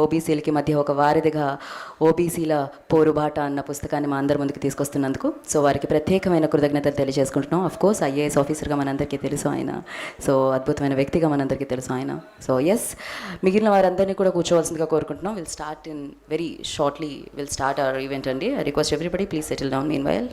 ఓబీసీలకి మధ్య ఒక వారధిగా ఓబీసీల పోరుబాట అన్న పుస్తకాన్ని మా అందరి ముందుకు తీసుకొస్తున్నందుకు సో వారికి ప్రత్యేకమైన కృతజ్ఞతలు తెలియజేసుకుంటున్నాం. కోర్స్ ఐఏఎస్ ఆఫీసర్గా మనందరికీ తెలుసు ఆయన, సో అద్భుతమైన వ్యక్తిగా మనందరికీ తెలుసు ఆయన. సో ఎస్, మిగిలిన వారందరినీ కూడా కూర్చోవలసిందిగా కోరుకుంటున్నాం. Will start in very shortly will start our event అండి. I request everybody please settle down meanwhile.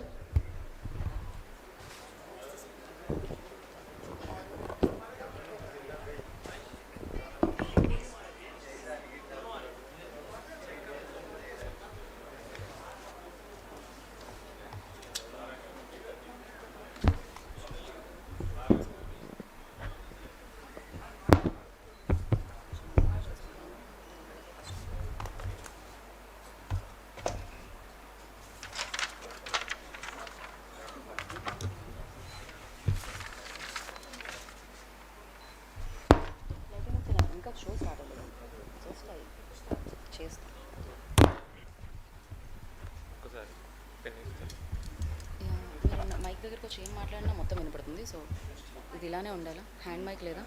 Mic దగ్గరకు వచ్చి ఏం మాట్లాడినా మొత్తం వినపడుతుంది. సో ఇది ఇలానే ఉండాలా? హ్యాండ్ మైక్ లేదా?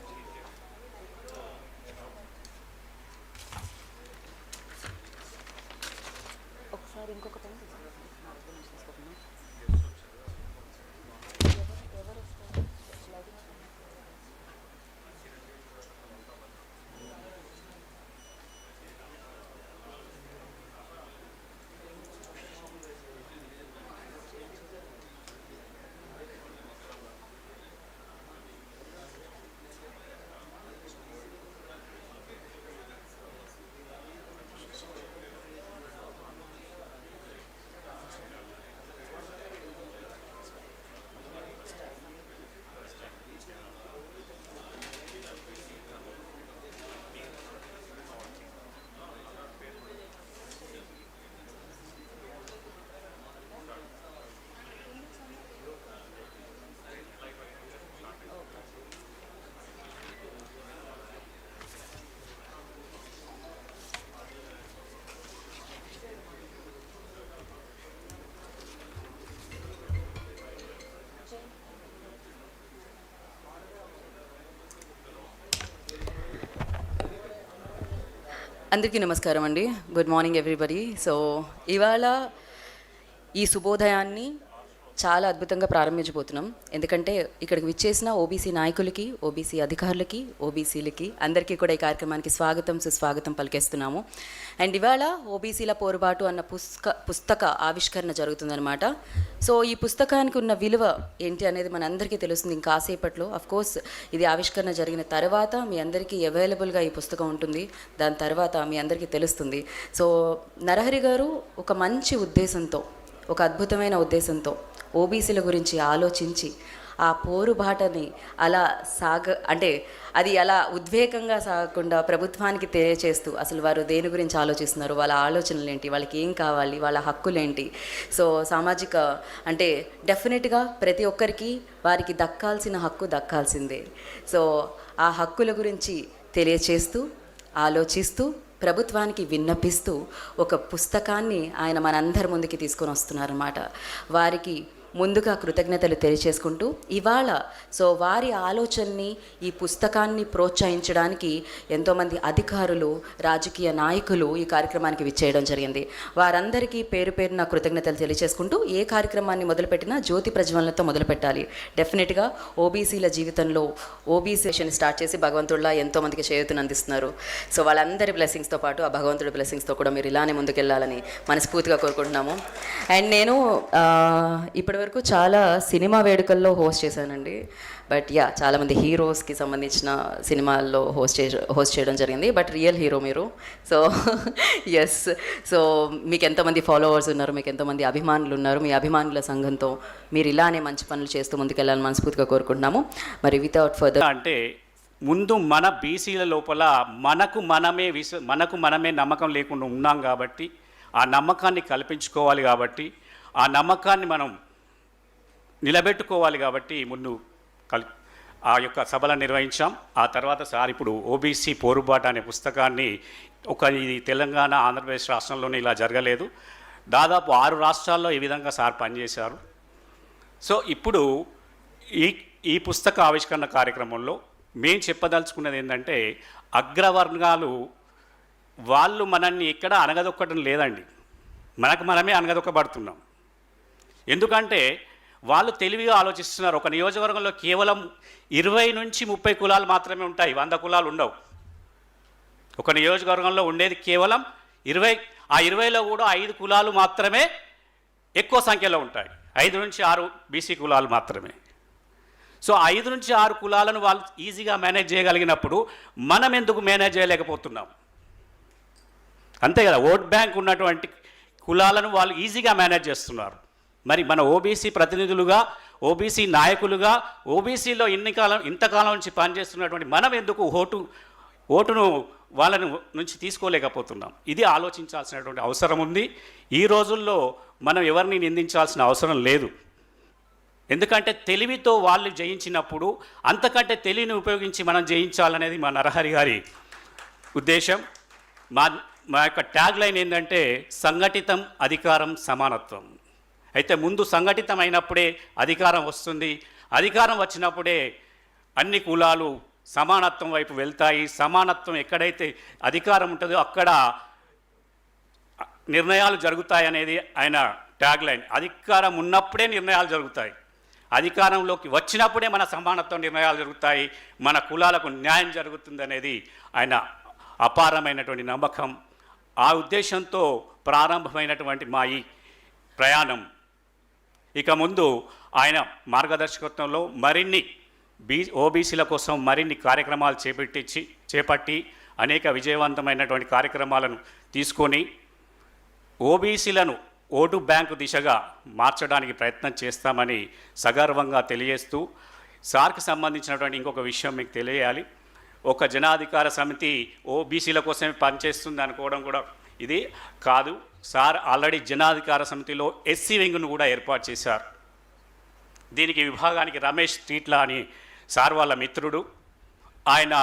ఒకసారి ఇంకొక పెన్ తీసుకోకుండా ఎవరు వస్తారు? అందరికీ నమస్కారం అండి. Good morning everybody. సో ఇవాళ ఈ శుభోదయాన్ని చాలా అద్భుతంగా ప్రారంభించబోతున్నాం. ఎందుకంటే ఇక్కడికి విచ్చేసిన ఓబీసీ నాయకులకి, ఓబీసీ అధికారులకి, ఓబీసీలకి అందరికీ కూడా ఈ కార్యక్రమానికి స్వాగతం సుస్వాగతం పలికేస్తున్నాము. అండ్ ఇవాళ ఓబీసీల పోరుబాటు అన్న పుస్తక ఆవిష్కరణ జరుగుతుందన్నమాట. సో ఈ పుస్తకానికి ఉన్న విలువ ఏంటి అనేది మనందరికీ తెలుస్తుంది ఇంకాసేపట్లో. కోర్స్ ఇది ఆవిష్కరణ జరిగిన తర్వాత మీ అందరికీ అవైలబుల్గా ఈ పుస్తకం ఉంటుంది. దాని తర్వాత మీ అందరికీ తెలుస్తుంది. సో నరహరి గారు ఒక మంచి ఉద్దేశంతో, ఒక అద్భుతమైన ఉద్దేశంతో ఓబీసీల గురించి ఆలోచించి ఆ పోరుబాటని అలా అది అలా ఉద్వేగంగా సాగకుండా ప్రభుత్వానికి తెలియచేస్తూ అసలు వారు దేని గురించి ఆలోచిస్తున్నారు, వాళ్ళ ఆలోచనలు ఏంటి, వాళ్ళకి ఏం కావాలి, వాళ్ళ హక్కులేంటి, సో సామాజిక డెఫినెట్గా ప్రతి ఒక్కరికి వారికి దక్కాల్సిన హక్కు దక్కాల్సిందే. సో ఆ హక్కుల గురించి తెలియచేస్తూ, ఆలోచిస్తూ, ప్రభుత్వానికి విన్నపిస్తూ ఒక పుస్తకాన్ని ఆయన మనందరి ముందుకి తీసుకొని వస్తున్నారన్నమాట. వారికి ముందుగా కృతజ్ఞతలు తెలియచేసుకుంటూ ఇవాళ సో వారి ఆలోచనని, ఈ పుస్తకాన్ని ప్రోత్సహించడానికి ఎంతోమంది అధికారులు, రాజకీయ నాయకులు ఈ కార్యక్రమానికి విచ్చేయడం జరిగింది. వారందరికీ పేరు పేరున కృతజ్ఞతలు తెలియచేసుకుంటూ ఏ కార్యక్రమాన్ని మొదలుపెట్టినా జ్యోతి ప్రజ్వలనతో మొదలుపెట్టాలి. డెఫినెట్గా ఓబీసీల జీవితంలో ఓబీసీని స్టార్ట్ చేసి భగవంతుడిలా ఎంతోమందికి చేయూతను అందిస్తున్నారు. సో వాళ్ళందరి బ్లెస్సింగ్స్తో పాటు ఆ భగవంతుడి బ్లెస్సింగ్స్తో కూడా మీరు ఇలానే ముందుకెళ్ళాలని మనస్ఫూర్తిగా కోరుకుంటున్నాము. అండ్ నేను ఇప్పటివరకు చాలా సినిమా వేడుకల్లో హోస్ట్ చేశానండి. బట్ చాలామంది హీరోస్కి సంబంధించిన సినిమాల్లో హోస్ట్ చేయడం జరిగింది. బట్ రియల్ హీరో మీరు. సో ఎస్, సో మీకు ఎంతోమంది ఫాలోవర్స్ ఉన్నారు, మీకు ఎంతోమంది అభిమానులు ఉన్నారు. మీ అభిమానుల సంఘంతో మీరు ఇలానే మంచి పనులు చేస్తూ ముందుకెళ్ళాలని మనస్ఫూర్తిగా కోరుకుంటున్నాము. మరి వితౌట్ ఫర్దర్ ముందు మన బీసీల లోపల మనకు మనమే నమ్మకం లేకుండా ఉన్నాం కాబట్టి ఆ నమ్మకాన్ని కల్పించుకోవాలి, కాబట్టి ఆ నమ్మకాన్ని మనం నిలబెట్టుకోవాలి. కాబట్టి ముందు ఆ యొక్క సభలను నిర్వహించాం. ఆ తర్వాత సార్ ఇప్పుడు ఓబీసీ పోరుబాట అనే పుస్తకాన్ని ఇది తెలంగాణ, ఆంధ్రప్రదేశ్ రాష్ట్రంలోనే ఇలా జరగలేదు, దాదాపు 6 రాష్ట్రాల్లో ఈ విధంగా సార్ పనిచేశారు. సో ఇప్పుడు ఈ పుస్తక ఆవిష్కరణ కార్యక్రమంలో మేము చెప్పదలుచుకున్నది ఏంటంటే, అగ్రవర్గాలు వాళ్ళు మనల్ని ఎక్కడ అనగదొక్కడం లేదండి, మనకు మనమే అనగదొక్కబడుతున్నాం. ఎందుకంటే వాళ్ళు తెలివిగా ఆలోచిస్తున్నారు. ఒక నియోజకవర్గంలో కేవలం 20 నుంచి 30 కులాలు మాత్రమే ఉంటాయి, 100 కులాలు ఉండవు. ఒక నియోజకవర్గంలో ఉండేది కేవలం 20. ఆ 20లో కూడా 5 కులాలు మాత్రమే ఎక్కువ సంఖ్యలో ఉంటాయి, 5 నుంచి 6 బీసీ కులాలు మాత్రమే. సో 5 నుంచి 6 కులాలను వాళ్ళు ఈజీగా మేనేజ్ చేయగలిగినప్పుడు మనం ఎందుకు మేనేజ్ చేయలేకపోతున్నాం? అంతే కదా, ఓట్ బ్యాంక్ ఉన్నటువంటి కులాలను వాళ్ళు ఈజీగా మేనేజ్ చేస్తున్నారు. మరి మన ఓబీసీ ప్రతినిధులుగా, ఓబీసీ నాయకులుగా, ఓబీసీలో ఇంతకాలం నుంచి పనిచేస్తున్నటువంటి మనం ఎందుకు ఓటును వాళ్ళని నుంచి తీసుకోలేకపోతున్నాం? ఇది ఆలోచించాల్సినటువంటి అవసరం ఉంది. ఈ రోజుల్లో మనం ఎవరిని నిందించాల్సిన అవసరం లేదు. ఎందుకంటే తెలివితో వాళ్ళు జయించినప్పుడు అంతకంటే తెలివిని ఉపయోగించి మనం జయించాలనేది మా నరహరి గారి ఉద్దేశం. మా యొక్క ట్యాగ్ లైన్ ఏంటంటే సంఘటితం, అధికారం, సమానత్వం. అయితే ముందు సంఘటితం అయినప్పుడే అధికారం వస్తుంది, అధికారం వచ్చినప్పుడే అన్ని కులాలు సమానత్వం వైపు వెళ్తాయి. సమానత్వం ఎక్కడైతే అధికారం ఉంటుందో అక్కడ నిర్ణయాలు జరుగుతాయి అనేది ఆయన ట్యాగ్ లైన్. అధికారం ఉన్నప్పుడే నిర్ణయాలు జరుగుతాయి, అధికారంలోకి వచ్చినప్పుడే మన సమానత్వం నిర్ణయాలు జరుగుతాయి, మన కులాలకు న్యాయం జరుగుతుంది అనేది ఆయన అపారమైనటువంటి నమ్మకం. ఆ ఉద్దేశంతో ప్రారంభమైనటువంటి మా ఈ ప్రయాణం ఇక ముందు ఆయన మార్గదర్శకత్వంలో మరిన్ని ఓబీసీల కోసం మరిన్ని కార్యక్రమాలు చేపట్టి అనేక విజయవంతమైనటువంటి కార్యక్రమాలను తీసుకొని ఓబీసీలను ఓటు బ్యాంకు దిశగా మార్చడానికి ప్రయత్నం చేస్తామని సగర్వంగా తెలియజేస్తూ, సార్కి సంబంధించినటువంటి ఇంకొక విషయం మీకు తెలియాలి. ఒక జనాధికార సమితి ఓబీసీల కోసమే పనిచేస్తుంది అనుకోవడం కూడా ఇది కాదు. సార్ ఆల్రెడీ జనాధికార సమితిలో ఎస్సీ వింగ్ను కూడా ఏర్పాటు చేశారు. దీనికి విభాగానికి రమేష్ ట్రీట్లా అని సార్ వాళ్ళ మిత్రుడు, ఆయన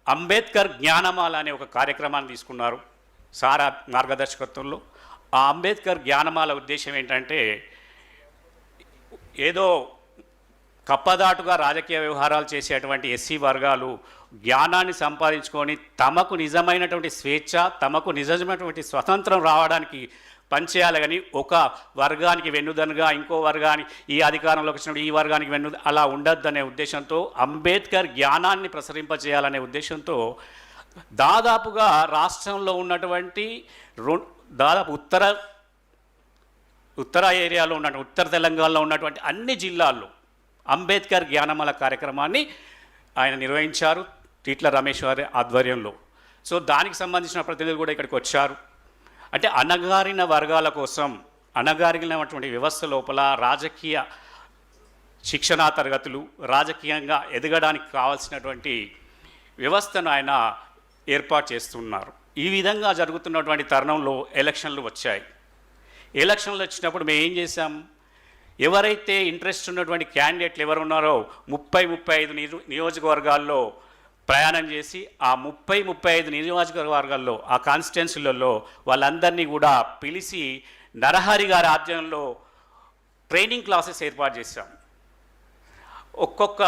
అంబేద్కర్ జ్ఞానమాల అనే ఒక కార్యక్రమాన్ని తీసుకున్నారు సార్ మార్గదర్శకత్వంలో. ఆ అంబేద్కర్ జ్ఞానమాల ఉద్దేశం ఏంటంటే, ఏదో కప్పదాటుగా రాజకీయ వ్యవహారాలు చేసేటువంటి ఎస్సీ వర్గాలు జ్ఞానాన్ని సంపాదించుకొని తమకు నిజమైనటువంటి స్వేచ్ఛ, తమకు నిజమైనటువంటి స్వతంత్రం రావడానికి పనిచేయాలి. కానీ ఒక వర్గానికి వెన్నుదనుగా ఇంకో వర్గానికి, ఈ అధికారంలోకి వచ్చినప్పుడు ఈ వర్గానికి అలా ఉండొద్దనే ఉద్దేశంతో అంబేద్కర్ జ్ఞానాన్ని ప్రసరింపజేయాలనే ఉద్దేశంతో దాదాపుగా రాష్ట్రంలో ఉన్నటువంటి దాదాపు ఉత్తర ఏరియాలో ఉన్న ఉత్తర తెలంగాణలో ఉన్నటువంటి అన్ని జిల్లాల్లో అంబేద్కర్ జ్ఞానమాల కార్యక్రమాన్ని ఆయన నిర్వహించారు ట్రీట్ల రమేష్ వారి ఆధ్వర్యంలో. సో దానికి సంబంధించిన ప్రతినిధులు కూడా ఇక్కడికి వచ్చారు. అంటే అణగారిన వర్గాల కోసం, అణగారినటువంటి వ్యవస్థ లోపల రాజకీయ శిక్షణా తరగతులు, రాజకీయంగా ఎదగడానికి కావాల్సినటువంటి వ్యవస్థను ఆయన ఏర్పాటు చేస్తున్నారు. ఈ విధంగా జరుగుతున్నటువంటి తరుణంలో ఎలక్షన్లు వచ్చాయి. ఎలక్షన్లు వచ్చినప్పుడు మేము ఏం చేశాం, ఎవరైతే ఇంట్రెస్ట్ ఉన్నటువంటి క్యాండిడేట్లు ఎవరు ఉన్నారో 30-35 నియోజకవర్గాల్లో ప్రయాణం చేసి ఆ 30-35 నియోజకవర్గాల్లో, ఆ కాన్స్టిట్యున్సీలలో వాళ్ళందరినీ కూడా పిలిచి నరహరి గారి ఆధ్వర్యంలో ట్రైనింగ్ క్లాసెస్ ఏర్పాటు చేశాం. ఒక్కొక్క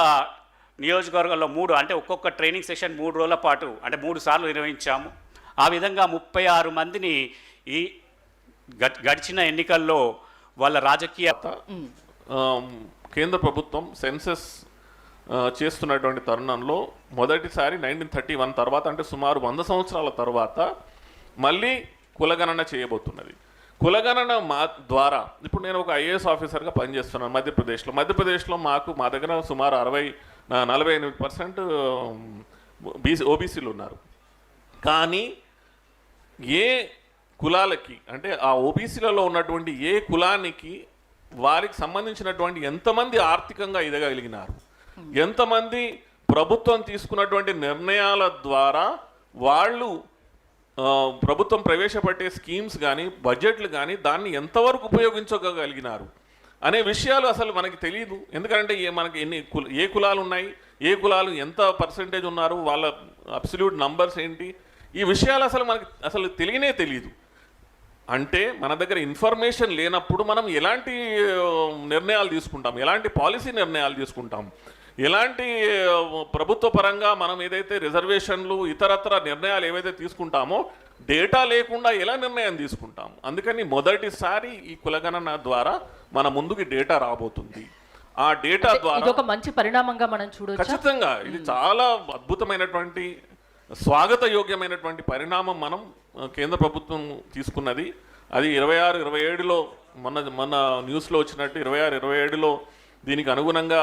నియోజకవర్గంలో 3, అంటే ఒక్కొక్క ట్రైనింగ్ సెషన్ 3 రోజుల పాటు, అంటే 3 సార్లు నిర్వహించాము. ఆ విధంగా 36 మందిని ఈ గడిచిన ఎన్నికల్లో వాళ్ళ రాజకీయ కేంద్ర ప్రభుత్వం సెన్సస్ చేస్తున్నటువంటి తరుణంలో మొదటిసారి 1931 తర్వాత, అంటే సుమారు 100 సంవత్సరాల తర్వాత మళ్ళీ కులగణన చేయబోతున్నది. కులగణన ద్వారా ఇప్పుడు నేను ఒక ఐఏఎస్ ఆఫీసర్గా పనిచేస్తున్నాను మధ్యప్రదేశ్లో మా దగ్గర సుమారు 48% ఓబీసీలు ఉన్నారు. కానీ ఏ కులాలకి, అంటే ఆ ఓబీసీలలో ఉన్నటువంటి ఏ కులానికి వారికి సంబంధించినటువంటి ఎంతమంది ఆర్థికంగా ఎదగలిగినారు, ఎంతమంది ప్రభుత్వం తీసుకున్నటువంటి నిర్ణయాల ద్వారా వాళ్ళు ప్రభుత్వం ప్రవేశపెట్టే స్కీమ్స్ కానీ బడ్జెట్లు కానీ దాన్ని ఎంతవరకు ఉపయోగించగలిగినారు అనే విషయాలు అసలు మనకి తెలియదు. ఎందుకంటే మనకి ఏ కులాలు ఉన్నాయి, ఏ కులాలు ఎంత పర్సెంటేజ్ ఉన్నారు, వాళ్ళ అబ్సల్యూట్ నంబర్స్ ఏంటి, ఈ విషయాలు అసలు మనకి తెలియదు. అంటే మన దగ్గర ఇన్ఫర్మేషన్ లేనప్పుడు మనం ఎలాంటి నిర్ణయాలు తీసుకుంటాం, ఎలాంటి పాలసీ నిర్ణయాలు తీసుకుంటాం? ఎలాంటి ప్రభుత్వ పరంగా మనం ఏదైతే రిజర్వేషన్లు ఇతరత్ర నిర్ణయాలు ఏవైతే తీసుకుంటామో డేటా లేకుండా ఎలా నిర్ణయం తీసుకుంటాము. అందుకని మొదటిసారి ఈ కులగణన ద్వారా మన ముందుకి డేటా రాబోతుంది. ఆ డేటా ద్వారా ఇది ఒక మంచి పరిణామంగా మనం చూడొచ్చు. ఖచ్చితంగా ఇది చాలా అద్భుతమైనటువంటి స్వాగత యోగ్యమైనటువంటి పరిణామం మనం కేంద్ర ప్రభుత్వం తీసుకున్నది. అది 26-27లో మొన్న న్యూస్లో వచ్చినట్టు 26-27లో దీనికి అనుగుణంగా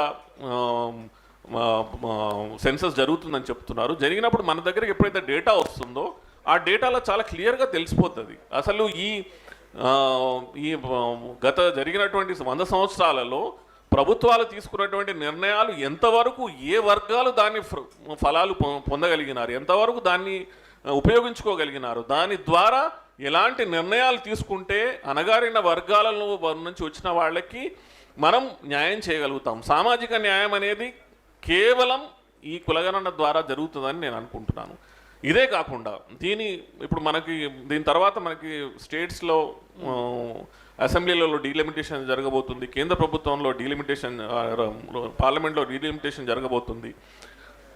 సెన్సస్ జరుగుతుందని చెప్తున్నారు. జరిగినప్పుడు మన దగ్గరికి ఎప్పుడైతే డేటా వస్తుందో ఆ డేటాలో చాలా క్లియర్గా తెలిసిపోతుంది అసలు ఈ గత జరిగినటువంటి 100 సంవత్సరాలలో ప్రభుత్వాలు తీసుకున్నటువంటి నిర్ణయాలు ఎంతవరకు ఏ వర్గాలు దాని ఫలాలు పొందగలిగినారు, ఎంతవరకు దాన్ని ఉపయోగించుకోగలిగినారు, దాని ద్వారా ఎలాంటి నిర్ణయాలు తీసుకుంటే అణగారిన వర్గాలలో నుంచి వచ్చిన వాళ్ళకి మనం న్యాయం చేయగలుగుతాం. సామాజిక న్యాయం అనేది కేవలం ఈ కులగణన ద్వారా జరుగుతుందని నేను అనుకుంటున్నాను. ఇదే కాకుండా ఇప్పుడు దీని తర్వాత మనకి స్టేట్స్లో అసెంబ్లీలలో డీలిమిటేషన్ జరగబోతుంది, కేంద్ర ప్రభుత్వంలో డీలిమిటేషన్, పార్లమెంట్లో డీలిమిటేషన్ జరగబోతుంది.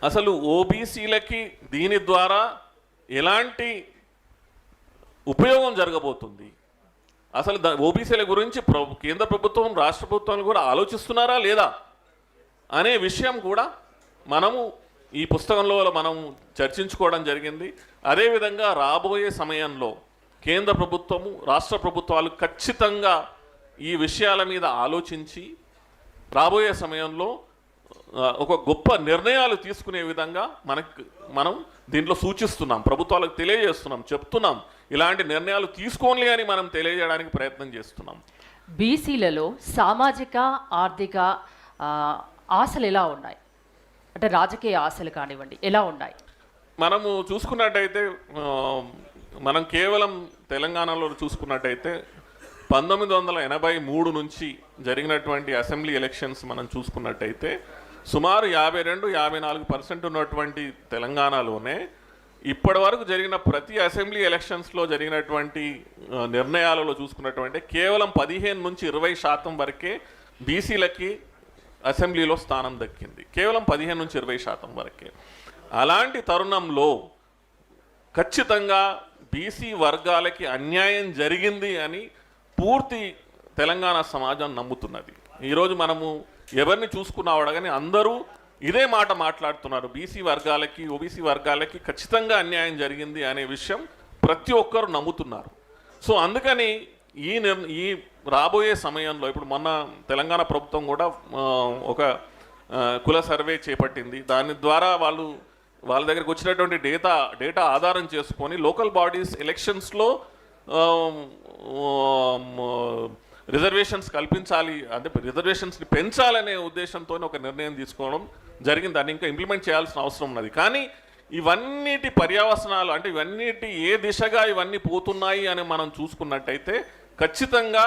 అసలు ఓబీసీలకి దీని ద్వారా ఎలాంటి ఉపయోగం జరగబోతుంది, అసలు ఓబీసీల గురించి కేంద్ర ప్రభుత్వం రాష్ట్ర ప్రభుత్వాలు కూడా ఆలోచిస్తున్నారా లేదా అనే విషయం కూడా మనము ఈ పుస్తకంలో మనం చర్చించుకోవడం జరిగింది. అదేవిధంగా రాబోయే సమయంలో కేంద్ర ప్రభుత్వము రాష్ట్ర ప్రభుత్వాలు ఖచ్చితంగా ఈ విషయాల మీద ఆలోచించి రాబోయే సమయంలో ఒక గొప్ప నిర్ణయాలు తీసుకునే విధంగా మనం దీంట్లో సూచిస్తున్నాం, ప్రభుత్వాలకు తెలియజేస్తున్నాం, చెప్తున్నాం ఇలాంటి నిర్ణయాలు తీసుకోండి అని మనం తెలియజేయడానికి ప్రయత్నం చేస్తున్నాం. బీసీలలో సామాజిక ఆర్థిక ఆశలు ఎలా ఉన్నాయి, అంటే రాజకీయ ఆశలు కానివ్వండి ఎలా ఉన్నాయి? మనము చూసుకున్నట్టయితే మనం కేవలం తెలంగాణలో చూసుకున్నట్టయితే 1983 నుంచి జరిగినటువంటి అసెంబ్లీ ఎలక్షన్స్ మనం చూసుకున్నట్టయితే సుమారు 52-54% ఉన్నటువంటి తెలంగాణలోనే ఇప్పటి వరకు జరిగిన ప్రతి అసెంబ్లీ ఎలక్షన్స్లో జరిగినటువంటి నిర్ణయాలలో చూసుకున్నటువంటి కేవలం 15-20% వరకే బీసీలకి అసెంబ్లీలో స్థానం దక్కింది. కేవలం 15-20% వరకే. అలాంటి తరుణంలో ఖచ్చితంగా బీసీ వర్గాలకి అన్యాయం జరిగింది అని పూర్తి తెలంగాణ సమాజం నమ్ముతున్నది. ఈరోజు మనము ఎవరిని చూసుకున్నావాడు కానీ అందరూ ఇదే మాట మాట్లాడుతున్నారు, బీసీ వర్గాలకి ఓబీసీ వర్గాలకి ఖచ్చితంగా అన్యాయం జరిగింది అనే విషయం ప్రతి ఒక్కరు నమ్ముతున్నారు. సో అందుకని ఈ రాబోయే సమయంలో ఇప్పుడు మొన్న తెలంగాణ ప్రభుత్వం కూడా ఒక కుల సర్వే చేపట్టింది. దాని ద్వారా వాళ్ళ దగ్గరికి వచ్చినటువంటి డేటా ఆధారం చేసుకొని లోకల్ బాడీస్ ఎలక్షన్స్లో రిజర్వేషన్స్ కల్పించాలి, అంటే రిజర్వేషన్స్ని పెంచాలనే ఉద్దేశంతో ఒక నిర్ణయం తీసుకోవడం జరిగింది. దాన్ని ఇంకా ఇంప్లిమెంట్ చేయాల్సిన అవసరం ఉన్నది. కానీ ఇవన్నిటి పర్యవసనాలు అంటే ఇవన్నిటి ఏ దిశగా ఇవన్నీ పోతున్నాయి అని మనం చూసుకున్నట్టయితే ఖచ్చితంగా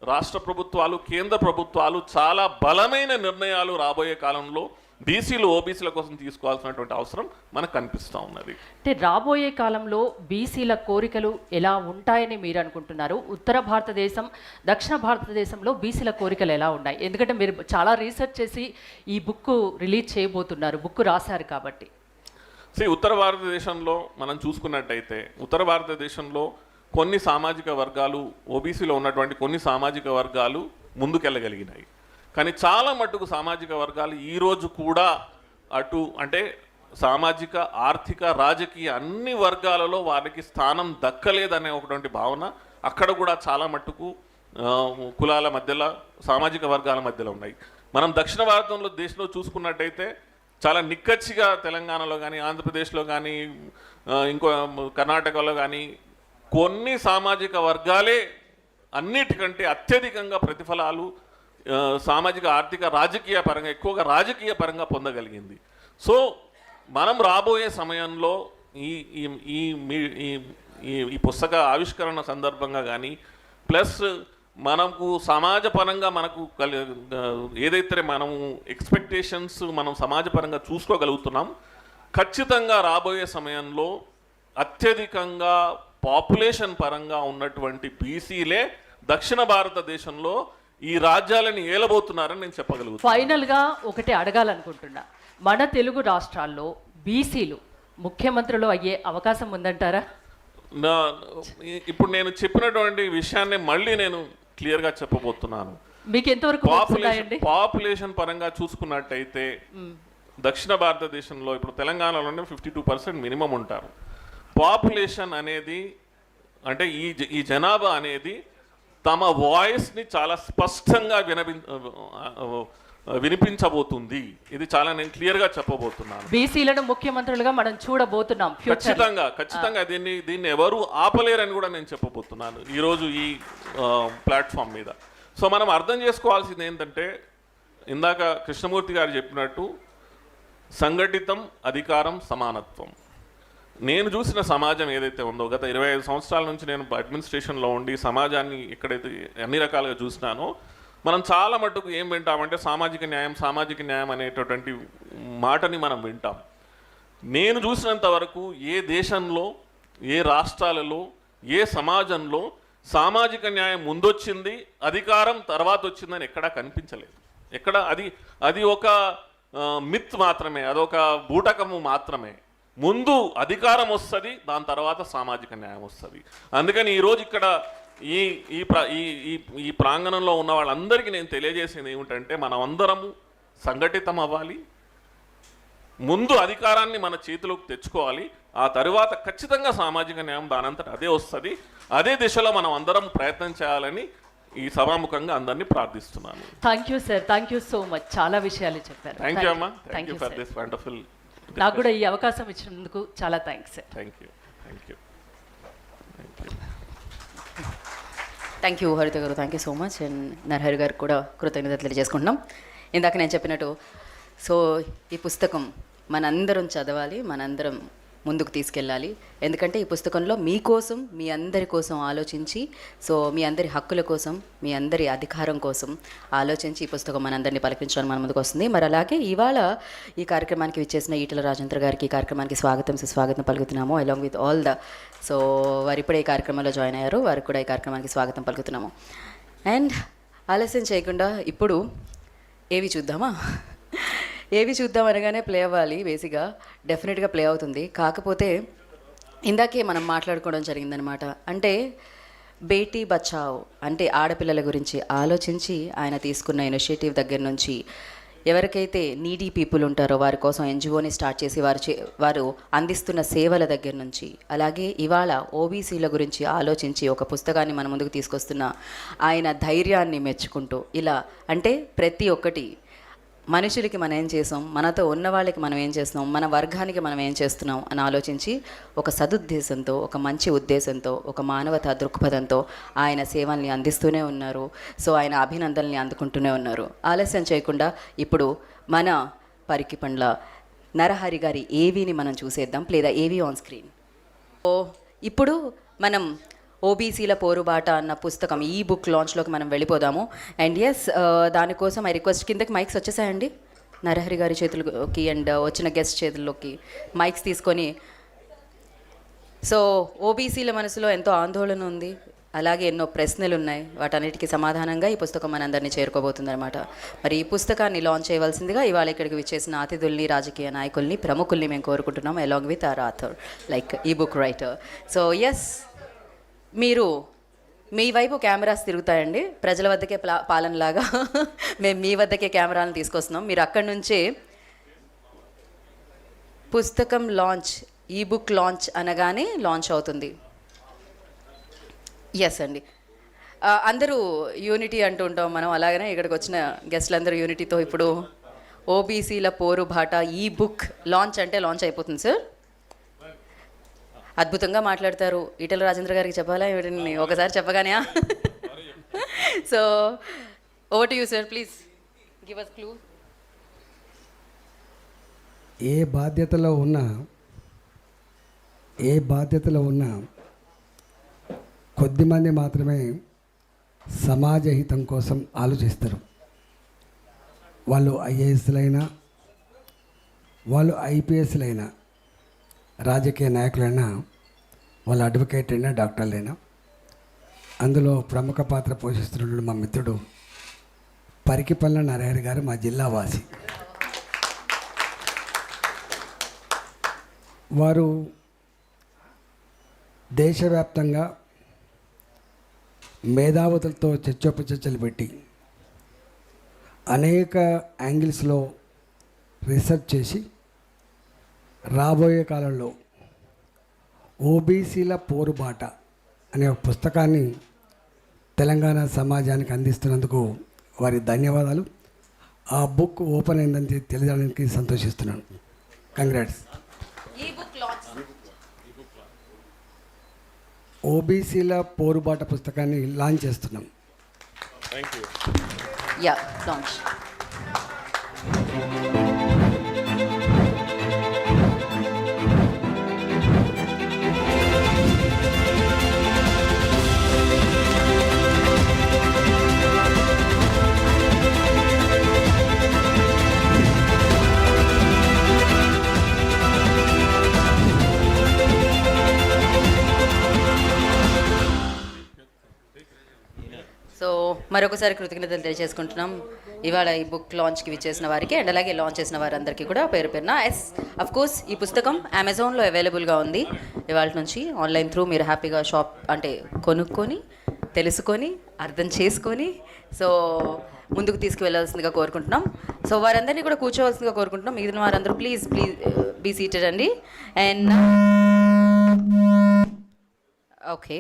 రాష్ట్ర ప్రభుత్వాలు కేంద్ర ప్రభుత్వాలు చాలా బలమైన నిర్ణయాలు రాబోయే కాలంలో బీసీలు ఓబీసీల కోసం తీసుకోవాల్సినటువంటి అవసరం మనకు కనిపిస్తూ ఉన్నది. అంటే రాబోయే కాలంలో బీసీల కోరికలు ఎలా ఉంటాయని మీరు అనుకుంటున్నారు? ఉత్తర భారతదేశం దక్షిణ భారతదేశంలో బీసీల కోరికలు ఎలా ఉన్నాయి? ఎందుకంటే మీరు చాలా రీసెర్చ్ చేసి ఈ బుక్ రిలీజ్ చేయబోతున్నారు, బుక్ రాశారు కాబట్టి. ఉత్తర భారతదేశంలో మనం చూసుకున్నట్టయితే ఉత్తర భారతదేశంలో కొన్ని సామాజిక వర్గాలు ఓబీసీలో ఉన్నటువంటి కొన్ని సామాజిక వర్గాలు ముందుకెళ్ళగలిగినాయి. కానీ చాలా మట్టుకు సామాజిక వర్గాలు ఈరోజు కూడా అంటే సామాజిక ఆర్థిక రాజకీయ అన్ని వర్గాలలో వారికి స్థానం దక్కలేదనే ఒకటువంటి భావన అక్కడ కూడా చాలా మట్టుకు కులాల మధ్యలో సామాజిక వర్గాల మధ్యలో ఉన్నాయి. మనం దక్షిణ భారతంలో దేశంలో చూసుకున్నట్టయితే చాలా నిక్కచ్చిగా తెలంగాణలో కానీ ఆంధ్రప్రదేశ్లో కానీ ఇంకో కర్ణాటకలో కానీ కొన్ని సామాజిక వర్గాలే అన్నిటికంటే అత్యధికంగా ప్రతిఫలాలు సామాజిక ఆర్థిక రాజకీయ పరంగా ఎక్కువగా రాజకీయ పరంగా పొందగలిగింది. సో మనం రాబోయే సమయంలో ఈ పుస్తక ఆవిష్కరణ సందర్భంగా కానీ ప్లస్ మనకు సమాజపరంగా మనకు ఏదైతే మనము ఎక్స్పెక్టేషన్స్ మనం సమాజపరంగా చూసుకోగలుగుతున్నాం, ఖచ్చితంగా రాబోయే సమయంలో అత్యధికంగా పాపులేషన్ పరంగా ఉన్నటువంటి బీసీలే దక్షిణ భారతదేశంలో ఈ రాజ్యాలను ఏలబోతున్నారని నేను చెప్పగలుగుతాను. ఫైనల్గా ఒకటి అడగాలనుకుంటున్నా, మన తెలుగు రాష్ట్రాల్లో బీసీలు ముఖ్యమంత్రులు అయ్యే అవకాశం ఉందంటారా? ఇప్పుడు నేను చెప్పినటువంటి విషయాన్ని మళ్ళీ నేను క్లియర్గా చెప్పబోతున్నాను. మీకు ఎంతవరకు వస్తున్నాయండి? పాపులేషన్ పరంగా చూసుకున్నట్టయితే దక్షిణ భారతదేశంలో ఇప్పుడు తెలంగాణలోనే 52% మినిమం ఉంటారు. పాపులేషన్ అనేది అంటే ఈ జనాభా అనేది తమ వాయిస్ని చాలా స్పష్టంగా వినిపించబోతుంది. ఇది చాలా నేను క్లియర్గా చెప్పబోతున్నాను. బీసీలను ముఖ్యమంత్రులుగా మనం చూడబోతున్నాం. ఖచ్చితంగా దీన్ని ఎవరు ఆపలేరని కూడా నేను చెప్పబోతున్నాను ఈరోజు ఈ ప్లాట్ఫామ్ మీద. సో మనం అర్థం చేసుకోవాల్సింది ఏంటంటే, ఇందాక కృష్ణమూర్తి గారు చెప్పినట్టు సంఘటితం, అధికారం, సమానత్వం. నేను చూసిన సమాజం ఏదైతే ఉందో, గత 25 సంవత్సరాల నుంచి నేను అడ్మినిస్ట్రేషన్లో ఉండి సమాజాన్ని ఎక్కడైతే అన్ని రకాలుగా చూసినానో, మనం చాలా మటుకు ఏం వింటామంటే సామాజిక న్యాయం అనేటటువంటి మాటని మనం వింటాం. నేను చూసినంత వరకు ఏ దేశంలో, ఏ రాష్ట్రాలలో, ఏ సమాజంలో సామాజిక న్యాయం ముందొచ్చింది, అధికారం తర్వాత వచ్చిందని ఎక్కడా కనిపించలేదు. ఎక్కడ అది ఒక మిత్ మాత్రమే, అదొక బూటకము మాత్రమే. ముందు అధికారం వస్తుంది, దాని తర్వాత సామాజిక న్యాయం వస్తుంది. అందుకని ఈరోజు ఇక్కడ ఈ ప్రాంగణంలో ఉన్న వాళ్ళందరికీ నేను తెలియజేసేది ఏమిటంటే, మనం అందరము సంఘటితం అవ్వాలి, ముందు అధికారాన్ని మన చేతిలోకి తెచ్చుకోవాలి, ఆ తరువాత ఖచ్చితంగా సామాజిక న్యాయం దానంతట అదే వస్తుంది. అదే దిశలో మనం అందరం ప్రయత్నం చేయాలని ఈ సభాముఖంగా అందరినీ ప్రార్థిస్తున్నాను. Thank you sir, thank you so much. చాలా విషయాలు చెప్పారు. థ్యాంక్ యూ అమ్మా. Thank you for this wonderful. నాకు కూడా ఈ అవకాశం ఇచ్చినందుకు చాలా thanks sir. Thank you. Thank you హరిత గారు, thank you so much. And Narahari గారు కూడా కృతజ్ఞతలు తెలియజేసుకుంటున్నాం. ఇందాక నేను చెప్పినట్టు, సో ఈ పుస్తకం మనందరం చదవాలి, మనందరం ముందుకు తీసుకెళ్ళాలి. ఎందుకంటే ఈ పుస్తకంలో మీకోసం, మీ అందరి కోసం ఆలోచించి, సో మీ అందరి హక్కుల కోసం, మీ అందరి అధికారం కోసం ఆలోచించి ఈ పుస్తకం మనందరినీ పలికించడానికి మన ముందుకు వస్తుంది. మరి అలాగే ఇవాళ ఈ కార్యక్రమానికి విచ్చేసిన ఈటల రాజేంద్ర గారికి ఈ కార్యక్రమానికి సుస్వాగతం పలుకుతున్నాము. అలాంగ్ విత్ ఆల్ సో వారు ఇప్పుడే ఈ కార్యక్రమంలో జాయిన్ అయ్యారు, వారికి కూడా ఈ కార్యక్రమానికి స్వాగతం పలుకుతున్నాము. అండ్ ఆలస్యం చేయకుండా ఇప్పుడు ఏవి చూద్దామా? ఏవి చూద్దాం అనగానే ప్లే అవ్వాలి. బేసిక్గా డెఫినెట్గా ప్లే అవుతుంది. కాకపోతే ఇందాకే మనం మాట్లాడుకోవడం జరిగిందనమాట. అంటే బేటీ బచావ్ అంటే ఆడపిల్లల గురించి ఆలోచించి ఆయన తీసుకున్న ఇనిషియేటివ్ దగ్గర నుంచి, ఎవరికైతే నీడీ పీపుల్ ఉంటారో వారి కోసం ఎన్జిఓని స్టార్ట్ చేసి వారు అందిస్తున్న సేవల దగ్గర నుంచి, అలాగే ఇవాళ ఓబీసీల గురించి ఆలోచించి ఒక పుస్తకాన్ని మన ముందుకు తీసుకొస్తున్న ఆయన ధైర్యాన్ని మెచ్చుకుంటూ, ఇలా అంటే ప్రతి ఒక్కటి మనుషులకి మనం ఏం చేసాం, మనతో ఉన్న వాళ్ళకి మనం ఏం చేస్తున్నాం, మన వర్గానికి మనం ఏం చేస్తున్నాం అని ఆలోచించి ఒక సదుద్దేశంతో, ఒక మంచి ఉద్దేశంతో, ఒక మానవతా దృక్పథంతో ఆయన సేవల్ని అందిస్తూనే ఉన్నారు. సో ఆయన అభినందనల్ని అందుకుంటూనే ఉన్నారు. ఆలస్యం చేయకుండా ఇప్పుడు మన పరికి పండ్ల నరహరి గారి ఏవీని మనం చూసేద్దాం. లేదా ఏవీ ఆన్ స్క్రీన్. సో ఇప్పుడు మనం ఓబీసీల పోరుబాట అన్న పుస్తకం ఈ బుక్ లాంచ్లోకి మనం వెళ్ళిపోదాము. అండ్ ఎస్, దానికోసం ఐ రిక్వెస్ట్, కిందకి మైక్స్ వచ్చేసాయండి నరహరి గారి చేతులకి అండ్ వచ్చిన గెస్ట్ చేతుల్లోకి మైక్స్ తీసుకొని. సో ఓబీసీల మనసులో ఎంతో ఆందోళన ఉంది, అలాగే ఎన్నో ప్రశ్నలు ఉన్నాయి. వాటన్నిటికీ సమాధానంగా ఈ పుస్తకం మనందరినీ చేరుకోబోతుందన్నమాట. మరి ఈ పుస్తకాన్ని లాంచ్ చేయవలసిందిగా ఇవాళ ఇక్కడికి విచ్చేసిన అతిథుల్ని, రాజకీయ నాయకుల్ని, ప్రముఖుల్ని మేము కోరుకుంటున్నాం, along with our author like ఈ బుక్ రైటర్. సో ఎస్, మీరు మీ వైపు కెమెరాస్ తిరుగుతాయండి, ప్రజల వద్దకే పాలనలాగా మేము మీ వద్దకే కెమెరాలను తీసుకొస్తున్నాం. మీరు అక్కడి నుంచే పుస్తకం లాంచ్, ఈ బుక్ లాంచ్ అనగానే లాంచ్ అవుతుంది. ఎస్ అండి, అందరూ యూనిటీ అంటూ ఉంటాం మనం, అలాగనే ఇక్కడికి వచ్చిన గెస్టులందరూ యూనిటీతో ఇప్పుడు ఓబీసీల పోరుబాట ఈ బుక్ లాంచ్ అంటే లాంచ్ అయిపోతుంది. సార్ అద్భుతంగా మాట్లాడతారు. ఈటల రాజేంద్ర గారికి చెప్పాలా వీటిని ఒకసారి చెప్పగానే? So over to you sir, please give us clue. ఏ బాధ్యతలో ఉన్నా కొద్దిమంది మాత్రమే సమాజ హితం కోసం ఆలోచిస్తారు. వాళ్ళు ఐఏఎస్లైనా, వాళ్ళు ఐపీఎస్లైనా, రాజకీయ నాయకులైనా, వాళ్ళ అడ్వకేట్ అయినా, డాక్టర్లైనా. అందులో ప్రముఖ పాత్ర పోషిస్తున్నటువంటి మా మిత్రుడు పరికిపల్ల నరహరి గారు మా జిల్లా వాసి. వారు దేశవ్యాప్తంగా మేధావులతో చర్చోపచర్చలు పెట్టి అనేక యాంగిల్స్లో రీసెర్చ్ చేసి రాబోయే కాలంలో ఓబీసీల పోరుబాట అనే ఒక పుస్తకాన్ని తెలంగాణ సమాజానికి అందిస్తున్నందుకు వారి ధన్యవాదాలు. ఆ బుక్ ఓపెన్ అయిందని తెలియడానికి సంతోషిస్తున్నాను. కంగ్రాట్స్. ఓబీసీల పోరుబాట పుస్తకాన్ని లాంచ్ చేస్తున్నాం. Thank you. Yeah, launch. So మరొకసారి కృతజ్ఞతలు తెలియజేసుకుంటున్నాం ఇవాళ ఈ బుక్ లాంచ్కి విచ్చేసిన వారికి అండ్ అలాగే లాంచ్ చేసిన వారందరికీ కూడా పేరు పేరున. అఫ్ కోర్స్ ఈ పుస్తకం అమెజాన్లో అవైలబుల్గా ఉంది. ఇవాళ నుంచి ఆన్లైన్ త్రూ మీరు హ్యాపీగా షాప్ అంటే కొనుక్కొని తెలుసుకొని అర్థం చేసుకొని సో ముందుకు తీసుకువెళ్ళాల్సిందిగా కోరుకుంటున్నాం. సో వారందరినీ కూడా కూర్చోవలసిందిగా కోరుకుంటున్నాం. మిగిలిన వారందరూ ప్లీజ్ బీ సీటెడ్ అండి. అండ్ ఓకే,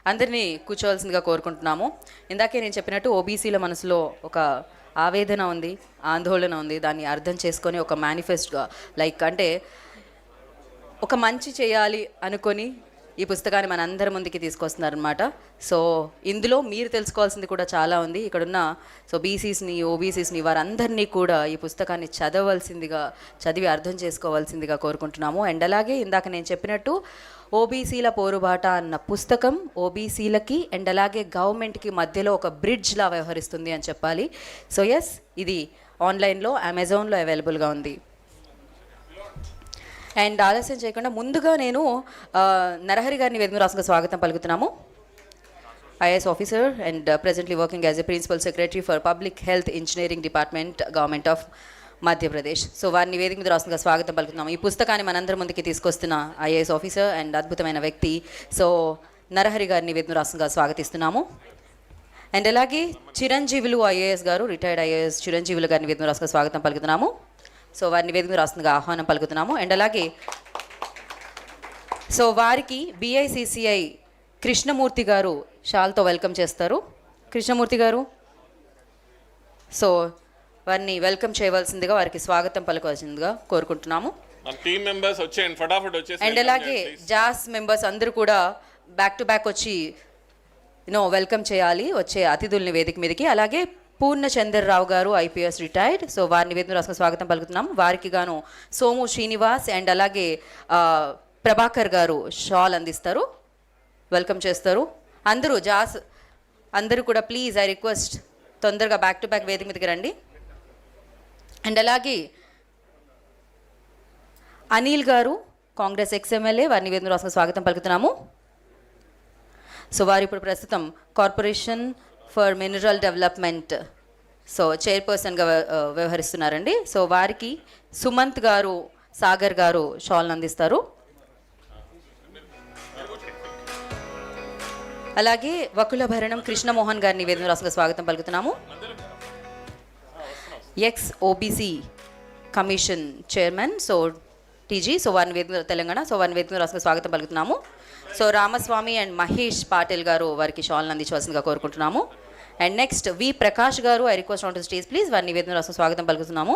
అందరినీ కూర్చోవలసిందిగా కోరుకుంటున్నాము. ఇందాకే నేను చెప్పినట్టు ఓబీసీల మనసులో ఒక ఆవేదన ఉంది, ఆందోళన ఉంది. దాన్ని అర్థం చేసుకొని ఒక మేనిఫెస్టోగా లైక్ అంటే ఒక మంచి చేయాలి అనుకొని ఈ పుస్తకాన్ని మన అందరి ముందుకి తీసుకొస్తున్నారనమాట. సో ఇందులో మీరు తెలుసుకోవాల్సింది కూడా చాలా ఉంది. ఇక్కడున్న సో బీసీస్ని ఓబీసీస్ని వారందరినీ కూడా ఈ పుస్తకాన్ని చదవలసిందిగా చదివి అర్థం చేసుకోవాల్సిందిగా కోరుకుంటున్నాము. అండ్ అలాగే ఇందాక నేను చెప్పినట్టు ఓబీసీల పోరుబాట అన్న పుస్తకం ఓబీసీలకి అండ్ అలాగే గవర్నమెంట్కి మధ్యలో ఒక బ్రిడ్జ్లా వ్యవహరిస్తుంది అని చెప్పాలి. సో ఎస్, ఇది ఆన్లైన్లో అమెజాన్లో అవైలబుల్గా ఉంది. అండ్ ఆలస్యం చేయకుండా ముందుగా నేను నరహరి గారిని వేదిక రాష్ట్రంగా స్వాగతం పలుకుతున్నాము. IAS officer and presently working as a principal secretary for public health engineering department government of Madhya Pradesh. సో వారిని వేదిక మీద రాష్ట్రంగా స్వాగతం పలుకుతున్నాము. ఈ పుస్తకాన్ని మనందరి ముందుకి తీసుకొస్తున్న ఐఏఎస్ ఆఫీసర్ అండ్ అద్భుతమైన వ్యక్తి సో నరహరి గారిని వేదిక రాష్ట్రంగా స్వాగతిస్తున్నాము. అండ్ అలాగే చిరంజీవులు ఐఏఎస్ గారు రిటైర్డ్ ఐఏఎస్ చిరంజీవులు గారిని వేదిక రాష్ట్రంగా స్వాగతం పలుకుతున్నాము. సో వారిని వేదిక రాష్ట్రంగా ఆహ్వానం పలుకుతున్నాము. అండ్ అలాగే సో వారికి BICCI కృష్ణమూర్తి గారు షాల్తో వెల్కమ్ చేస్తారు. కృష్ణమూర్తి గారు సో వారిని వెల్కమ్ చేయవలసిందిగా వారికి స్వాగతం పలకవలసిందిగా కోరుకుంటున్నాము. మన టీమ్ మెంబర్స్ వచ్చేయండి, ఫటాఫట్ వచ్చేసి. అండ్ అలాగే జాస్ మెంబర్స్ అందరూ కూడా బ్యాక్ టు బ్యాక్ వచ్చి వెల్కమ్ చేయాలి వచ్చే అతిథుల్ని వేదిక మీదకి. అలాగే పూర్ణచంద్రరావు గారు IPS రిటైర్డ్. సో వారిని వేదిక రాష్ట్రంగా స్వాగతం పలుకుతున్నాం. వారికి గాను సోము శ్రీనివాస్ అండ్ అలాగే ప్రభాకర్ గారు షాల్ అందిస్తారు, వెల్కమ్ చేస్తారు. అందరూ జాస్ అందరూ కూడా ప్లీజ్ ఐ రిక్వెస్ట్ తొందరగా బ్యాక్ టు బ్యాక్ వేదిక మీదకి రండి. అండ్ అలాగే అనిల్ గారు కాంగ్రెస్ XMLA వారిని వేదిక రాష్ట్రంగా స్వాగతం పలుకుతున్నాము. సో వారు ఇప్పుడు ప్రస్తుతం corporation for mineral development so చైర్పర్సన్గా వ్యవహరిస్తున్నారండి. సో వారికి సుమంత్ గారు సాగర్ గారు షాల్ని అందిస్తారు. అలాగే వకుల భరణం కృష్ణమోహన్ గారిని వేదిక రాష్ట్రంగా స్వాగతం పలుకుతున్నాము. OBC commission chairman so TG so వారిని వేదిక తెలంగాణ సో వారిని వేదిక రాష్ట్రంగా స్వాగతం పలుకుతున్నాము. సో రామస్వామి అండ్ మహేష్ పాటిల్ గారు వారికి షాల్ని అందించవలసిందిగా కోరుకుంటున్నాము. అండ్ నెక్స్ట్ వి ప్రకాష్ గారు I request on to stage please వారిని వేదిక రాష్ట్రంగా స్వాగతం పలుకుతున్నాము.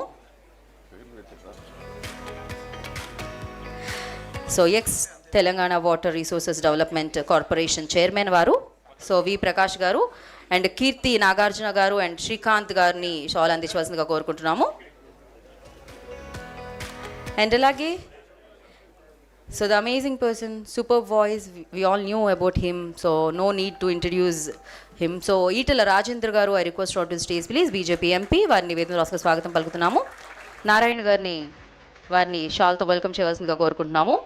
So Telangana water resources development corporation chairman వారు సో వి ప్రకాష్ గారు అండ్ కీర్తి నాగార్జున గారు అండ్ శ్రీకాంత్ గారిని షాల్ అందించవలసిందిగా కోరుకుంటున్నాము. అండ్ అలాగే so the amazing person super voice we all knew about him so no need to introduce him. So Etela Rajendra గారు I request on to stage please BJP MP వారిని వేదిక రాష్ట్రంగా స్వాగతం పలుకుతున్నాము. నారాయణ గారిని వారిని షాల్తో వెల్కమ్ చేయవలసిందిగా కోరుకుంటున్నాము.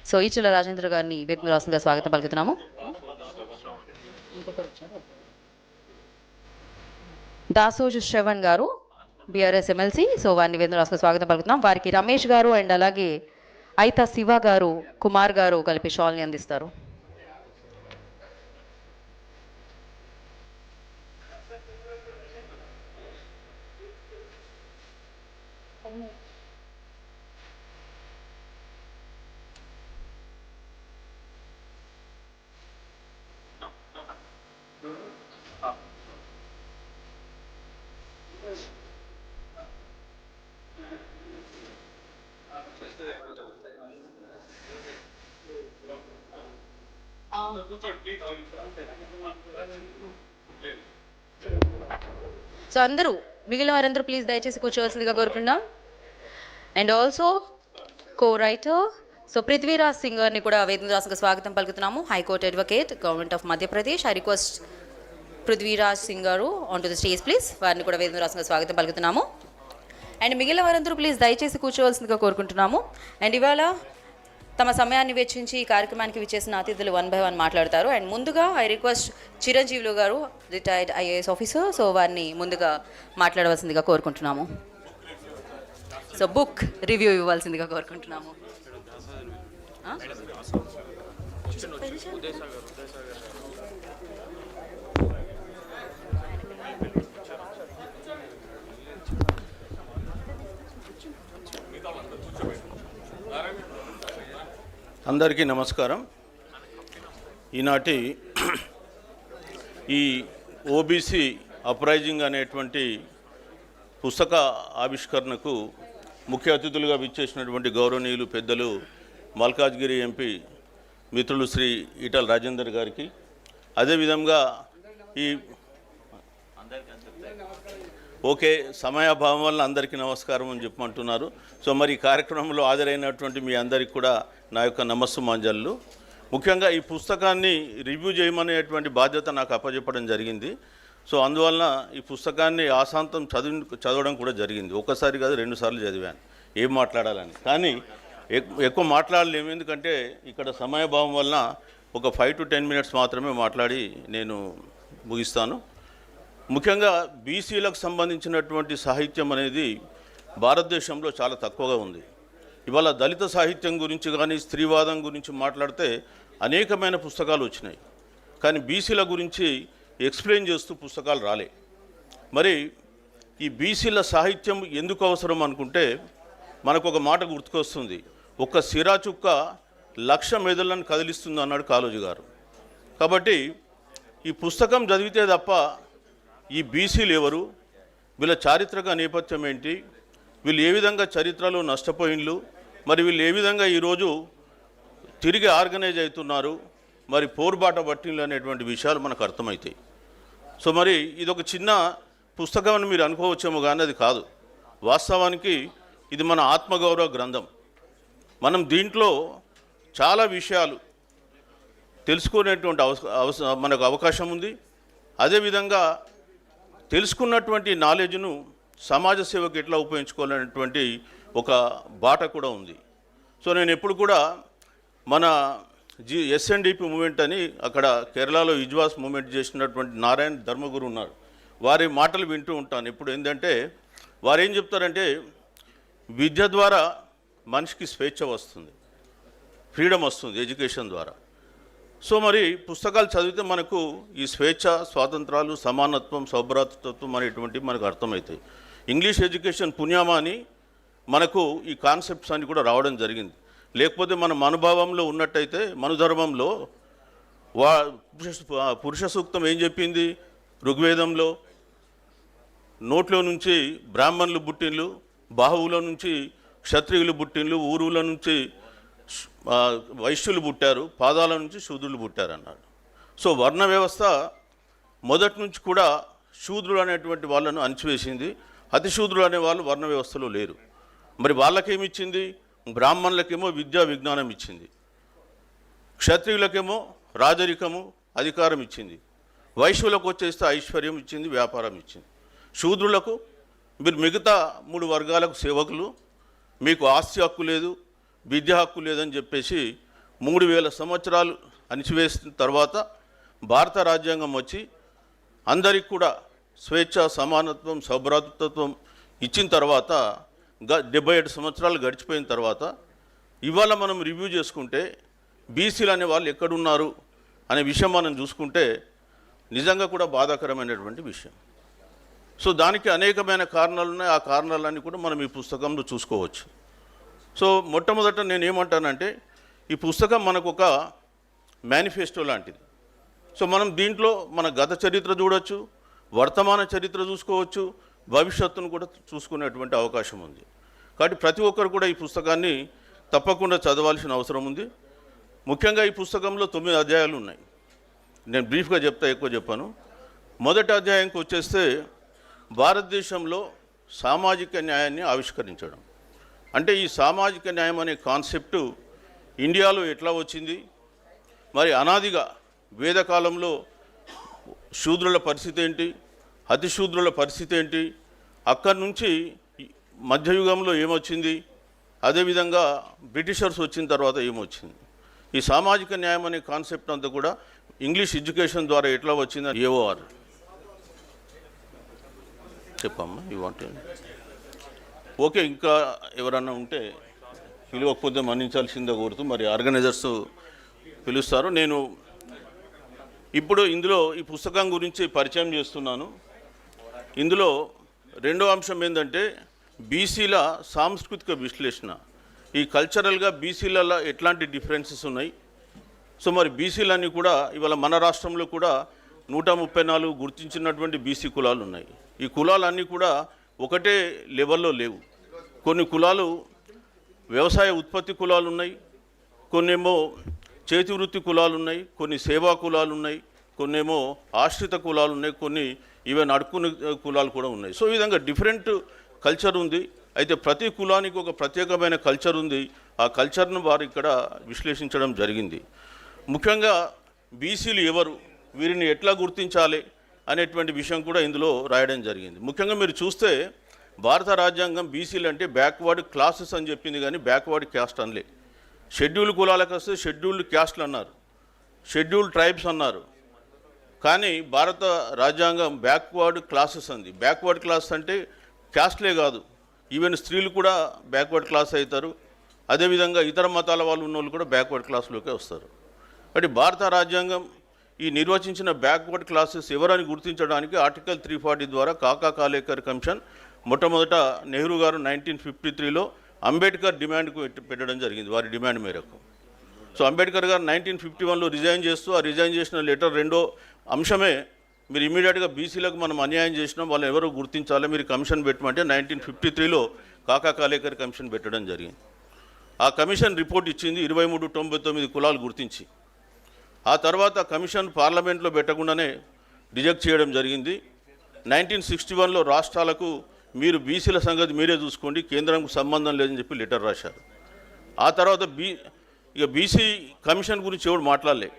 సో ఈటల రాజేంద్ర గారిని వేదిక రాష్ట్రంగా స్వాగతం పలుకుతున్నాము. దాసోజు శ్రవణ్ గారు బీఆర్ఎస్ ఎమ్మెల్సీ. సో వారిని వేదిక రాష్ట్ర స్వాగతం పలుకుతున్నాం. వారికి రమేష్ గారు అండ్ అలాగే అయితా శివ గారు, కుమార్ గారు కలిపి షాల్ని అందిస్తారు. సో అందరూ మిగిలిన వారందరూ ప్లీజ్ దయచేసి కూర్చోవలసిందిగా కోరుకుందాం. And also co writer so Prithviraj Singh గారిని కూడా వేదిక రాష్ట్రంగా స్వాగతం పలుకుతున్నాము. High court advocate, government of Madhya Pradesh. I request Prithviraj Singh గారు on to the stage please. వారిని కూడా వేదిక రాష్ట్రంగా స్వాగతం పలుకుతున్నాము. అండ్ మిగిలిన వారందరూ ప్లీజ్ దయచేసి కూర్చోవలసిందిగా కోరుకుంటున్నాము. అండ్ ఇవాళ తమ సమయాన్ని వెచ్చించి ఈ కార్యక్రమానికి విచ్చేసిన అతిథులు 1 by 1 మాట్లాడతారు. అండ్ ముందుగా ఐ రిక్వెస్ట్ చిరంజీవులు గారు, రిటైర్డ్ IAS ఆఫీసర్, సో వారిని ముందుగా మాట్లాడవలసిందిగా కోరుకుంటున్నాము. సో బుక్ రివ్యూ ఇవ్వాల్సిందిగా కోరుకుంటున్నాము. అందరికీ నమస్కారం. ఈనాటి ఈ ఓబీసీ అప్రైజింగ్ అనేటువంటి పుస్తక ఆవిష్కరణకు ముఖ్య అతిథులుగా విచ్చేసినటువంటి గౌరవనీయులు పెద్దలు మల్కాజ్గిరి ఎంపీ మిత్రులు శ్రీ ఈటల రాజేందర్ గారికి, అదేవిధంగా ఈ ఓకే సమయాభావం వల్ల అందరికీ నమస్కారం అని చెప్పమంటున్నారు. సో మరి ఈ కార్యక్రమంలో హాజరైనటువంటి మీ అందరికీ కూడా నా యొక్క నమస్సుమాంజలు. ముఖ్యంగా ఈ పుస్తకాన్ని రివ్యూ చేయమనేటువంటి బాధ్యత నాకు అప్పచెప్పడం జరిగింది. సో అందువలన ఈ పుస్తకాన్ని ఆశాంతం చదవడం కూడా జరిగింది. ఒక్కసారి కాదు 2 సార్లు చదివాను ఏం మాట్లాడాలని. కానీ ఎక్కువ మాట్లాడలేము, ఎందుకంటే ఇక్కడ సమయభావం వలన ఒక 5 to 10 minutes మాత్రమే మాట్లాడి నేను ముగిస్తాను. ముఖ్యంగా బీసీలకు సంబంధించినటువంటి సాహిత్యం అనేది భారతదేశంలో చాలా తక్కువగా ఉంది. ఇవాళ దళిత సాహిత్యం గురించి కానీ స్త్రీవాదం గురించి మాట్లాడితే అనేకమైన పుస్తకాలు వచ్చినాయి, కానీ బీసీల గురించి ఎక్స్ప్లెయిన్ చేస్తూ పుస్తకాలు రాలే. మరి ఈ బీసీల సాహిత్యం ఎందుకు అవసరం అనుకుంటే మనకు ఒక మాట గుర్తుకొస్తుంది, ఒక సిరాచుక్క 1,00,000 మెదళ్ళను కదిలిస్తుంది అన్నాడు కాళోజీ గారు. కాబట్టి ఈ పుస్తకం చదివితే తప్ప ఈ బీసీలు ఎవరు, వీళ్ళ చారిత్రక నేపథ్యం ఏంటి, వీళ్ళు ఏ విధంగా చరిత్రలో నష్టపోయిన్లు, మరి వీళ్ళు ఏ విధంగా ఈరోజు తిరిగి ఆర్గనైజ్ అవుతున్నారు, మరి పోరుబాట పట్టిన్లు అనేటువంటి విషయాలు మనకు అర్థమవుతాయి. సో మరి ఇదొక చిన్న పుస్తకం అని మీరు అనుకోవచ్చేమో, కానీ అది కాదు. వాస్తవానికి ఇది మన ఆత్మగౌరవ గ్రంథం. మనం దీంట్లో చాలా విషయాలు తెలుసుకునేటువంటి మనకు అవకాశం ఉంది. అదేవిధంగా తెలుసుకున్నటువంటి నాలెడ్జ్ను సమాజ సేవకు ఎట్లా ఉపయోగించుకోవాలనేటువంటి ఒక బాట కూడా ఉంది. సో నేను ఎప్పుడు కూడా మన SNDP మూమెంట్ అని అక్కడ కేరళలో ఇజ్వాస్ మూమెంట్ చేసినటువంటి నారాయణ ధర్మగురు ఉన్నారు, వారి మాటలు వింటూ ఉంటాను ఎప్పుడు. ఏంటంటే వారు ఏం చెప్తారంటే విద్య ద్వారా మనిషికి స్వేచ్ఛ వస్తుంది, ఫ్రీడమ్ వస్తుంది ఎడ్యుకేషన్ ద్వారా. సో మరి పుస్తకాలు చదివితే మనకు ఈ స్వేచ్ఛ, స్వాతంత్రాలు, సమానత్వం, సౌభ్రాతృత్వం అనేటువంటివి మనకు అర్థమవుతాయి. ఇంగ్లీష్ ఎడ్యుకేషన్ పుణ్యమా అని మనకు ఈ కాన్సెప్ట్స్ అన్ని కూడా రావడం జరిగింది. లేకపోతే మన మనోభావంలో ఉన్నట్టయితే మనుధర్మంలో పురుష సూక్తం ఏం చెప్పింది, ఋగ్వేదంలో నోట్లో నుంచి బ్రాహ్మణులు పుట్టిన్లు, బాహువుల నుంచి క్షత్రియులు పుట్టిన్లు, ఊరువుల నుంచి వైశ్యులు పుట్టారు, పాదాల నుంచి శూద్రులు పుట్టారు అన్నాడు. సో వర్ణ వ్యవస్థ మొదటి నుంచి కూడా శూద్రులు అనేటువంటి వాళ్ళను అణిచివేసింది. అతిశూద్రులు అనే వాళ్ళు వర్ణ వ్యవస్థలో లేరు. మరి వాళ్ళకేమిచ్చింది, బ్రాహ్మణులకేమో విద్యా విజ్ఞానం ఇచ్చింది, క్షత్రియులకేమో రాజరికము అధికారం ఇచ్చింది, వైశ్యులకు వచ్చేస్తే ఐశ్వర్యం ఇచ్చింది, వ్యాపారం ఇచ్చింది. శూద్రులకు మీరు మిగతా 3 వర్గాలకు సేవకులు, మీకు ఆస్తి హక్కు లేదు, విద్యా హక్కు లేదని చెప్పేసి 3000 సంవత్సరాలు అణిచివేసిన తర్వాత భారత రాజ్యాంగం వచ్చి అందరికి కూడా స్వేచ్ఛ, సమానత్వం, సౌభ్రాతృత్వం ఇచ్చిన తర్వాత 77 సంవత్సరాలు గడిచిపోయిన తర్వాత ఇవాళ మనం రివ్యూ చేసుకుంటే బీసీలు అనే వాళ్ళు ఎక్కడున్నారు అనే విషయం మనం చూసుకుంటే నిజంగా కూడా బాధాకరమైనటువంటి విషయం. సో దానికి అనేకమైన కారణాలు ఉన్నాయి. ఆ కారణాలన్నీ కూడా మనం ఈ పుస్తకంలో చూసుకోవచ్చు. సో మొట్టమొదట నేను ఏమంటానంటే ఈ పుస్తకం మనకు ఒక మేనిఫెస్టో లాంటిది. సో మనం దీంట్లో మన గత చరిత్ర చూడవచ్చు, వర్తమాన చరిత్ర చూసుకోవచ్చు, భవిష్యత్తును కూడా చూసుకునేటువంటి అవకాశం ఉంది. కాబట్టి ప్రతి ఒక్కరు కూడా ఈ పుస్తకాన్ని తప్పకుండా చదవాల్సిన అవసరం ఉంది. ముఖ్యంగా ఈ పుస్తకంలో 9 అధ్యాయాలు ఉన్నాయి. నేను బ్రీఫ్గా చెప్తా, ఎక్కువ చెప్పాను. మొదటి అధ్యాయంకి వచ్చేస్తే భారతదేశంలో సామాజిక న్యాయాన్ని ఆవిష్కరించడం. అంటే ఈ సామాజిక న్యాయం అనే కాన్సెప్టు ఇండియాలో ఎట్లా వచ్చింది, మరి అనాదిగా వేదకాలంలో శూద్రుల పరిస్థితి ఏంటి, అతిశూద్రుల పరిస్థితి ఏంటి, అక్కడి నుంచి మధ్యయుగంలో ఏమొచ్చింది, అదేవిధంగా బ్రిటిషర్స్ వచ్చిన తర్వాత ఏమొచ్చింది. ఈ సామాజిక న్యాయం అనే కాన్సెప్ట్ అంతా కూడా ఇంగ్లీష్ ఎడ్యుకేషన్ ద్వారా ఎట్లా వచ్చిందని ఏఓఆర్ చెప్పమ్మా. ఇవ్వండి. ఓకే, ఇంకా ఎవరన్నా ఉంటే పిలవకపోతే మన్నించాల్సిందే కోరుతూ మరి ఆర్గనైజర్స్ పిలుస్తారు. నేను ఇప్పుడు ఇందులో ఈ పుస్తకం గురించి పరిచయం చేస్తున్నాను. ఇందులో రెండో అంశం ఏంటంటే బీసీల సాంస్కృతిక విశ్లేషణ. ఈ కల్చరల్గా బీసీలలో ఎట్లాంటి డిఫరెన్సెస్ ఉన్నాయి. సో మరి బీసీలన్నీ కూడా ఇవాళ మన రాష్ట్రంలో కూడా 134 గుర్తించినటువంటి బీసీ కులాలు ఉన్నాయి. ఈ కులాలన్నీ కూడా ఒకటే లెవెల్లో లేవు. కొన్ని కులాలు వ్యవసాయ ఉత్పత్తి కులాలు ఉన్నాయి, కొన్నేమో చేతి వృత్తి కులాలు ఉన్నాయి, కొన్ని సేవా కులాలు ఉన్నాయి, కొన్నేమో ఆశ్రిత కులాలు ఉన్నాయి, కొన్ని ఈవెన్ అడుక్కునే కులాలు కూడా ఉన్నాయి. సో ఈ విధంగా డిఫరెంట్ కల్చర్ ఉంది. అయితే ప్రతి కులానికి ఒక ప్రత్యేకమైన కల్చర్ ఉంది. ఆ కల్చర్ను వారు ఇక్కడ విశ్లేషించడం జరిగింది. ముఖ్యంగా బీసీలు ఎవరు, వీరిని ఎట్లా గుర్తించాలి అనేటువంటి విషయం కూడా ఇందులో రాయడం జరిగింది. ముఖ్యంగా మీరు చూస్తే భారత రాజ్యాంగం బీసీలు అంటే బ్యాక్వర్డ్ క్లాసెస్ అని చెప్పింది, కానీ బ్యాక్వర్డ్ క్యాస్ట్ అనలే. షెడ్యూల్ కులాలకు వస్తే షెడ్యూల్డ్ క్యాస్ట్లు అన్నారు, షెడ్యూల్డ్ ట్రైబ్స్ అన్నారు. కానీ భారత రాజ్యాంగం బ్యాక్వర్డ్ క్లాసెస్ అంది. బ్యాక్వర్డ్ క్లాస్ అంటే క్యాస్ట్లే కాదు, ఈవెన్ స్త్రీలు కూడా బ్యాక్వర్డ్ క్లాస్ అవుతారు. అదేవిధంగా ఇతర మతాల వాళ్ళు ఉన్న వాళ్ళు కూడా బ్యాక్వర్డ్ క్లాస్లోకే వస్తారు. కాబట్టి భారత రాజ్యాంగం ఈ నిర్వచించిన బ్యాక్వర్డ్ క్లాసెస్ ఎవరని గుర్తించడానికి ఆర్టికల్ 340 ద్వారా కాకా కాలేకర్ కమిషన్ మొట్టమొదట నెహ్రూ గారు 1953లో అంబేద్కర్ డిమాండ్కు పెట్టడం జరిగింది, వారి డిమాండ్ మేరకు. సో అంబేద్కర్ గారు 1951లో రిజైన్ చేస్తూ ఆ రిజైన్ చేసిన లెటర్ రెండో అంశమే మీరు ఇమీడియట్గా బీసీలకు మనం అన్యాయం చేసినాం, వాళ్ళు ఎవరో గుర్తించాలి, మీరు కమిషన్ పెట్టమంటే 1953లో కాకా కాలేకర్ కమిషన్ పెట్టడం జరిగింది. ఆ కమిషన్ రిపోర్ట్ ఇచ్చింది 2399 కులాలు గుర్తించి. ఆ తర్వాత కమిషన్ పార్లమెంట్లో పెట్టకుండానే రిజెక్ట్ చేయడం జరిగింది. 1961లో రాష్ట్రాలకు మీరు బీసీల సంగతి మీరే చూసుకోండి, కేంద్రంకు సంబంధం లేదని చెప్పి లెటర్ రాశారు. ఆ తర్వాత బీసీ కమిషన్ గురించి ఎవరు మాట్లాడలే.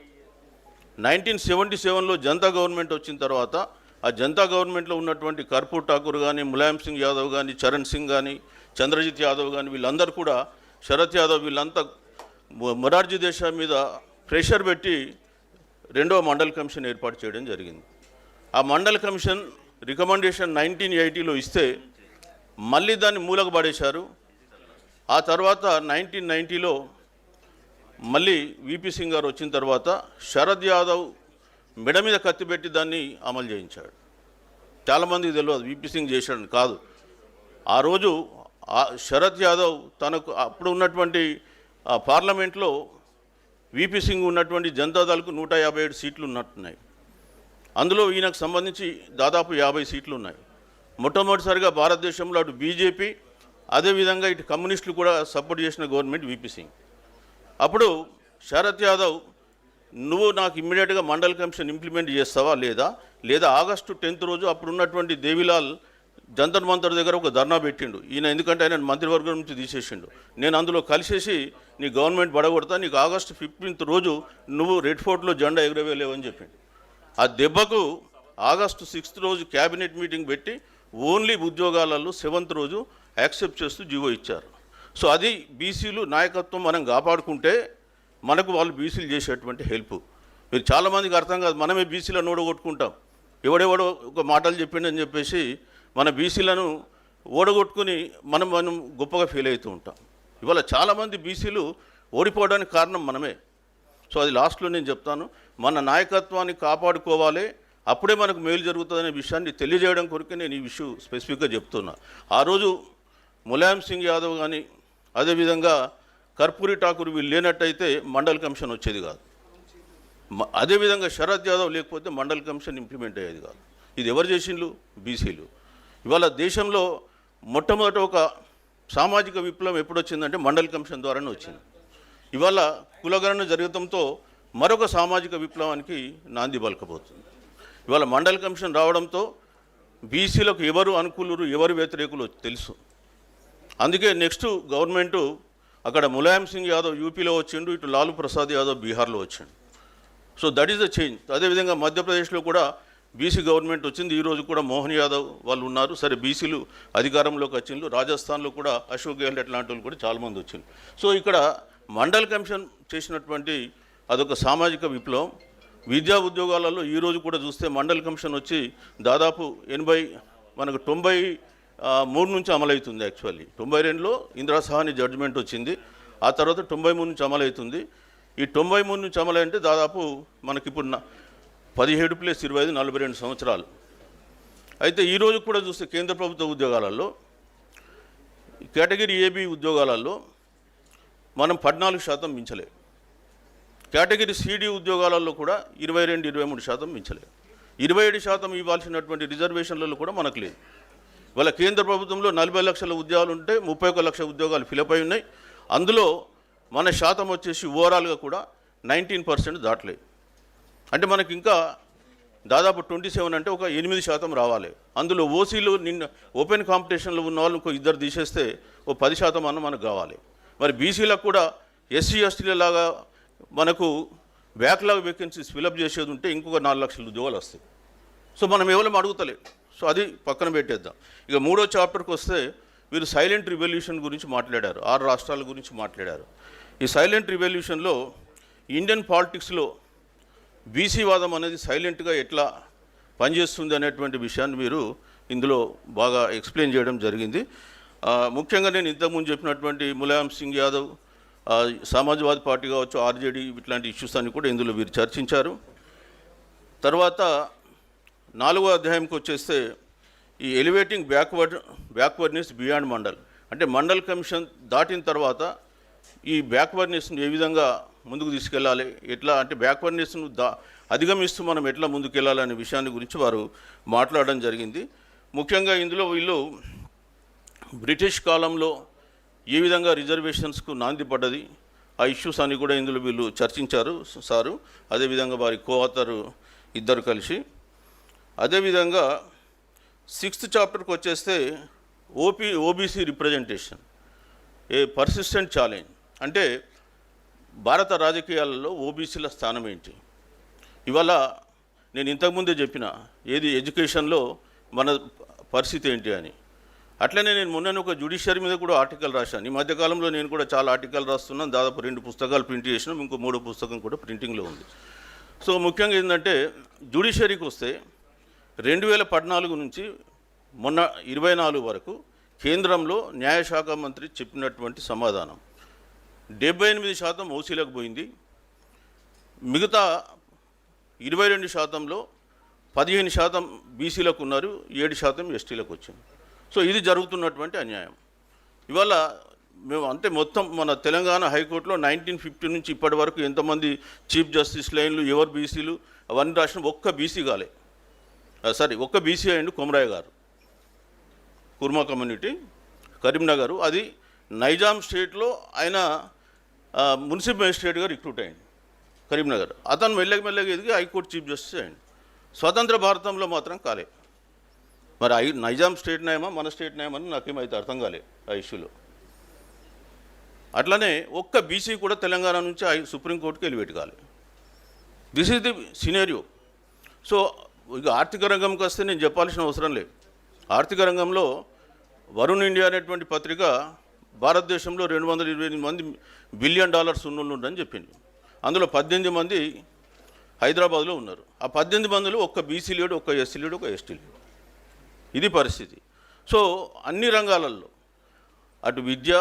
1977లో జనతా గవర్నమెంట్ వచ్చిన తర్వాత ఆ జనతా గవర్నమెంట్లో ఉన్నటువంటి కర్పూర్ ఠాకూర్ కానీ, ములాయం సింగ్ యాదవ్ కానీ, చరణ్ సింగ్ కానీ, చంద్రజిత్ యాదవ్ కానీ, వీళ్ళందరూ కూడా, శరత్ యాదవ్, వీళ్ళంతా మొరార్జీ దేశాయ్ మీద ప్రెషర్ పెట్టి రెండవ మండల్ కమిషన్ ఏర్పాటు చేయడం జరిగింది. ఆ మండల్ కమిషన్ రికమెండేషన్ 1980లో ఇస్తే మళ్ళీ దాన్ని మూలకు పడేశారు. ఆ తర్వాత 1990లో మళ్ళీ విపి సింగ్ గారు వచ్చిన తర్వాత శరద్ యాదవ్ మెడ మీద కత్తి పెట్టి దాన్ని అమలు చేయించాడు. చాలామందికి తెలియదు విపి సింగ్ చేశాడని. కాదు, ఆ రోజు శరద్ యాదవ్ తనకు అప్పుడు ఉన్నటువంటి పార్లమెంట్లో విపి సింగ్ ఉన్నటువంటి జనతాదళ్కు 157 సీట్లు ఉన్నట్టున్నాయి. అందులో ఈయనకు సంబంధించి దాదాపు 50 సీట్లు ఉన్నాయి. మొట్టమొదటిసారిగా భారతదేశంలో అటు బీజేపీ అదేవిధంగా ఇటు కమ్యూనిస్టులు కూడా సపోర్ట్ చేసిన గవర్నమెంట్ విపి సింగ్. అప్పుడు శరత్ యాదవ్, నువ్వు నాకు ఇమ్మీడియట్గా మండల్ కమిషన్ ఇంప్లిమెంట్ చేస్తావా లేదా ఆగస్టు 10th రోజు అప్పుడు ఉన్నటువంటి దేవిలాల్ జంతర్ మంతర్ దగ్గర ఒక ధర్నా పెట్టిండు. ఈయన ఎందుకంటే ఆయన మంత్రివర్గం నుంచి తీసేసిండు. నేను అందులో కలిసేసి నీ గవర్నమెంట్ పడగొడతా, నీకు ఆగస్టు 15th రోజు నువ్వు రెడ్ ఫోర్ట్లో జెండా ఎగురవేయలేవని చెప్పిండు. ఆ దెబ్బకు ఆగస్టు 6th రోజు క్యాబినెట్ మీటింగ్ పెట్టి ఓన్లీ ఉద్యోగాలలో 7th రోజు యాక్సెప్ట్ చేస్తూ జీవో ఇచ్చారు. సో అది బీసీలు నాయకత్వం మనం కాపాడుకుంటే మనకు వాళ్ళు బీసీలు చేసేటువంటి హెల్ప్. మీరు చాలామందికి అర్థం కాదు, మనమే బీసీలను ఓడగొట్టుకుంటాం. ఎవడెవడో ఒక మాటలు చెప్పిండని చెప్పేసి మన బీసీలను ఓడగొట్టుకుని మనం గొప్పగా ఫీల్ అవుతూ ఉంటాం. ఇవాళ చాలామంది బీసీలు ఓడిపోవడానికి కారణం మనమే. సో అది లాస్ట్లో నేను చెప్తాను, మన నాయకత్వాన్ని కాపాడుకోవాలి, అప్పుడే మనకు మేలు జరుగుతుందనే విషయాన్ని తెలియజేయడం కొరకే నేను ఈ విషయం స్పెసిఫిక్గా చెప్తున్నా. ఆ రోజు ములాయం సింగ్ యాదవ్ కానీ అదేవిధంగా కర్పూరి ఠాకూర్ వీళ్ళు లేనట్టయితే మండల్ కమిషన్ వచ్చేది కాదు. అదేవిధంగా శరద్ యాదవ్ లేకపోతే మండల్ కమిషన్ ఇంప్లిమెంట్ అయ్యేది కాదు. ఇది ఎవరు చేసిండ్రు? బీసీలు. ఇవాళ దేశంలో మొట్టమొదట ఒక సామాజిక విప్లవం ఎప్పుడు వచ్చిందంటే మండల్ కమిషన్ ద్వారానే వచ్చింది. ఇవాళ కులగణన జరగడంతో మరొక సామాజిక విప్లవానికి నాంది పలకబోతుంది. ఇవాళ మండల్ కమిషన్ రావడంతో బీసీలకు ఎవరు అనుకూలురు ఎవరు వ్యతిరేకులు తెలుసు. అందుకే నెక్స్ట్ గవర్నమెంటు అక్కడ ములాయం సింగ్ యాదవ్ యూపీలో వచ్చిండు, ఇటు లాలూ ప్రసాద్ యాదవ్ బీహార్లో వచ్చిండు. So that is the change. అదేవిధంగా మధ్యప్రదేశ్లో కూడా బీసీ గవర్నమెంట్ వచ్చింది. ఈరోజు కూడా మోహన్ యాదవ్ వాళ్ళు ఉన్నారు. సరే బీసీలు అధికారంలోకి వచ్చిండ్రు. రాజస్థాన్లో కూడా అశోక్ గెహ్లోట్ లాంటి వాళ్ళు కూడా చాలామంది వచ్చిండ్రు. సో ఇక్కడ మండల్ కమిషన్ చేసినటువంటి అదొక సామాజిక విప్లవం. విద్యా ఉద్యోగాలలో ఈరోజు కూడా చూస్తే మండల్ కమిషన్ వచ్చి దాదాపు 93 నుంచి అమలవుతుంది. యాక్చువల్లీ 92లో ఇందిరా సహాని జడ్జిమెంట్ వచ్చింది. ఆ తర్వాత 93 నుంచి అమలవుతుంది. ఈ 93 నుంచి అమలంటే దాదాపు మనకిప్పుడు 17 + 25 42 సంవత్సరాలు. అయితే ఈరోజు కూడా చూస్తే కేంద్ర ప్రభుత్వ ఉద్యోగాలలో కేటగిరీ ఏబి ఉద్యోగాలలో మనం 14% మించలే. కేటగిరీ సిడి ఉద్యోగాలలో కూడా 22-23% మించలే. 27% ఇవ్వాల్సినటువంటి రిజర్వేషన్లలో కూడా మనకు లేదు. ఇవాళ కేంద్ర ప్రభుత్వంలో 40 లక్షల ఉద్యోగాలు ఉంటే 31 లక్షల ఉద్యోగాలు ఫిలప్ అయి ఉన్నాయి. అందులో మన శాతం వచ్చేసి ఓవరాల్గా కూడా 19% దాటలేదు. అంటే మనకి ఇంకా దాదాపు 27 అంటే ఒక 8% రావాలి. అందులో ఓసీలు నిన్న ఓపెన్ కాంపిటీషన్లో ఉన్న వాళ్ళు ఇంకో 2 తీసేస్తే ఓ 10% అన్న మనకు కావాలి. మరి బీసీలకు కూడా ఎస్సీ ఎస్టీల లాగా మనకు బ్యాక్లాగ్ వేకెన్సీస్ ఫిలప్ చేసేది ఉంటే ఇంకొక 4 లక్షల ఉద్యోగాలు వస్తాయి. సో మనం ఎవరు అడుగుతలే. సో అది పక్కన పెట్టేద్దాం. ఇక 3వ చాప్టర్కి వస్తే వీరు సైలెంట్ రివల్యూషన్ గురించి మాట్లాడారు. 6 రాష్ట్రాల గురించి మాట్లాడారు. ఈ సైలెంట్ రివల్యూషన్లో ఇండియన్ పాలిటిక్స్లో బీసీ వాదం అనేది సైలెంట్గా ఎట్లా పనిచేస్తుంది అనేటువంటి విషయాన్ని మీరు ఇందులో బాగా ఎక్స్ప్లెయిన్ చేయడం జరిగింది. ముఖ్యంగా నేను ఇంతకుముందు చెప్పినటువంటి ములాయం సింగ్ యాదవ్, సమాజ్వాదీ పార్టీ కావచ్చు, ఆర్జేడీ ఇట్లాంటి ఇష్యూస్ అన్ని కూడా ఇందులో వీరు చర్చించారు. తర్వాత 4వ అధ్యాయంకి వచ్చేస్తే ఈ ఎలివేటింగ్ బ్యాక్వర్డ్నెస్ బియాండ్ మండల్, అంటే మండల్ కమిషన్ దాటిన తర్వాత ఈ బ్యాక్వర్డ్నెస్ను ఏ విధంగా ముందుకు తీసుకెళ్ళాలి, ఎట్లా అంటే బ్యాక్వర్డ్నెస్ను అధిగమిస్తూ మనం ఎట్లా ముందుకెళ్ళాలనే విషయాన్ని గురించి వారు మాట్లాడడం జరిగింది. ముఖ్యంగా ఇందులో వీళ్ళు బ్రిటిష్ కాలంలో ఏ విధంగా రిజర్వేషన్స్కు నాంది పడ్డది, ఆ ఇష్యూస్ అన్ని కూడా ఇందులో వీళ్ళు చర్చించారు సారు, అదేవిధంగా వారి కోఆథర్ ఇద్దరు కలిసి. అదేవిధంగా 6th చాప్టర్కి వచ్చేస్తే ఓబీసీ రిప్రజెంటేషన్ ఏ పర్సిస్టెంట్ ఛాలెంజ్, అంటే భారత రాజకీయాలలో ఓబీసీల స్థానం ఏంటి. ఇవాళ నేను ఇంతకుముందే చెప్పిన ఏది ఎడ్యుకేషన్లో మన పరిస్థితి ఏంటి అని. అట్లనే నేను మొన్న ఒక జ్యుడిషియరీ మీద కూడా ఆర్టికల్ రాశాను. ఈ మధ్యకాలంలో నేను కూడా చాలా ఆర్టికల్ రాస్తున్నాను. దాదాపు 2 పుస్తకాలు ప్రింట్ చేసినాం, ఇంకో 3వ పుస్తకం కూడా ప్రింటింగ్లో ఉంది. సో ముఖ్యంగా ఏంటంటే జ్యుడిషియరీకి వస్తే 2014 నుంచి మొన్న 24 వరకు కేంద్రంలో న్యాయశాఖ మంత్రి చెప్పినటువంటి సమాధానం 78% ఓసీలకు పోయింది. మిగతా 22%లో 15% బీసీలకు ఉన్నారు, 7% ఎస్టీలకు వచ్చింది. సో ఇది జరుగుతున్నటువంటి అన్యాయం. ఇవాళ మేము అంటే మొత్తం మన తెలంగాణ హైకోర్టులో 1950 నుంచి ఇప్పటి వరకు ఎంతమంది చీఫ్ జస్టిస్ లైన్లు, ఎవరు బీసీలు అవన్నీ రాసిన ఒక్క బీసీ కాలే. ఒక్క బీసీ అయ్యిండు కొమరయ్య గారు, కుర్మా కమ్యూనిటీ, కరీంనగర్. అది నైజాం స్టేట్లో ఆయన మున్సిపల్ మేజిస్ట్రేట్గా రిక్రూట్ అయ్యింది కరీంనగర్. అతను మెల్లగా ఎదిగి హైకోర్టు చీఫ్ జస్టిస్ అయ్యింది. స్వతంత్ర భారతంలో మాత్రం కాలే. మరి నైజాం స్టేట్ న్యాయమా మన స్టేట్ న్యాయమని నాకేమైతే అర్థం కాలే ఆ ఇష్యూలో. అట్లనే ఒక్క బీసీ కూడా తెలంగాణ నుంచి సుప్రీంకోర్టుకి ఎలివేట్ కాలే. This is the scenario. So ఇక ఆర్థిక రంగంకి వస్తే నేను చెప్పాల్సిన అవసరం లేదు. ఆర్థిక రంగంలో వరుణ్ ఇండియా అనేటువంటి పత్రిక భారతదేశంలో $228 బిలియన్ ఉన్నోళ్ళు అని చెప్పింది. అందులో 18 మంది హైదరాబాద్లో ఉన్నారు. ఆ 18 మందిలో ఒక్క బీసీ లేడు, ఒక్క ఎస్సీ లేడు, ఒక ఎస్టీ లేడు. ఇది పరిస్థితి. సో అన్ని రంగాలలో అటు విద్య,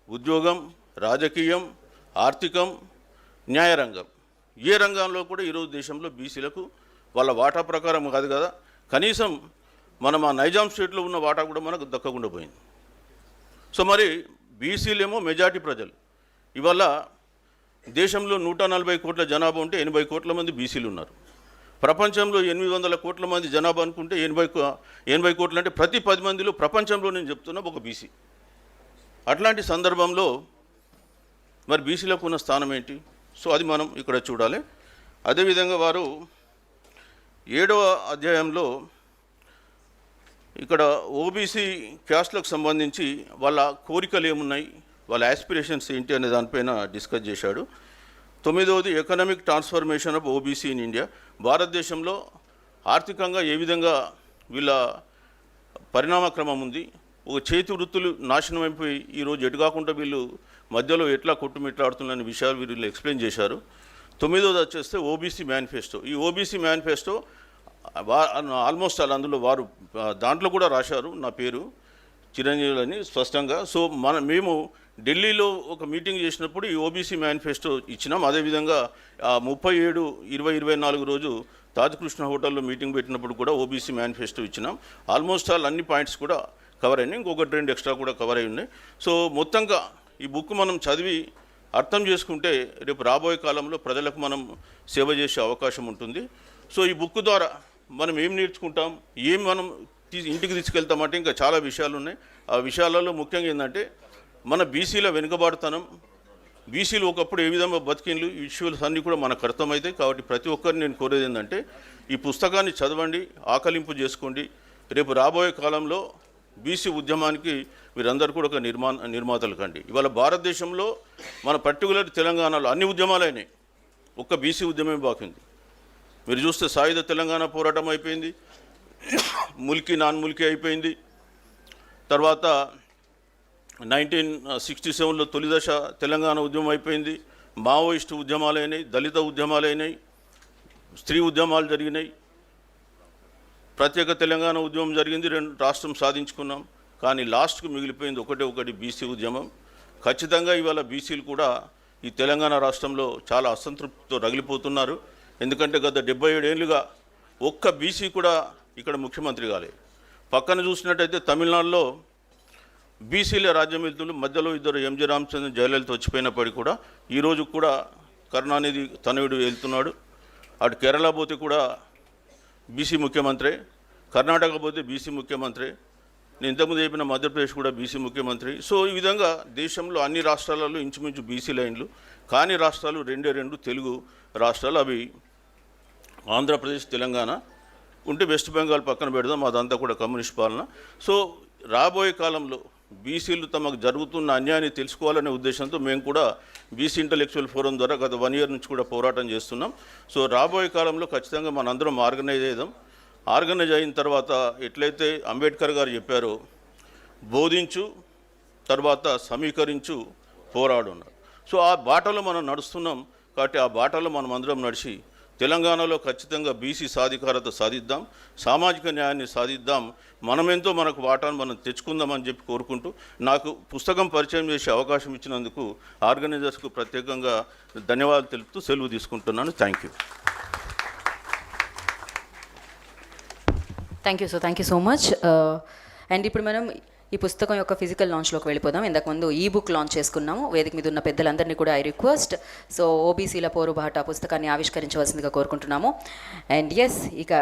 ఉద్యోగం, రాజకీయం, ఆర్థికం, న్యాయరంగం, ఏ రంగంలో కూడా ఈరోజు దేశంలో బీసీలకు వాళ్ళ వాటా ప్రకారం కాదు కదా, కనీసం మనం ఆ నైజాం స్టేట్లో ఉన్న వాటా కూడా మనకు దక్కకుండా పోయింది. సో మరి బీసీలేమో మెజారిటీ ప్రజలు. ఇవాళ దేశంలో 140 కోట్ల జనాభా ఉంటే 80 కోట్ల మంది బీసీలు ఉన్నారు. ప్రపంచంలో 800 కోట్ల మంది జనాభా అనుకుంటే 80 కోట్లు అంటే ప్రతి 10 మందిలో ప్రపంచంలో నేను చెప్తున్నా ఒక బీసీ. అట్లాంటి సందర్భంలో మరి బీసీలకు ఉన్న స్థానం ఏంటి? సో అది మనం ఇక్కడ చూడాలి. అదేవిధంగా వారు 7వ అధ్యాయంలో ఇక్కడ ఓబీసీ క్యాస్ట్లకు సంబంధించి వాళ్ళ కోరికలు ఏమున్నాయి, వాళ్ళ యాస్పిరేషన్స్ ఏంటి అనే దానిపైన డిస్కస్ చేశాడు. 9వది economic transformation of OBC in India. భారతదేశంలో ఆర్థికంగా ఏ విధంగా వీళ్ళ పరిణామక్రమం ఉంది, ఒక చేతి వృత్తులు నాశనం అయిపోయి ఈరోజు ఎటు కాకుండా వీళ్ళు మధ్యలో ఎట్లా కొట్టుమిట్లాడుతున్న విషయాలు వీళ్ళు ఎక్స్ప్లెయిన్ చేశారు. 9వది వచ్చేస్తే ఓబీసీ మేనిఫెస్టో. ఈ ఓబీసీ మేనిఫెస్టో ఆల్మోస్ట్ అలా అందులో వారు దాంట్లో కూడా రాశారు నా పేరు చిరంజీవి అని స్పష్టంగా. సో మేము ఢిల్లీలో ఒక మీటింగ్ చేసినప్పుడు ఈ ఓబీసీ మేనిఫెస్టో ఇచ్చినాం. అదేవిధంగా 37/20/24 రోజు తాజకృష్ణ హోటల్లో మీటింగ్ పెట్టినప్పుడు కూడా ఓబీసీ మేనిఫెస్టో ఇచ్చినాం. ఆల్మోస్ట్ ఆల్ అన్ని పాయింట్స్ కూడా కవర్ అయినాయి, ఇంకొకటి 2 ఎక్స్ట్రా కూడా కవర్ అయి ఉన్నాయి. సో మొత్తంగా ఈ బుక్ మనం చదివి అర్థం చేసుకుంటే రేపు రాబోయే కాలంలో ప్రజలకు మనం సేవ చేసే అవకాశం ఉంటుంది. సో ఈ బుక్ ద్వారా మనం ఏం నేర్చుకుంటాం, ఏం మనం ఇంటికి తీసుకెళ్తామంటే ఇంకా చాలా విషయాలు ఉన్నాయి. ఆ విషయాలలో ముఖ్యంగా ఏంటంటే మన బీసీల వెనుకబాటుతనం, బీసీలు ఒకప్పుడు ఏ విధంగా బతికిన్లు, ఈ ఇష్యూస్ అన్నీ కూడా మనకు అర్థమవుతాయి. కాబట్టి ప్రతి ఒక్కరిని నేను కోరేది ఏంటంటే ఈ పుస్తకాన్ని చదవండి, ఆకలింపు చేసుకోండి. రేపు రాబోయే కాలంలో బీసీ ఉద్యమానికి మీరందరూ కూడా ఒక నిర్మాతలు కండి. ఇవాళ భారతదేశంలో మన పర్టికులర్ తెలంగాణలో అన్ని ఉద్యమాలైనాయి, ఒక్క బీసీ ఉద్యమమే బాకింది. మీరు చూస్తే సాయుధ తెలంగాణ పోరాటం అయిపోయింది, ముల్కీ నాన్ ముల్కీ అయిపోయింది. తర్వాత 1967లో తొలి దశ తెలంగాణ ఉద్యమం అయిపోయింది. మావోయిస్టు ఉద్యమాలు అయినాయి, దళిత ఉద్యమాలు అయినాయి, స్త్రీ ఉద్యమాలు జరిగినాయి, ప్రత్యేక తెలంగాణ ఉద్యమం జరిగింది, 2 రాష్ట్రం సాధించుకున్నాం. కానీ లాస్ట్కు మిగిలిపోయింది ఒకటి బీసీ ఉద్యమం. ఖచ్చితంగా ఇవాళ బీసీలు కూడా ఈ తెలంగాణ రాష్ట్రంలో చాలా అసంతృప్తితో రగిలిపోతున్నారు. ఎందుకంటే గత 77 ఏళ్ళుగా ఒక్క బీసీ కూడా ఇక్కడ ముఖ్యమంత్రి కాలేదు. పక్కన చూసినట్టయితే తమిళనాడులో బీసీల రాజ్యం వెళ్తున్న మధ్యలో 2 ఎంజి రామచంద్రన్ జయలలిత వచ్చిపోయినప్పటికీ కూడా ఈరోజు కూడా కరుణానిధి తనయుడు వెళ్తున్నాడు. అటు కేరళ పోతే కూడా బీసీ ముఖ్యమంత్రి, కర్ణాటక పోతే బీసీ ముఖ్యమంత్రి, నేను ఇంతకుముందు చెప్పిన మధ్యప్రదేశ్ కూడా బీసీ ముఖ్యమంత్రి. సో ఈ విధంగా దేశంలో అన్ని రాష్ట్రాలలో ఇంచుమించు బీసీ లైన్లు. కాని రాష్ట్రాలు 2 తెలుగు రాష్ట్రాలు, అవి ఆంధ్రప్రదేశ్, తెలంగాణ. ఉంటే వెస్ట్ బెంగాల్ పక్కన పెడదాం, అదంతా కూడా కమ్యూనిస్ట్ పాలన. సో రాబోయే కాలంలో బీసీలు తమకు జరుగుతున్న అన్యాయాన్ని తెలుసుకోవాలనే ఉద్దేశంతో మేము కూడా బీసీ ఇంటలెక్చువల్ ఫోరం ద్వారా గత 1 ఇయర్ నుంచి కూడా పోరాటం చేస్తున్నాం. సో రాబోయే కాలంలో ఖచ్చితంగా మనందరం ఆర్గనైజ్ అయిన తర్వాత ఎట్లయితే అంబేద్కర్ గారు చెప్పారో, బోధించు, తర్వాత సమీకరించు, పోరాడు అన్నారు. సో ఆ బాటలో మనం నడుస్తున్నాం. కాబట్టి ఆ బాటలో మనం అందరం నడిచి తెలంగాణలో ఖచ్చితంగా బీసీ సాధికారత సాధిద్దాం, సామాజిక న్యాయాన్ని సాధిద్దాం, మనమెంతో మనకు వాటాను మనం తెచ్చుకుందామని చెప్పి కోరుకుంటూ నాకు పుస్తకం పరిచయం చేసే అవకాశం ఇచ్చినందుకు ఆర్గనైజర్స్కు ప్రత్యేకంగా ధన్యవాదాలు తెలుపుతూ సెలవు తీసుకుంటున్నాను. Thank you. Thank you so much. And ఇప్పుడు మనం ఈ పుస్తకం యొక్క ఫిజికల్ లాంచ్లోకి వెళ్ళిపోదాం. ఇంతకుముందు ఈ బుక్ లాంచ్ చేసుకున్నాము. వేదిక మీద ఉన్న పెద్దలందరినీ కూడా ఐ రిక్వెస్ట్ సో ఓబీసీల పోరుబాట పుస్తకాన్ని ఆవిష్కరించవలసిందిగా కోరుకుంటున్నాము. అండ్ ఎస్, ఇక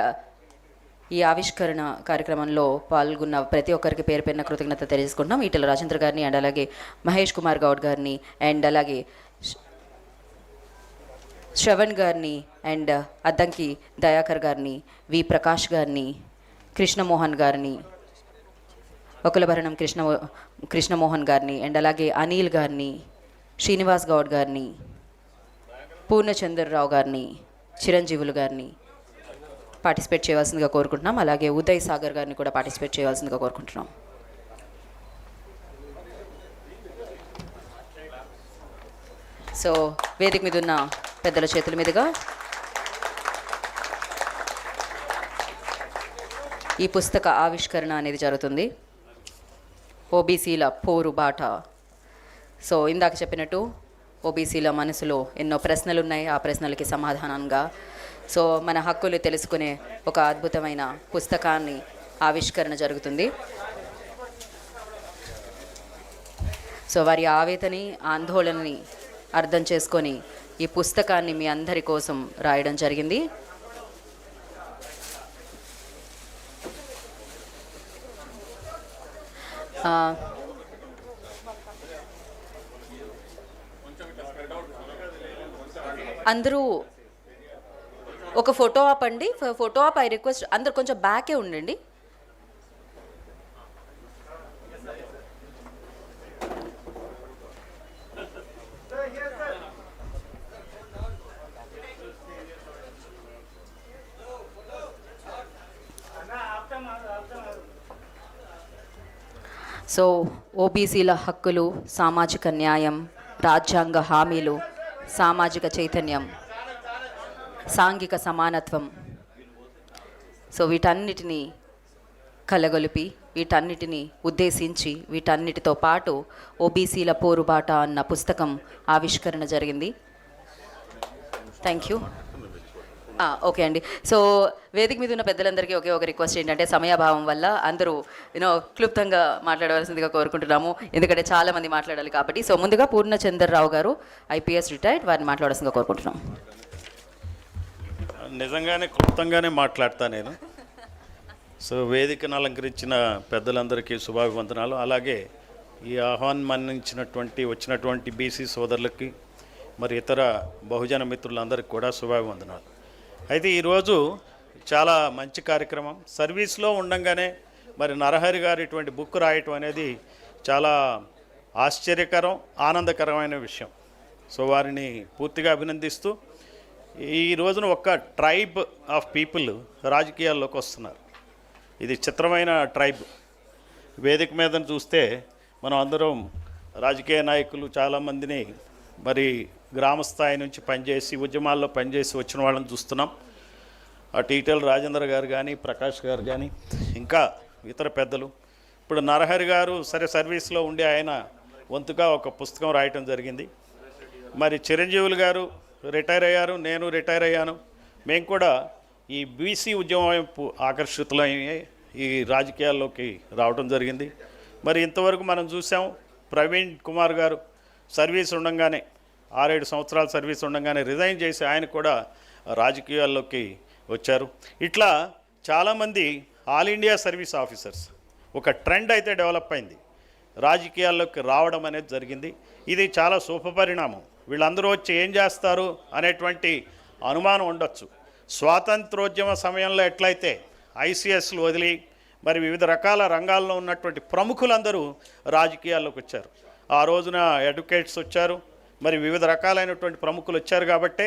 ఈ ఆవిష్కరణ కార్యక్రమంలో పాల్గొన్న ప్రతి ఒక్కరికి పేరు పేరున కృతజ్ఞత తెలియజేసుకుంటున్నాం. ఈటెల రాజేంద్ర గారిని, అండ్ అలాగే మహేష్ కుమార్ గౌడ్ గారిని, అండ్ అలాగే శ్రవణ్ గారిని, అండ్ అద్దంకి దయాకర్ గారిని, వి ప్రకాష్ గారిని, కృష్ణమోహన్ గారిని, ఒకలభరణం కృష్ణమోహన్ గారిని, అండ్ అలాగే అనిల్ గారిని, శ్రీనివాస్ గౌడ్ గారిని, పూర్ణచంద్రరావు గారిని, చిరంజీవులు గారిని పార్టిసిపేట్ చేయవలసిందిగా కోరుకుంటున్నాం. అలాగే ఉదయ్ సాగర్ గారిని కూడా పార్టిసిపేట్ చేయవలసిందిగా కోరుకుంటున్నాం. సో వేదిక మీద ఉన్న పెద్దల చేతుల మీదుగా ఈ పుస్తక ఆవిష్కరణ అనేది జరుగుతుంది. ఓబీసీల పోరుబాట. సో ఇందాక చెప్పినట్టు ఓబీసీల మనసులో ఎన్నో ప్రశ్నలు ఉన్నాయి. ఆ ప్రశ్నలకి సమాధానంగా సో మన హక్కులు తెలుసుకునే ఒక అద్భుతమైన పుస్తకాన్ని ఆవిష్కరణ జరుగుతుంది. సో వారి ఆవేదనని ఆందోళనని అర్థం చేసుకొని ఈ పుస్తకాన్ని మీ అందరి కోసం రాయడం జరిగింది. అందరూ ఒక ఫోటో ఆపండి. ఫోటో ఆప్ ఐ రిక్వెస్ట్ అందరు కొంచెం బ్యాకే ఉండండి. సో ఓబీసీల హక్కులు, సామాజిక న్యాయం, రాజ్యాంగ హామీలు, సామాజిక చైతన్యం, సాంఘిక సమానత్వం, సో వీటన్నిటినీ కలగొలిపి వీటన్నిటిని ఉద్దేశించి వీటన్నిటితో పాటు ఓబీసీల పోరుబాట అన్న పుస్తకం ఆవిష్కరణ జరిగింది. Thank you. ఓకే అండి. సో వేదిక మీద ఉన్న పెద్దలందరికీ ఒకే ఒక రిక్వెస్ట్ ఏంటంటే సమయాభావం వల్ల అందరూ క్లుప్తంగా మాట్లాడవలసిందిగా కోరుకుంటున్నాము, ఎందుకంటే చాలామంది మాట్లాడాలి కాబట్టి. సో ముందుగా పూర్ణచంద్రరావు గారు ఐపీఎస్ రిటైర్డ్, వారిని మాట్లాడాల్సిందిగా కోరుకుంటున్నాం. నిజంగానే క్లుప్తంగానే మాట్లాడతా నేను. సో వేదికను అలంకరించిన పెద్దలందరికీ శుభాభివందనాలు. అలాగే ఈ ఆహ్వానించినటువంటి వచ్చినటువంటి బీసీ సోదరులకి మరి ఇతర బహుజన మిత్రులందరికీ కూడా శుభాభివందనాలు. అయితే ఈరోజు చాలా మంచి కార్యక్రమం. సర్వీస్లో ఉండంగానే మరి నరహరి గారు ఇటువంటి బుక్ రాయటం అనేది చాలా ఆశ్చర్యకరం, ఆనందకరమైన విషయం. సో వారిని పూర్తిగా అభినందిస్తూ ఈ రోజున ఒక ట్రైబ్ ఆఫ్ పీపుల్ రాజకీయాల్లోకి వస్తున్నారు. ఇది చిత్రమైన ట్రైబ్. వేదిక మీద చూస్తే మనం అందరం రాజకీయ నాయకులు చాలామందిని మరి గ్రామ స్థాయి నుంచి పనిచేసి ఉద్యమాల్లో పనిచేసి వచ్చిన వాళ్ళని చూస్తున్నాం. అటు ఈటెల రాజేంద్ర గారు కానీ, ప్రకాష్ గారు కానీ, ఇంకా ఇతర పెద్దలు. ఇప్పుడు నరహరి గారు సరే సర్వీస్లో ఉండి ఆయన వంతుగా ఒక పుస్తకం రాయటం జరిగింది. మరి చిరంజీవులు గారు రిటైర్ అయ్యారు, నేను రిటైర్ అయ్యాను. మేము కూడా ఈ బీసీ ఉద్యమం వైపు ఆకర్షితులయ్యి ఈ రాజకీయాల్లోకి రావడం జరిగింది. మరి ఇంతవరకు మనం చూసాం ప్రవీణ్ కుమార్ గారు సర్వీస్ ఉండగానే 6-7 సంవత్సరాల సర్వీస్ ఉండగానే రిజైన్ చేసి ఆయన కూడా రాజకీయాల్లోకి వచ్చారు. ఇట్లా చాలామంది ఆల్ ఇండియా సర్వీస్ ఆఫీసర్స్ ఒక ట్రెండ్ అయితే డెవలప్ అయింది, రాజకీయాల్లోకి రావడం అనేది జరిగింది. ఇది చాలా శుభపరిణామం. వీళ్ళందరూ వచ్చి ఏం చేస్తారు అనేటువంటి అనుమానం ఉండొచ్చు. స్వాతంత్రోద్యమ సమయంలో ఎట్లయితే ఐసీఎస్లు వదిలి మరి వివిధ రకాల రంగాల్లో ఉన్నటువంటి ప్రముఖులందరూ రాజకీయాల్లోకి వచ్చారు. ఆ రోజున అడ్వకేట్స్ వచ్చారు, మరి వివిధ రకాలైనటువంటి ప్రముఖులు వచ్చారు. కాబట్టే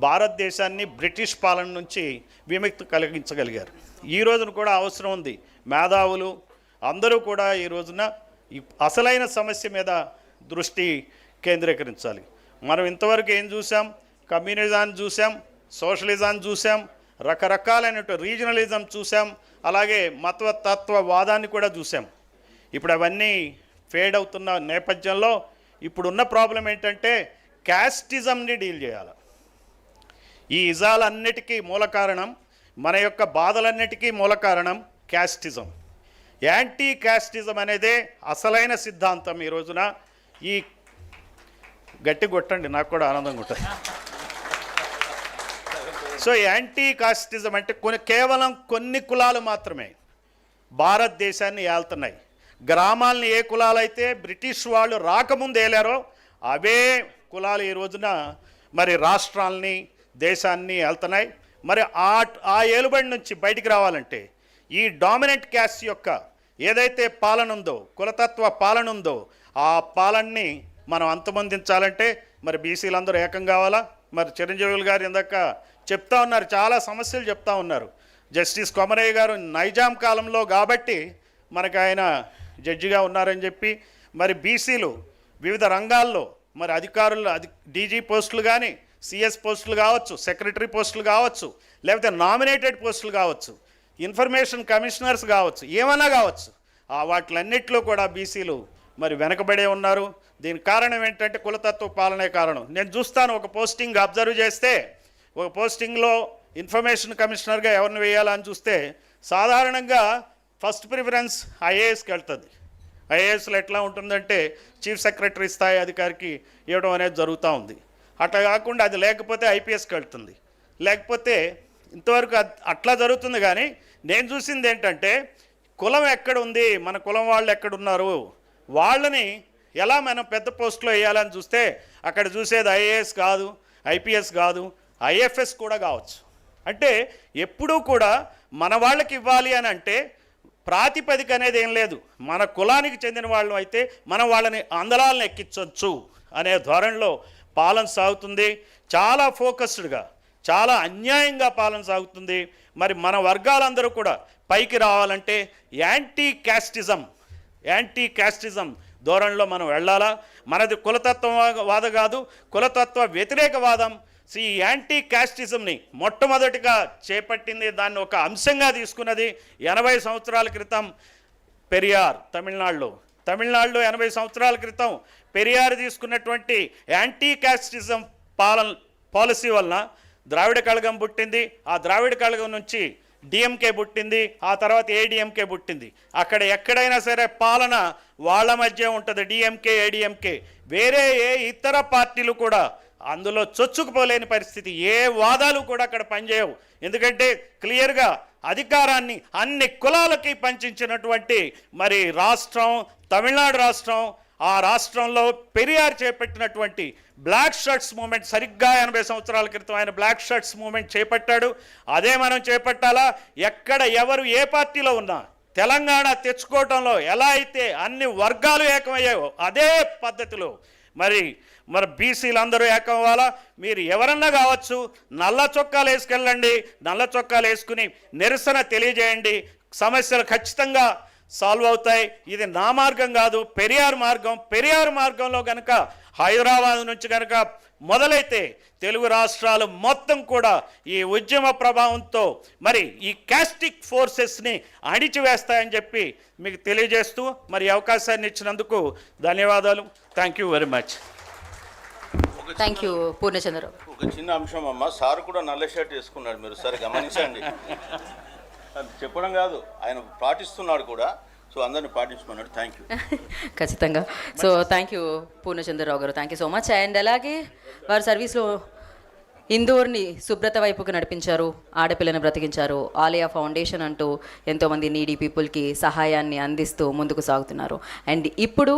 భారతదేశాన్ని బ్రిటిష్ పాలన నుంచి విముక్తి కలిగించగలిగారు. ఈ రోజున కూడా అవసరం ఉంది. మేధావులు అందరూ కూడా ఈ రోజున ఈ అసలైన సమస్య మీద దృష్టి కేంద్రీకరించాలి. మనం ఇంతవరకు ఏం చూసాం? కమ్యూనిజాన్ని చూసాం, సోషలిజాన్ని చూసాం, రకరకాలైనటువంటి రీజనలిజం చూసాం, అలాగే మతతత్వవాదాన్ని కూడా చూసాం. ఇప్పుడు అవన్నీ ఫేడ్ అవుతున్న నేపథ్యంలో ఇప్పుడున్న ప్రాబ్లం ఏంటంటే క్యాస్టిజంని డీల్ చేయాలి. ఈ ఇజాలన్నిటికీ మూల కారణం, మన యొక్క బాధలన్నిటికీ మూల కారణం క్యాస్టిజం. యాంటీ క్యాస్టిజం అనేదే అసలైన సిద్ధాంతం. ఈ రోజున ఈ గట్టి కొట్టండి, నాకు కూడా ఆనందంగా ఉంటుంది. సో యాంటీ కాస్టిజం అంటే కేవలం కొన్ని కులాలు మాత్రమే భారతదేశాన్ని ఏళ్తున్నాయి. గ్రామాలని ఏ కులాలైతే బ్రిటిష్ వాళ్ళు రాకముందు ఏలారో అవే కులాలు ఈ రోజున మరి రాష్ట్రాలని దేశాన్ని ఏళ్తున్నాయి. మరి ఆ ఏలుబడి నుంచి బయటికి రావాలంటే ఈ డామినెంట్ క్యాస్ట్ యొక్క ఏదైతే పాలన ఉందో, కులతత్వ పాలన ఉందో, ఆ పాలనని మనం అంతమొందించాలంటే మరి బీసీలందరూ ఏకం కావాలా. మరి చిరంజీవులు గారు ఇందాక చెప్తా ఉన్నారు, చాలా సమస్యలు చెప్తా ఉన్నారు. జస్టిస్ కొమరయ్య గారు నైజాం కాలంలో కాబట్టి మనకు ఆయన జడ్జిగా ఉన్నారని చెప్పి మరి బీసీలు వివిధ రంగాల్లో మరి అధికారులు డీజీ పోస్టులు కానీ, సిఎస్ పోస్టులు కావచ్చు, సెక్రటరీ పోస్టులు కావచ్చు, లేకపోతే నామినేటెడ్ పోస్టులు కావచ్చు, ఇన్ఫర్మేషన్ కమిషనర్స్ కావచ్చు, ఏమన్నా కావచ్చు, వాటిలన్నిట్లో కూడా బీసీలు మరి వెనకబడే ఉన్నారు. దీనికి కారణం ఏంటంటే కులతత్వ పాలనే కారణం. నేను చూస్తాను, ఒక పోస్టింగ్ అబ్జర్వ్ చేస్తే, ఒక పోస్టింగ్లో ఇన్ఫర్మేషన్ కమిషనర్గా ఎవరిని వేయాలని చూస్తే సాధారణంగా ఫస్ట్ ప్రిఫరెన్స్ ఐఏఎస్కి వెళ్తుంది. ఐఏఎస్లో ఎట్లా ఉంటుందంటే చీఫ్ సెక్రటరీ స్థాయి అధికారికి ఇవ్వడం అనేది జరుగుతూ ఉంది. అట్లా కాకుండా అది లేకపోతే ఐపీఎస్కి వెళ్తుంది, లేకపోతే ఇంతవరకు అట్లా జరుగుతుంది. కానీ నేను చూసింది ఏంటంటే కులం ఎక్కడ ఉంది, మన కులం వాళ్ళు ఎక్కడున్నారు, వాళ్ళని ఎలా మనం పెద్ద పోస్టులో వేయాలని చూస్తే అక్కడ చూసేది ఐఏఎస్ కాదు, ఐపీఎస్ కాదు, ఐఎఫ్ఎస్ కూడా కావచ్చు. అంటే ఎప్పుడూ కూడా మన వాళ్ళకి ఇవ్వాలి అని అంటే ప్రాతిపదిక అనేది ఏం లేదు. మన కులానికి చెందిన వాళ్ళు అయితే మనం వాళ్ళని అందలాలను ఎక్కించవచ్చు అనే ధోరణిలో పాలన సాగుతుంది. చాలా ఫోకస్డ్గా, చాలా అన్యాయంగా పాలన సాగుతుంది. మరి మన వర్గాలందరూ కూడా పైకి రావాలంటే యాంటీ క్యాస్టిజం ధోరణిలో మనం వెళ్ళాలా. మనది కులతత్వవాద కాదు, కులతత్వ వ్యతిరేకవాదం. ఈ యాంటీ క్యాస్టిజంని మొట్టమొదటిగా చేపట్టింది, దాన్ని ఒక అంశంగా తీసుకున్నది 80 సంవత్సరాల క్రితం పెరియార్. తమిళనాడులో 80 సంవత్సరాల క్రితం పెరియార్ తీసుకున్నటువంటి యాంటీ క్యాస్టిజం పాలసీ వలన ద్రావిడ కళగం పుట్టింది. ఆ ద్రావిడ కళగం నుంచి డిఎంకే పుట్టింది, ఆ తర్వాత ఏడిఎంకే పుట్టింది. అక్కడ ఎక్కడైనా సరే పాలన వాళ్ళ మధ్య ఉంటుంది, డిఎంకే ఏడిఎంకే. వేరే ఏ ఇతర పార్టీలు కూడా అందులో చొచ్చుకుపోలేని పరిస్థితి. ఏ వాదాలు కూడా అక్కడ పనిచేయవు. ఎందుకంటే క్లియర్గా అధికారాన్ని అన్ని కులాలకి పంచినటువంటి మరి రాష్ట్రం తమిళనాడు రాష్ట్రం. ఆ రాష్ట్రంలో పెరియార్ చేపట్టినటువంటి బ్లాక్ షర్ట్స్ మూమెంట్, సరిగ్గా 80 సంవత్సరాల క్రితం ఆయన బ్లాక్ షర్ట్స్ మూమెంట్ చేపట్టాడు. అదే మనం చేపట్టాలా. ఎక్కడ ఎవరు ఏ పార్టీలో ఉన్నా తెలంగాణ తెచ్చుకోవటంలో ఎలా అయితే అన్ని వర్గాలు ఏకమయ్యాయో అదే పద్ధతిలో మరి బీసీలు అందరూ ఏకం అవ్వాలా. మీరు ఎవరన్నా కావచ్చు, నల్ల చొక్కాలు వేసుకెళ్ళండి, నల్ల చొక్కాలు వేసుకుని నిరసన తెలియజేయండి, సమస్యలు ఖచ్చితంగా సాల్వ్ అవుతాయి. ఇది నా మార్గం కాదు, పెరియార్ మార్గం. పెరియార్ మార్గంలో కనుక హైదరాబాద్ నుంచి కనుక మొదలైతే తెలుగు రాష్ట్రాలు మొత్తం కూడా ఈ ఉద్యమ ప్రభావంతో మరి ఈ క్యాస్టిక్ ఫోర్సెస్ని అణిచివేస్తాయని చెప్పి మీకు తెలియజేస్తూ మరి అవకాశాన్ని ఇచ్చినందుకు ధన్యవాదాలు. Thank you very much. Thank you Purnachandrarao. ఒక చిన్న అంశం అమ్మ, సార్ కూడా నల్ల షర్ట్ వేసుకున్నాడు, మీరు సరే గమనించండి. అది చెప్పడం కాదు, ఆయన పాటిస్తున్నాడు కూడా. సో అందరిని పాటించుకున్నాడు. Thank you. ఖచ్చితంగా. సో థ్యాంక్ యూ పూర్ణచంద్రరావు గారు, thank you so much. And అలాగే వారు సర్వీస్లో ఇందోర్ని శుభ్రత వైపుకు నడిపించారు, ఆడపిల్లని బ్రతికించారు. ఆలయ ఫౌండేషన్ అంటూ ఎంతోమంది నీడీ పీపుల్కి సహాయాన్ని అందిస్తూ ముందుకు సాగుతున్నారు. అండ్ ఇప్పుడు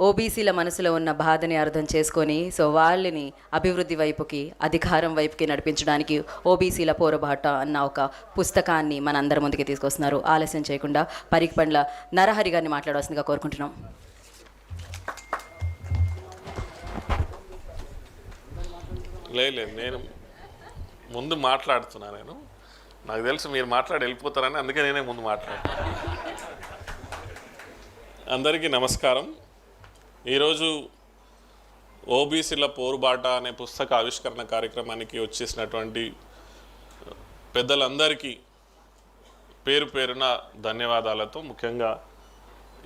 ఓబీసీల మనసులో ఉన్న బాధని అర్థం చేసుకొని సో వాళ్ళని అభివృద్ధి వైపుకి, అధికారం వైపుకి నడిపించడానికి ఓబీసీల పోరుబాట అన్న ఒక పుస్తకాన్ని మనందరి ముందుకి తీసుకొస్తున్నారు. ఆలస్యం చేయకుండా పరిక్పండ్ల నరహరి గారిని మాట్లాడవలసిందిగా కోరుకుంటున్నాం. లేదు, నేను ముందు మాట్లాడుతున్నాను. నాకు తెలుసు మీరు మాట్లాడి వెళ్ళిపోతారని, అందుకే నేనే ముందు మాట్లాడుతున్నాను. అందరికీ నమస్కారం. ఈరోజు ఓబీసీల పోరుబాట అనే పుస్తక ఆవిష్కరణ కార్యక్రమానికి వచ్చేసినటువంటి పెద్దలందరికీ పేరు పేరున ధన్యవాదాలతో, ముఖ్యంగా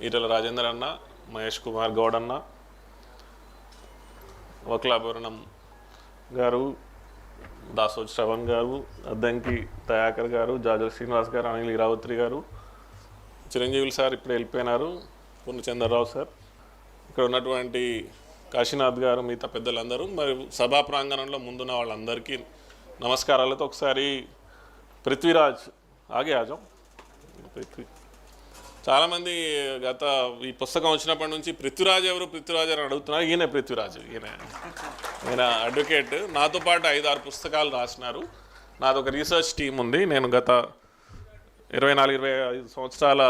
ఈటల రాజేందర్ అన్న, మహేష్ కుమార్ గౌడ్ అన్న, వక్లాభరణం గారు, దాసోజు శ్రవణ్ గారు, అద్దంకి దయాకర్ గారు, జాజల శ్రీనివాస్ గారు, అనిల్ ఇరావత్రి గారు, చిరంజీవులు సార్ ఇప్పుడు వెళ్ళిపోయినారు, పూర్ణచంద్రరావు సార్, ఇక్కడ ఉన్నటువంటి కాశీనాథ్ గారు, మిగతా పెద్దలందరూ, మరి సభా ప్రాంగణంలో ముందున్న వాళ్ళందరికీ నమస్కారాలతో ఒకసారి పృథ్వీరాజ్ ఆజం చాలామంది గత ఈ పుస్తకం వచ్చినప్పటి నుంచి పృథ్వీరాజ్ ఎవరు అని అడుగుతున్నారు. ఈయన పృథ్వీరాజు, ఈయన అడ్వకేట్. నాతో పాటు 5-6 పుస్తకాలు రాసినారు. నాది ఒక రీసెర్చ్ టీం ఉంది. నేను గత 24-25 సంవత్సరాల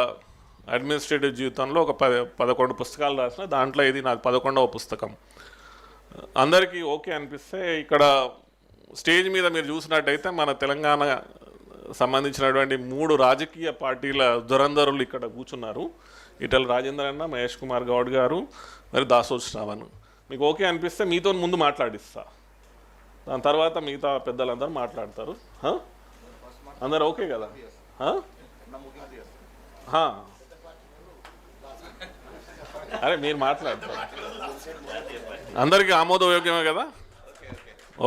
అడ్మినిస్ట్రేటివ్ జీవితంలో ఒక 11 పుస్తకాలు రాసిన, దాంట్లో ఇది నాకు 11వ పుస్తకం. అందరికీ ఓకే అనిపిస్తే ఇక్కడ స్టేజ్ మీద మీరు చూసినట్టయితే మన తెలంగాణ సంబంధించినటువంటి 3 రాజకీయ పార్టీల దురంధరులు ఇక్కడ కూర్చున్నారు. ఈటల రాజేందర్ అన్న, మహేష్ కుమార్ గౌడ్ గారు, మరి దాసోజు శ్రావణ్. మీకు ఓకే అనిపిస్తే మీతో ముందు మాట్లాడిస్తా, దాని తర్వాత మిగతా పెద్దలందరూ మాట్లాడతారు. అందరు ఓకే కదా? ఆ? ఆ. అరే మీరు మాట్లాడతారు, అందరికీ ఆమోదయోగ్యమే కదా?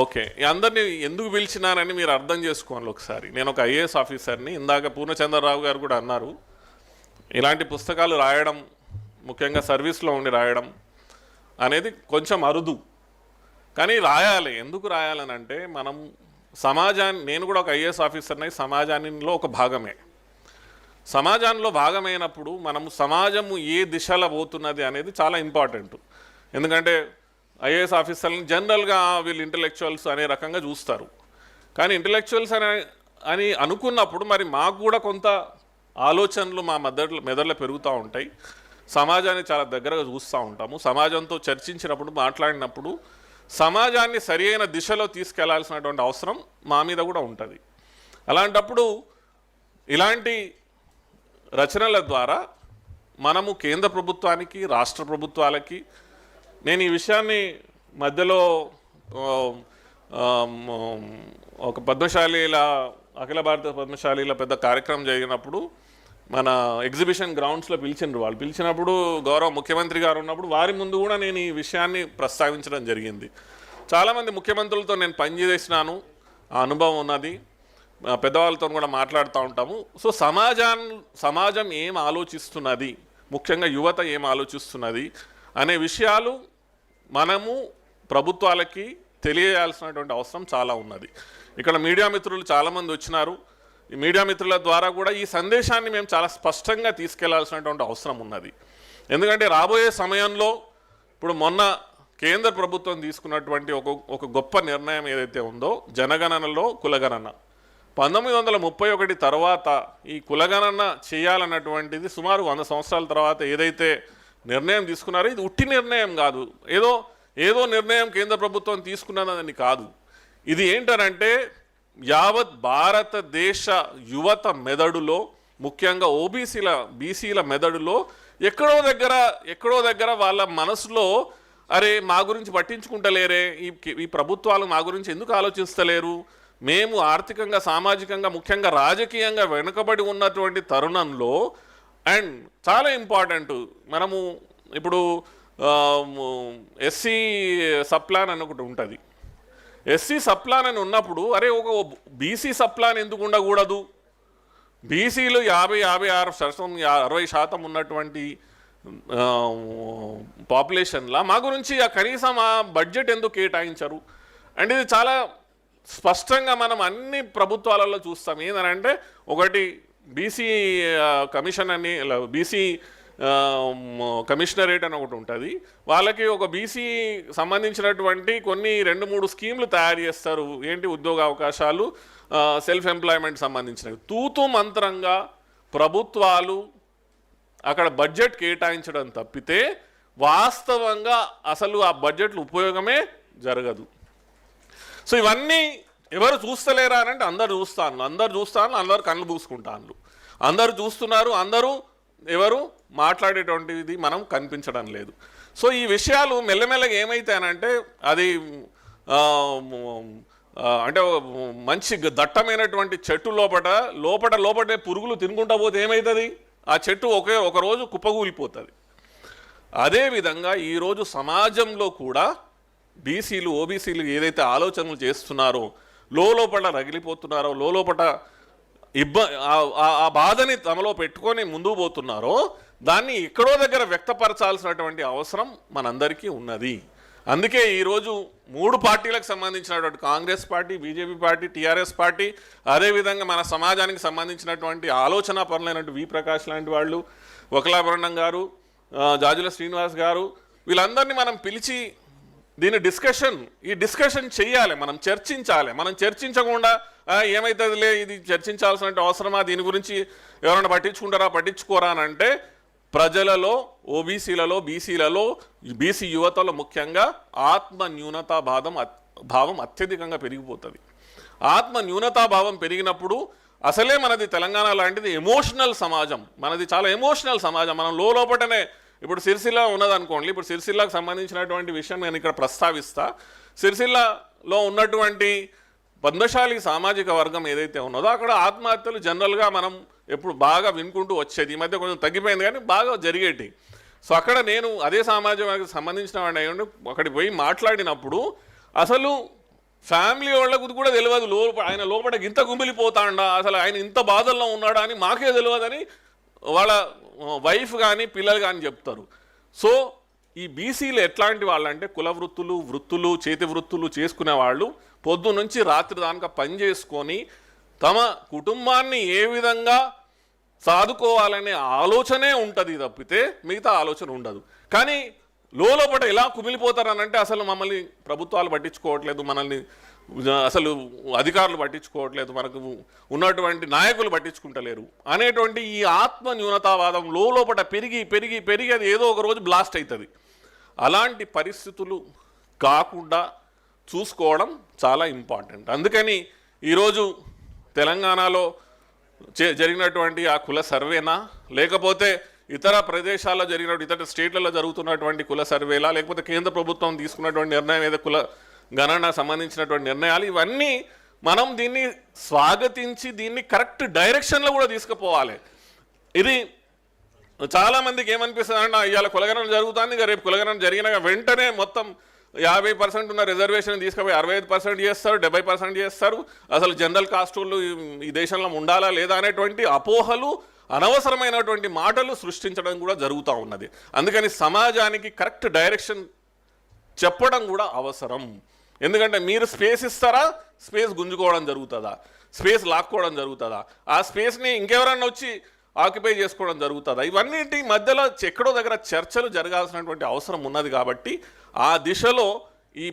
ఓకే, ఈ అందరినీ ఎందుకు పిలిచినారని మీరు అర్థం చేసుకోవాలి ఒకసారి. నేను ఒక ఐఏఎస్ ఆఫీసర్ని. ఇందాక పూర్ణచంద్రరావు గారు కూడా అన్నారు, ఇలాంటి పుస్తకాలు రాయడం, ముఖ్యంగా సర్వీస్లో ఉండి రాయడం అనేది కొంచెం అరుదు, కానీ రాయాలి. ఎందుకు రాయాలని అంటే మనం సమాజాన్ని, నేను కూడా ఒక ఐఏఎస్ ఆఫీసర్ని, సమాజంలో ఒక భాగమే. సమాజంలో భాగమైనప్పుడు మనం సమాజము ఏ దిశలో పోతున్నది అనేది చాలా ఇంపార్టెంట్. ఎందుకంటే ఐఏఎస్ ఆఫీసర్లను జనరల్గా వీళ్ళు ఇంటలెక్చువల్స్ అనే రకంగా చూస్తారు, కానీ ఇంటలెక్చువల్స్ అని అనుకున్నప్పుడు మరి మాకు కూడా కొంత ఆలోచనలు మా మెదడులో పెరుగుతూ ఉంటాయి. సమాజాన్ని చాలా దగ్గరగా చూస్తూ ఉంటాము. సమాజంతో చర్చించినప్పుడు, మాట్లాడినప్పుడు సమాజాన్ని సరి అయిన దిశలో తీసుకెళ్లాల్సినటువంటి అవసరం మా మీద కూడా ఉంటుంది. అలాంటప్పుడు ఇలాంటి రచనల ద్వారా మనము కేంద్ర ప్రభుత్వానికి, రాష్ట్ర ప్రభుత్వాలకి, నేను ఈ విషయాన్ని మధ్యలో ఒక పద్మశాలీల, అఖిల భారత పద్మశాలీల పెద్ద కార్యక్రమం జరిగినప్పుడు మన ఎగ్జిబిషన్ గ్రౌండ్స్లో పిలిచిండ్రు. వాళ్ళు పిలిచినప్పుడు గౌరవ ముఖ్యమంత్రి గారు ఉన్నప్పుడు వారి ముందు కూడా నేను ఈ విషయాన్ని ప్రస్తావించడం జరిగింది. చాలామంది ముఖ్యమంత్రులతో నేను పనిచేసినాను, ఆ అనుభవం ఉన్నది, పెద్దవాళ్ళతో కూడా మాట్లాడుతూ ఉంటాము. సో సమాజం ఏం ఆలోచిస్తున్నది, ముఖ్యంగా యువత ఏం ఆలోచిస్తున్నది అనే విషయాలు మనము ప్రభుత్వాలకి తెలియజేయాల్సినటువంటి అవసరం చాలా ఉన్నది. ఇక్కడ మీడియా మిత్రులు చాలామంది వచ్చినారు. ఈ మీడియా మిత్రుల ద్వారా కూడా ఈ సందేశాన్ని మేము చాలా స్పష్టంగా తీసుకెళ్లాల్సినటువంటి అవసరం ఉన్నది. ఎందుకంటే రాబోయే సమయంలో, ఇప్పుడు మొన్న కేంద్ర ప్రభుత్వం తీసుకున్నటువంటి ఒక గొప్ప నిర్ణయం ఏదైతే ఉందో, జనగణనలో కులగణన, 1931 తర్వాత ఈ కులగణన చేయాలన్నటువంటిది సుమారు 100 సంవత్సరాల తర్వాత ఏదైతే నిర్ణయం తీసుకున్నారో, ఇది ఉట్టి నిర్ణయం కాదు, ఏదో నిర్ణయం కేంద్ర ప్రభుత్వం తీసుకున్నదని కాదు. ఇది ఏంటనంటే యావత్ భారతదేశ యువత మెదడులో, ముఖ్యంగా బీసీల మెదడులో ఎక్కడో దగ్గర వాళ్ళ మనసులో, అరే మా గురించి పట్టించుకుంటలేరే, ఈ ప్రభుత్వాలు మా గురించి ఎందుకు ఆలోచిస్తలేరు, మేము ఆర్థికంగా, సామాజికంగా, ముఖ్యంగా రాజకీయంగా వెనుకబడి ఉన్నటువంటి తరుణంలో, అండ్ చాలా ఇంపార్టెంట్, మనము ఇప్పుడు ఎస్సీ సప్లాన్ అని ఒకటి ఉంటుంది. ఎస్సీ సప్లాన్ అని ఉన్నప్పుడు, అరే ఒక బీసీ సప్లాన్ ఎందుకు ఉండకూడదు, బీసీలు 60% ఉన్నటువంటి పాపులేషన్లా మా గురించి కనీసం ఆ బడ్జెట్ ఎందుకు కేటాయించరు అంటే ఇది చాలా స్పష్టంగా మనం అన్ని ప్రభుత్వాలలో చూస్తాం. ఏంటంటే ఒకటి బీసీ కమిషన్ అని, బీసీ కమిషనరేట్ అని ఒకటి ఉంటుంది. వాళ్ళకి ఒక బీసీ సంబంధించినటువంటి కొన్ని 2-3 స్కీమ్లు తయారు చేస్తారు. ఏంటి, ఉద్యోగ అవకాశాలు, సెల్ఫ్ ఎంప్లాయ్మెంట్ సంబంధించినవి. తూతూ మంత్రంగా ప్రభుత్వాలు అక్కడ బడ్జెట్ కేటాయించడం తప్పితే వాస్తవంగా అసలు ఆ బడ్జెట్లు ఉపయోగమే జరగదు. సో ఇవన్నీ ఎవరు చూస్తలేరా అంటే అందరు చూస్తాను, అందరు కళ్ళు పూసుకుంటాను, అందరు చూస్తున్నారు, ఎవరు మాట్లాడేటువంటిది మనం కనిపించడం లేదు. సో ఈ విషయాలు మెల్లమెల్లగా ఏమైతాయనంటే, అది అంటే మంచి దట్టమైనటువంటి చెట్టు లోపటే పురుగులు తినుకుంటా పోతే ఏమవుతుంది, ఆ చెట్టు ఒక రోజు కుప్పగూలిపోతుంది. అదేవిధంగా ఈరోజు సమాజంలో కూడా బీసీలు, ఓబీసీలు ఏదైతే ఆలోచనలు చేస్తున్నారో, లోపల రగిలిపోతున్నారో, లోపల ఆ బాధని తమలో పెట్టుకొని ముందుకు పోతున్నారో, దాన్ని ఎక్కడో దగ్గర వ్యక్తపరచాల్సినటువంటి అవసరం మనందరికీ ఉన్నది. అందుకే ఈరోజు 3 పార్టీలకు సంబంధించినటువంటి Congress party, BJP party, TRS party, అదేవిధంగా మన సమాజానికి సంబంధించినటువంటి ఆలోచన పరులైనటువంటి వి ప్రకాష్ లాంటి వాళ్ళు, వకలాభరణం గారు, జాజుల శ్రీనివాస్ గారు, వీళ్ళందరినీ మనం పిలిచి ఈ డిస్కషన్ చెయ్యాలి, మనం చర్చించాలి. మనం చర్చించకుండా ఏమవుతుందిలే, ఇది చర్చించాల్సిన అవసరమా, దీని గురించి ఎవరైనా పట్టించుకోరా అని అంటే, ప్రజలలో, ఓబీసీలలో, బీసీలలో, బీసీ యువతలో ముఖ్యంగా ఆత్మ న్యూనతాభావం అత్యధికంగా పెరిగిపోతుంది. ఆత్మ న్యూనతాభావం పెరిగినప్పుడు అసలే మనది తెలంగాణ లాంటిది ఎమోషనల్ సమాజం, మనది చాలా ఎమోషనల్ సమాజం. మనం లోపటనే, ఇప్పుడు సిరిసిల్ల ఉన్నదనుకోండి, ఇప్పుడు సిరిసిల్లాకు సంబంధించినటువంటి విషయం నేను ఇక్కడ ప్రస్తావిస్తా. సిరిసిల్లలో ఉన్నటువంటి పందశాలి సామాజిక వర్గం ఏదైతే ఉన్నదో అక్కడ ఆత్మహత్యలు జనరల్గా మనం ఎప్పుడు బాగా వినుకుంటూ వచ్చేది. ఈ మధ్య కొంచెం తగ్గిపోయింది కానీ బాగా జరిగేటి. సో అక్కడ నేను అదే సామాజిక వర్గానికి సంబంధించిన వాడిని అయ్యి అక్కడికి పోయి మాట్లాడినప్పుడు అసలు ఫ్యామిలీ వాళ్ళకు కూడా తెలియదు ఆయన లోపల ఇంత గుమిలిపోతాడా, అసలు ఆయన ఇంత బాధల్లో ఉన్నాడా అని మాకే తెలియదని వాళ్ళ వైఫ్ కానీ పిల్లలు కానీ చెప్తారు. సో ఈ బీసీలు ఎట్లాంటి వాళ్ళంటే కుల వృత్తులు చేతి వృత్తులు చేసుకునే వాళ్ళు పొద్దు నుంచి రాత్రి దానిక పని చేసుకొని తమ కుటుంబాన్ని ఏ విధంగా సాదుకోవాలనే ఆలోచనే ఉంటుంది తప్పితే మిగతా ఆలోచన ఉండదు. కానీ లోపల ఎలా కుమిలిపోతారనంటే అసలు మమ్మల్ని ప్రభుత్వాలు పట్టించుకోవట్లేదు, మనల్ని అసలు అధికారులు పట్టించుకోవట్లేదు, మనకు ఉన్నటువంటి నాయకులు పట్టించుకుంటలేరు అనేటువంటి ఈ ఆత్మ న్యూనతావాదం లోపల పెరిగి పెరిగి పెరిగి అది ఏదో ఒక రోజు బ్లాస్ట్ అవుతుంది. అలాంటి పరిస్థితులు కాకుండా చూసుకోవడం చాలా ఇంపార్టెంట్. అందుకని ఈరోజు తెలంగాణలో జరిగినటువంటి ఆ కుల సర్వేనా, లేకపోతే ఇతర ప్రదేశాల్లో జరిగినటువంటి ఇతర స్టేట్లలో జరుగుతున్నటువంటి కుల సర్వేలా, లేకపోతే కేంద్ర ప్రభుత్వం తీసుకున్నటువంటి నిర్ణయం ఏదో కుల గణన సంబంధించినటువంటి నిర్ణయాలు, ఇవన్నీ మనం దీన్ని స్వాగతించి దీన్ని కరెక్ట్ డైరెక్షన్లో కూడా తీసుకుపోవాలి. ఇది చాలామందికి ఏమనిపిస్తుంది అంటే ఇవాళ కులగణన జరుగుతుంది, ఇక రేపు కులగణన జరిగినాక వెంటనే మొత్తం 50% ఉన్న రిజర్వేషన్ తీసుకుపోయి 65% చేస్తారు, 70% చేస్తారు. అసలు జనరల్ కాస్ట్ వాళ్ళు ఈ దేశంలో ఉండాలా లేదా అనేటువంటి అపోహలు, అనవసరమైనటువంటి మాటలు సృష్టించడం కూడా జరుగుతూ ఉన్నది. అందుకని సమాజానికి కరెక్ట్ డైరెక్షన్ చెప్పడం కూడా అవసరం. ఎందుకంటే మీరు స్పేస్ ఇస్తారా, స్పేస్ గుంజుకోవడం జరుగుతుందా, స్పేస్ లాక్కోవడం జరుగుతుందా, ఆ స్పేస్ని ఇంకెవరన్నా వచ్చి ఆక్యుపై చేసుకోవడం జరుగుతుందా, ఇవన్నిటి మధ్యలో ఎక్కడో దగ్గర చర్చలు జరగాల్సినటువంటి అవసరం ఉన్నది. కాబట్టి ఆ దిశలో ఈ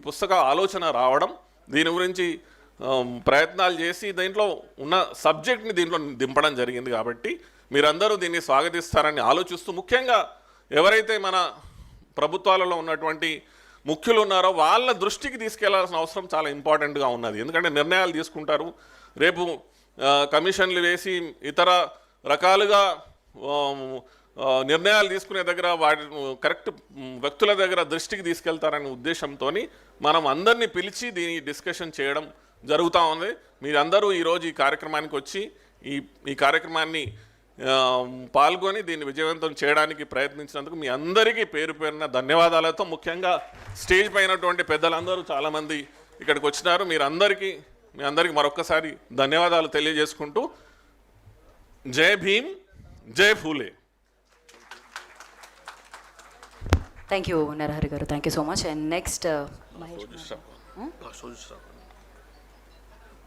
పుస్తక ఆలోచన రావడం, దీని గురించి ప్రయత్నాలు చేసి దీంట్లో ఉన్న సబ్జెక్ట్ని దీంట్లో దింపడం జరిగింది. కాబట్టి మీరందరూ దీన్ని స్వాగతిస్తారని ఆలోచిస్తూ, ముఖ్యంగా ఎవరైతే మన ప్రభుత్వాలలో ఉన్నటువంటి ముఖ్యులు ఉన్నారో వాళ్ళ దృష్టికి తీసుకెళ్లాల్సిన అవసరం చాలా ఇంపార్టెంట్గా ఉన్నది. ఎందుకంటే నిర్ణయాలు తీసుకుంటారు, రేపు కమిషన్లు వేసి ఇతర రకాలుగా నిర్ణయాలు తీసుకునే దగ్గర వాటి కరెక్ట్ వ్యక్తుల దగ్గర దృష్టికి తీసుకెళ్తారనే ఉద్దేశంతో మనం అందరినీ పిలిచి దీని డిస్కషన్ చేయడం జరుగుతూ ఉంది. మీరందరూ ఈరోజు ఈ కార్యక్రమానికి వచ్చి ఈ కార్యక్రమాన్ని పాల్గొని దీన్ని విజయవంతం చేయడానికి ప్రయత్నించినందుకు మీ అందరికీ పేరు పేరున ధన్యవాదాలతో, ముఖ్యంగా స్టేజ్ పైనటువంటి పెద్దలందరూ చాలామంది ఇక్కడికి వచ్చినారు. మీ అందరికీ మరొక్కసారి ధన్యవాదాలు తెలియజేసుకుంటూ, జై భీమ్, జై ఫూలే. థ్యాంక్ యూ నరహరి గారు, thank you so much. And next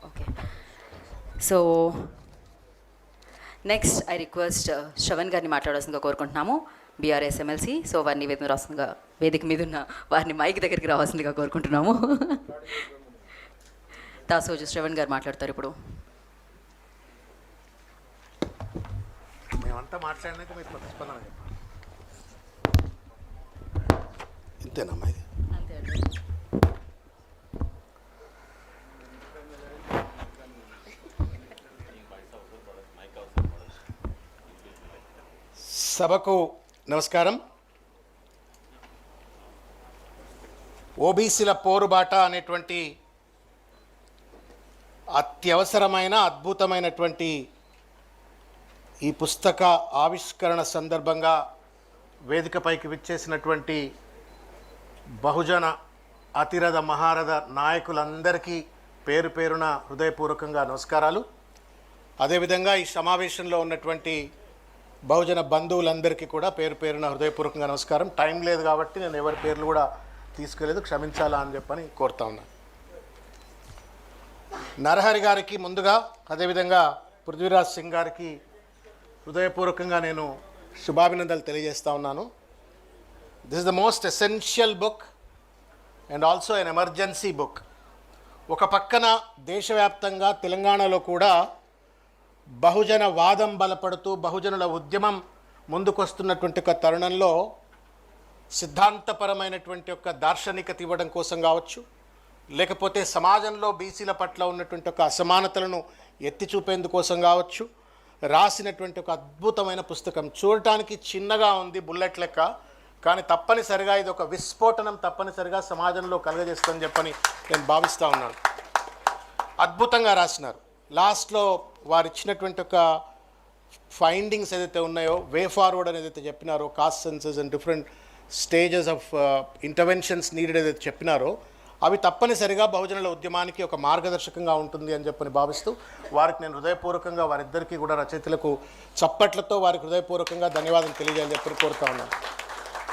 okay, so next I request Shravan గారిని మాట్లాడాల్సిందిగా కోరుకుంటున్నాము, బీఆర్ఎస్ ఎమ్మెల్సీ. సో వారిని వేదిక మీద ఉన్న వారిని మైక్ దగ్గరికి రావాల్సిందిగా కోరుకుంటున్నాము. దాసోజు శ్రవణ్ గారు మాట్లాడతారు ఇప్పుడు. మేమంతా మాట్లాడినాక మీరు ప్రతిస్పందన చెప్పండి. ఇంతేనమ్మా ఇది? అంతే అండి. సభకు నమస్కారం. ఓబీసీల పోరుబాట అనేటువంటి అత్యవసరమైన అద్భుతమైనటువంటి ఈ పుస్తక ఆవిష్కరణ సందర్భంగా వేదికపైకి విచ్చేసినటువంటి బహుజన అతిరథ మహారథ నాయకులందరికీ పేరు పేరున హృదయపూర్వకంగా నమస్కారాలు. అదేవిధంగా ఈ సమావేశంలో ఉన్నటువంటి బహుజన బంధువులందరికీ కూడా పేరు పేరున హృదయపూర్వకంగా నమస్కారం. టైం లేదు కాబట్టి నేను ఎవరి పేర్లు కూడా తీసుకోలేదు, క్షమించాలా అని చెప్పని కోరుతా ఉన్నాను. నరహరి గారికి ముందుగా, అదేవిధంగా పృథ్వీరాజ్ సింగ్ గారికి హృదయపూర్వకంగా నేను శుభాభినందనలు తెలియజేస్తూ ఉన్నాను. This is the most essential book and also an emergency book. ఒక పక్కన దేశవ్యాప్తంగా తెలంగాణలో కూడా బహుజన వాదం బలపడుతూ బహుజనుల ఉద్యమం ముందుకొస్తున్నటువంటి ఒక తరుణంలో సిద్ధాంతపరమైనటువంటి ఒక దార్శనికత ఇవ్వడం కోసం కావచ్చు, లేకపోతే సమాజంలో బీసీల పట్ల ఉన్నటువంటి ఒక అసమానతలను ఎత్తి చూపేందుకోసం కావచ్చు రాసినటువంటి ఒక అద్భుతమైన పుస్తకం. చూడటానికి చిన్నగా ఉంది, బుల్లెట్ లెక్క, కానీ తప్పనిసరిగా ఇది ఒక విస్ఫోటనం తప్పనిసరిగా సమాజంలో కలుగజేస్తుందని చెప్పని నేను భావిస్తూ ఉన్నాను. అద్భుతంగా రాసినారు. లాస్ట్లో వారు ఇచ్చినటువంటి ఒక ఫైండింగ్స్ ఏదైతే ఉన్నాయో, వే ఫార్వర్డ్ అని ఏదైతే చెప్పినారో, caste census and different stages of interventions needed ఏదైతే చెప్పినారో, అవి తప్పనిసరిగా బహుజనుల ఉద్యమానికి ఒక మార్గదర్శకంగా ఉంటుంది అని చెప్పని భావిస్తూ వారికి నేను హృదయపూర్వకంగా, వారిద్దరికీ కూడా రచయితలకు చప్పట్లతో వారికి హృదయపూర్వకంగా ధన్యవాదాలు తెలియజేయాలని చెప్పి కోరుతా ఉన్నాను.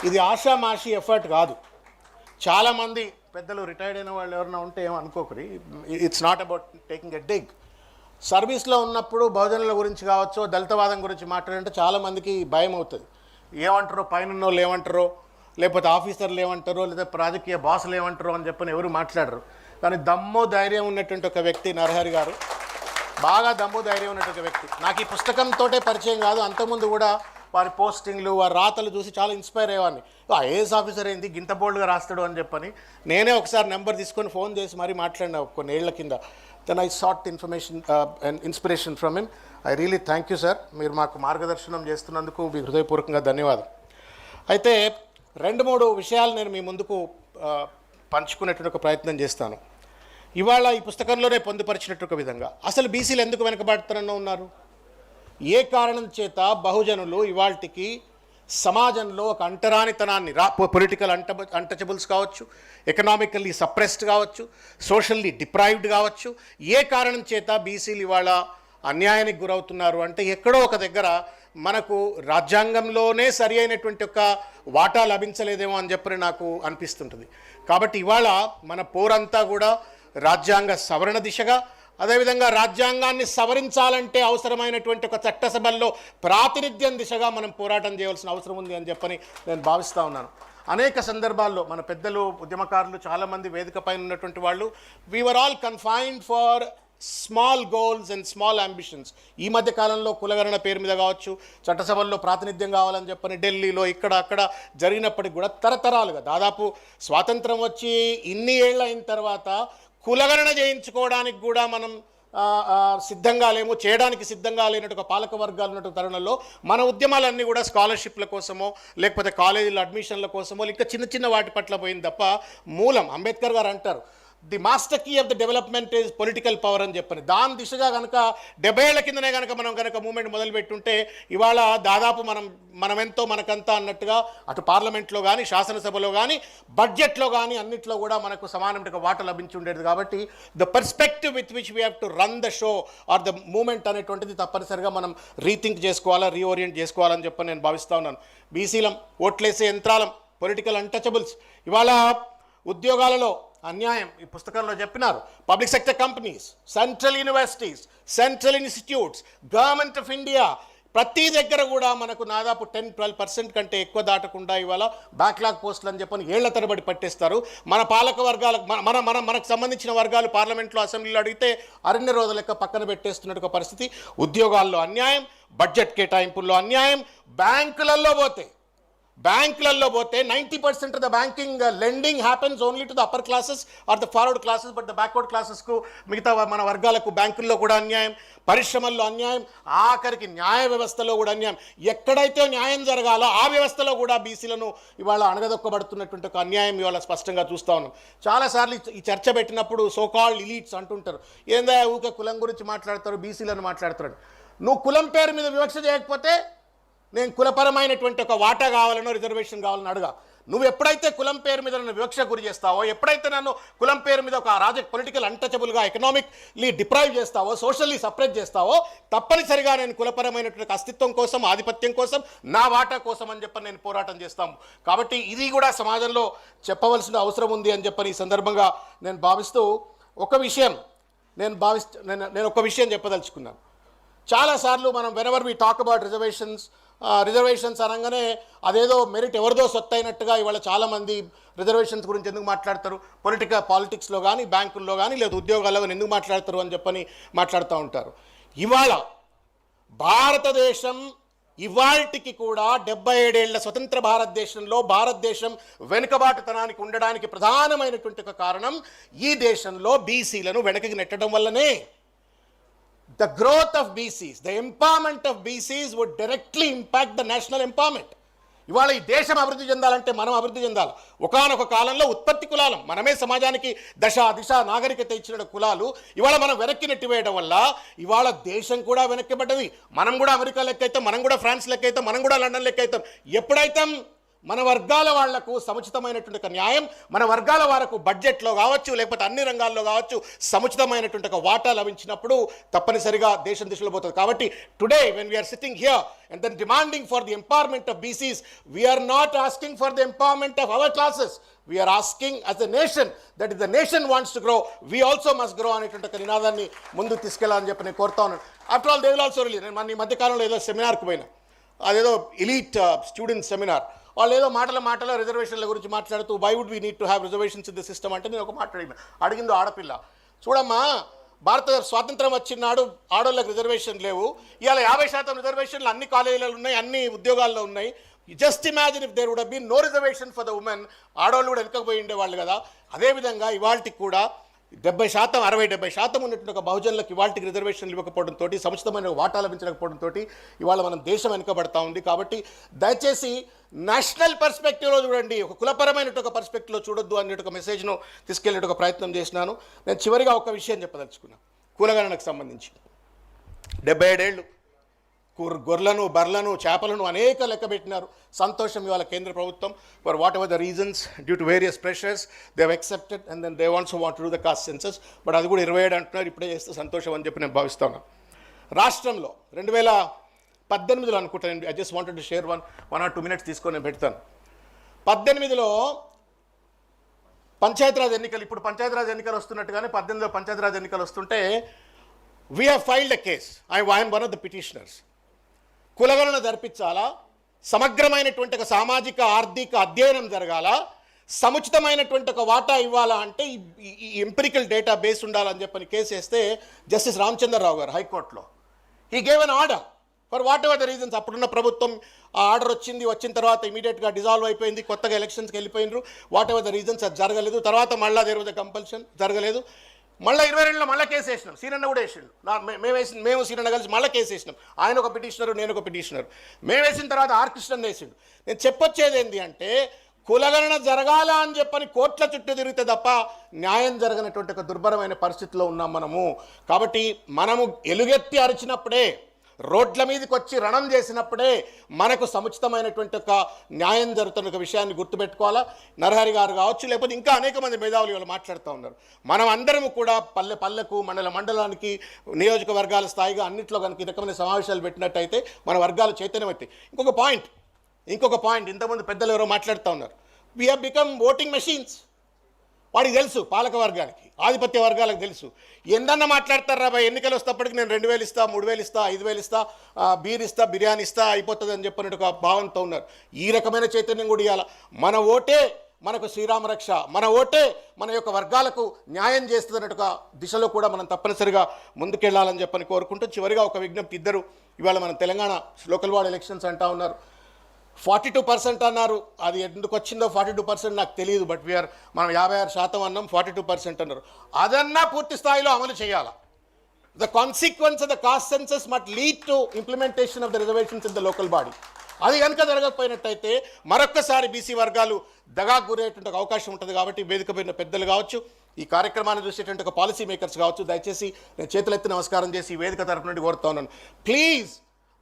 ఇది ఆషామాషి ఎఫర్ట్ కాదు. చాలామంది పెద్దలు రిటైర్డ్ అయిన వాళ్ళు ఎవరైనా ఉంటే ఏమనుకోకరి, it's not about taking a dig. సర్వీస్లో ఉన్నప్పుడు బహుజనుల గురించి కావచ్చు, దళితవాదం గురించి మాట్లాడంటే చాలామందికి భయం అవుతుంది. ఏమంటారో, పైన వాళ్ళు ఏమంటారో, లేకపోతే ఆఫీసర్లు ఏమంటారో, లేదా రాజకీయ బాసులు ఏమంటారో అని చెప్పని ఎవరు మాట్లాడరు. కానీ దమ్ము ధైర్యం ఉన్నటువంటి ఒక వ్యక్తి నరహరి గారు, బాగా దమ్ము ధైర్యం ఉన్నటువంటి వ్యక్తి. నాకు ఈ పుస్తకంతో పరిచయం కాదు, అంతకుముందు కూడా వారి పోస్టింగ్లు, వారి రాతలు చూసి చాలా ఇన్స్పైర్ అయ్యేవాడిని. ఐఏఎస్ ఆఫీసర్ ఏంది గింత బోల్డ్గా రాస్తాడు అని చెప్పని నేనే ఒకసారి నెంబర్ తీసుకొని ఫోన్ చేసి మరీ మాట్లాడినా కొన్ని ఏళ్ల కింద. Then I sought information and inspiration from him. I really thank you sir. మీరు మాకు మార్గదర్శనం చేస్తున్నందుకు మీ హృదయపూర్వకంగా ధన్యవాదం. అయితే 2-3 విషయాలు నేను మీ ముందుకు పంచుకునేటువంటి ఒక ప్రయత్నం చేస్తాను. ఇవాళ ఈ పుస్తకంలోనే పొందుపరిచినట్టు ఒక విధంగా అసలు బీసీలు ఎందుకు వెనుకబాటుతనంలో ఉన్నారు, ఏ కారణం చేత బహుజనులు ఇవాళకి సమాజంలో ఒక అంటరానితనాన్ని, పొలిటికల్ అన్టచబుల్స్ కావచ్చు, ఎకనామికల్లీ సప్రెస్డ్ కావచ్చు, సోషల్లీ డిప్రైవ్డ్ కావచ్చు, ఏ కారణం చేత బీసీలు ఇవాళ అన్యాయానికి గురవుతున్నారు అంటే ఎక్కడో ఒక దగ్గర మనకు రాజ్యాంగంలోనే సరి అయినటువంటి ఒక వాటా లభించలేదేమో అని చెప్పి నాకు అనిపిస్తుంటుంది. కాబట్టి ఇవాళ మన పోరంతా కూడా రాజ్యాంగ సవరణ దిశగా, అదేవిధంగా రాజ్యాంగాన్ని సవరించాలంటే అవసరమైనటువంటి ఒక చట్టసభల్లో ప్రాతినిధ్యం దిశగా మనం పోరాటం చేయవలసిన అవసరం ఉంది అని చెప్పని నేను భావిస్తూ ఉన్నాను. అనేక సందర్భాల్లో మన పెద్దలు, ఉద్యమకారులు, చాలామంది వేదిక పైన ఉన్నటువంటి వాళ్ళు, we are all confined for small goals and small ambitions. ఈ మధ్య కాలంలో కులగణన పేరు మీద కావచ్చు, చట్టసభల్లో ప్రాతినిధ్యం కావాలని చెప్పని ఢిల్లీలో ఇక్కడ అక్కడ జరిగినప్పటికి కూడా తరతరాలుగా, దాదాపు స్వాతంత్రం వచ్చి ఇన్ని ఏళ్ళు అయిన తర్వాత కులగణన చేయించుకోవడానికి కూడా మనం సిద్ధంగా లేము, చేయడానికి సిద్ధంగా లేనట్టు ఒక పాలక వర్గాలు ఉన్నట్టు తరుణంలో మన ఉద్యమాలన్నీ కూడా స్కాలర్షిప్ల కోసమో, లేకపోతే కాలేజీల అడ్మిషన్ల కోసమో, ఇంకా చిన్న చిన్న వాటి పట్ల పోయింది తప్ప మూలం, అంబేద్కర్ గారు అంటారు, the master key of the development is political power అని చెప్పని. దాని దిశగా కనుక 70 ఏళ్ల కిందనే కనుక మనం మూమెంట్ మొదలుపెట్టుంటే ఇవాళ దాదాపు మనం ఎంతో మనకంతా అన్నట్టుగా అటు పార్లమెంట్లో కానీ, శాసనసభలో కానీ, బడ్జెట్లో కానీ అన్నిట్లో కూడా మనకు సమానమైన వాటా లభించి ఉండేది. కాబట్టి the perspective with which we have to run the show or the movement అనేటువంటిది తప్పనిసరిగా మనం రీథింక్ చేసుకోవాలా, రీఓరియంట్ చేసుకోవాలని చెప్పని నేను భావిస్తూ ఉన్నాను. బీసీలం, ఓట్లేసే యంత్రాలం, పొలిటికల్ అన్టచబుల్స్, ఇవాళ ఉద్యోగాలలో అన్యాయం ఈ పుస్తకంలో చెప్పినారు. Public sector companies, central universities, central institutes, government of India, ప్రతి దగ్గర కూడా మనకు దాదాపు 10-12% కంటే ఎక్కువ దాటకుండా ఇవాళ బ్యాక్లాగ్ పోస్టులు అని చెప్పని ఏళ్ల తరబడి పట్టేస్తారు. మన పాలక వర్గాలకు మనకు సంబంధించిన వర్గాలు పార్లమెంట్లో, అసెంబ్లీలో అడిగితే అరణ్య రోజుల లెక్క పక్కన పెట్టేస్తున్నట్టు ఒక పరిస్థితి. ఉద్యోగాల్లో అన్యాయం, బడ్జెట్ కేటాయింపుల్లో అన్యాయం, బ్యాంకులలో పోతే 90% of the banking lending happens only to the upper classes or the forward classes, but the backward క్లాసెస్కు, మిగతా మన వర్గాలకు బ్యాంకుల్లో కూడా అన్యాయం, పరిశ్రమల్లో అన్యాయం, ఆఖరికి న్యాయ వ్యవస్థలో కూడా అన్యాయం. ఎక్కడైతే న్యాయం జరగాలో ఆ వ్యవస్థలో కూడా బీసీలను ఇవాళ అణగదొక్కబడుతున్నటువంటి ఒక అన్యాయం ఇవాళ స్పష్టంగా చూస్తూ ఉన్నాం. చాలాసార్లు ఈ చర్చ పెట్టినప్పుడు సోకాల్డ్ ఎలీట్స్ అంటుంటారు, ఏందా ఊకే కులం గురించి మాట్లాడతారు, బీసీలను మాట్లాడతారు. నువ్వు కులం పేరు మీద వివక్ష చేయకపోతే నేను కులపరమైనటువంటి ఒక వాటా కావాలనో, రిజర్వేషన్ కావాలని అడుగా. నువ్వు ఎప్పుడైతే కులం పేరు మీద నన్ను వివక్ష గురి చేస్తావో, ఎప్పుడైతే నన్ను కులం పేరు మీద ఒక పొలిటికల్ అన్టచబుల్గా, ఎకనామిక్లీ డిప్రైవ్ చేస్తావో, సోషల్లీ సపరేట్ చేస్తావో, తప్పనిసరిగా నేను కులపరమైనటువంటి అస్తిత్వం కోసం, ఆధిపత్యం కోసం, నా వాటా కోసం అని చెప్పని నేను పోరాటం చేస్తాము. కాబట్టి ఇది కూడా సమాజంలో చెప్పవలసిన అవసరం ఉంది అని చెప్పని ఈ సందర్భంగా నేను భావిస్తూ ఒక విషయం నేను ఒక విషయం చెప్పదలుచుకున్నాను. చాలాసార్లు మనం whenever we talk about reservations అనగానే అదేదో మెరిట్ ఎవరిదో సొత్తు అయినట్టుగా ఇవాళ చాలామంది రిజర్వేషన్స్ గురించి ఎందుకు మాట్లాడతారు, పాలిటిక్స్లో కానీ, బ్యాంకుల్లో కానీ, లేదా ఉద్యోగాల్లో కానీ ఎందుకు మాట్లాడతారు అని చెప్పని మాట్లాడుతూ ఉంటారు. ఇవాళ భారతదేశం ఇవాల్టికి కూడా 77 ఏళ్ల స్వతంత్ర భారతదేశం వెనుకబాటుతనానికి ఉండడానికి ప్రధానమైనటువంటి ఒక కారణం ఈ దేశంలో బీసీలను వెనకకి నెట్టడం వల్లనే. The growth of BCs, the empowerment of BCs would directly impact the national empowerment. ఇవాళ ఈ దేశం అభివృద్ధి చెందాలంటే మనం అభివృద్ధి చెందాలి. ఒకానొక కాలంలో ఉత్పత్తి కులాలం, మనమే సమాజానికి దశ దిశ నాగరికత ఇచ్చిన కులాలు ఇవాళ మనం వెనక్కి నెట్టివేయడం వల్ల ఇవాళ దేశం కూడా వెనక్కిపడ్డది. మనం కూడా అమెరికా లెక్క అవుతాం, మనం కూడా ఫ్రాన్స్ లెక్క అవుతాం, మనం కూడా లండన్ లెక్క అవుతాం. ఎప్పుడైతే మన వర్గాల వాళ్లకు సముచితమైనటువంటి ఒక న్యాయం, మన వర్గాల వారికి బడ్జెట్లో కావచ్చు, లేకపోతే అన్ని రంగాల్లో కావచ్చు సముచితమైనటువంటి ఒక వాటా లభించినప్పుడు తప్పనిసరిగా దేశం దిశలో పోతుంది. కాబట్టి today when we're sitting here and then demanding for the empowerment of BCs, we are not asking for the empowerment of our classes. We are asking as a nation that if the nation wants to grow, we also must grow అనేటువంటి ఒక నినాదాన్ని ముందుకు తీసుకెళ్లాలని చెప్పి నేను కోరుతా ఉన్నాను. After all they will also release. నేను మన ఈ మధ్యకాలంలో ఏదో సెమినార్కి పోయినా, అదేదో ఎలీట్ స్టూడెంట్ సెమినార్. వాళ్ళు ఏదో మాటల రిజర్వేషన్ల గురించి మాట్లాడుతూ why would we need to have reservations in the system అంటే నేను ఒక అడిగిందో ఆడపిల్ల, చూడమ్మా భారత స్వాతంత్రం వచ్చినాడు ఆడోళ్ళకి రిజర్వేషన్ లేవు, ఇవాళ 50% రిజర్వేషన్లు అన్ని కాలేజీలలో ఉన్నాయి, అన్ని ఉద్యోగాల్లో ఉన్నాయి. Just imagine if there would been no reservation for the women, ఆడవాళ్ళు కూడా వెనకపోయి ఉండేవాళ్ళు కదా. అదేవిధంగా ఇవాళకి కూడా 70%, 60-70% ఉన్నటువంటి ఒక బహుజనులకు ఇవాళకి రిజర్వేషన్లు ఇవ్వకపోవడంతో, సముచితమైన వాటా లభించకపోవడంతో ఇవాళ మనం దేశం వెనుకబడతా ఉంది. కాబట్టి దయచేసి నేషనల్ పర్స్పెక్టివ్లో చూడండి, ఒక కులపరమైన ఒక పర్స్పెక్టివ్లో చూడొద్దు అనే ఒక మెసేజ్ను తీసుకెళ్లే ఒక ప్రయత్నం చేసినాను. నేను చివరిగా ఒక విషయం చెప్పదలుచుకున్నాను. కులగణనకు సంబంధించి 77 ఏళ్ళు గొర్రెలను, బర్రెలను, చేపలను అనేక లెక్క పెట్టినారు. సంతోషం. ఇవాళ కేంద్ర ప్రభుత్వం for whatever the reasons due to various pressures they have accepted and then they also want to do the caste census. But అది కూడా 27 అంటున్నారు. ఇప్పుడే చేస్తే సంతోషం అని చెప్పి నేను భావిస్తాను. రాష్ట్రంలో 2018లో అనుకుంటాను, I just wanted to share 1 or 2 minutes తీసుకొని నేను పెడతాను. 18లో పంచాయతీరాజ్ ఎన్నికలు, ఇప్పుడు పంచాయతీరాజ్ ఎన్నికలు వస్తున్నట్టుగానే 18లో పంచాయతీరాజ్ ఎన్నికలు వస్తుంటే we have filed a case. I am one of the petitioners. కులగణన జరిపించాలా, సమగ్రమైనటువంటి ఒక సామాజిక ఆర్థిక అధ్యయనం జరగాల, సముచితమైనటువంటి ఒక వాటా ఇవ్వాలా అంటే ఈ ఎంపిరికల్ డేటా బేస్ ఉండాలని చెప్పని కేసు వేస్తే జస్టిస్ రామచంద్రరావు గారు హైకోర్టులో he gave an order for whatever the reasons. అప్పుడున్న ప్రభుత్వం ఆ ఆర్డర్ వచ్చిన తర్వాత ఇమీడియట్గా డిజాల్వ్ అయిపోయింది, కొత్తగా ఎలక్షన్స్కి వెళ్ళిపోయినారు. వాట్ ఎవర్ ద రీజన్స్ అది జరగలేదు. తర్వాత మళ్ళీ దేర్ వాజ్ ద కంపల్షన్, జరగలేదు. మళ్ళీ 22లో మళ్ళీ కేసు వేసినాం. సీనన్న కూడా వేసిండు, మేము సీనన్న కలిసి మళ్ళీ కేసు వేసినాం. ఆయన ఒక పిటిషనరు, నేను ఒక పిటిషనర్. మేము వేసిన తర్వాత ఆర్ కృష్ణన్ వేసిండు. నేను చెప్పొచ్చేది ఏంటి అంటే కులగణన జరగాల అని చెప్పని కోట్ల చుట్టూ తిరిగితే తప్ప న్యాయం జరగనటువంటి ఒక దుర్భరమైన పరిస్థితిలో ఉన్నాం మనము. కాబట్టి మనము ఎలుగెత్తి అరిచినప్పుడే, రోడ్ల మీదకి వచ్చి రణం చేసినప్పుడే మనకు సముచితమైనటువంటి ఒక న్యాయం జరుగుతున్న ఒక విషయాన్ని గుర్తుపెట్టుకోవాలా. నరహరి గారు కావచ్చు, లేకపోతే ఇంకా అనేక మంది మేధావులు వాళ్ళు మాట్లాడుతూ ఉన్నారు. మనం అందరం కూడా పల్లెకు, మండలానికి, నియోజకవర్గాల స్థాయిగా అన్నింటిలో కనుక ఈ రకమైన సమావేశాలు పెట్టినట్టయితే మన వర్గాలు చైతన్యమవుతాయి. ఇంకొక పాయింట్ ఇంతకుముందు పెద్దలు ఎవరో మాట్లాడుతూ ఉన్నారు. We have become voting machines. వాడికి తెలుసు, పాలక వర్గానికి, ఆధిపత్య వర్గాలకు తెలుసు. ఎందన్నా మాట్లాడతారా బాయ్, ఎన్నికలు వస్తేప్పటికి నేను 2000 ఇస్తా, 3000 ఇస్తా, 5000 ఇస్తా, బీర్ ఇస్తా, బిర్యానీ ఇస్తా, అయిపోతుంది అని చెప్పినట్టు ఒక భావంతో ఉన్నారు. ఈ రకమైన చైతన్యం కూడా ఇవ్వాలి. మన ఓటే మనకు శ్రీరామ రక్ష, మన ఓటే మన యొక్క వర్గాలకు న్యాయం చేస్తుందన్నట్టు ఒక దిశలో కూడా మనం తప్పనిసరిగా ముందుకెళ్లాలని చెప్పని కోరుకుంటూ చివరిగా ఒక విజ్ఞప్తి. ఇద్దరు ఇవాళ మన తెలంగాణ లోకల్ బాడీ ఎలక్షన్స్ అంటా ఉన్నారు. 42% అన్నారు. అది ఎందుకు వచ్చిందో 42% నాకు తెలియదు. బట్ మనం 56% అన్నాం, 42% అన్నారు. అదన్నా పూర్తి స్థాయిలో అమలు చేయాలి. The consequence of the caste census must lead to implementation of the reservations in the local body. అది కనుక జరగకపోయినట్టయితే మరొక్కసారి బీసీ వర్గాలు దగాకు గురయ్యేటువంటి అవకాశం ఉంటుంది. కాబట్టి వేదిక పైన పెద్దలు కావచ్చు, ఈ కార్యక్రమాన్ని చూసేటువంటి ఒక పాలసీ మేకర్స్ కావచ్చు, దయచేసి నేను చేతులెత్తి నమస్కారం చేసి ఈ వేదిక తరపు నుండి కోరుతా ఉన్నాను. ప్లీజ్,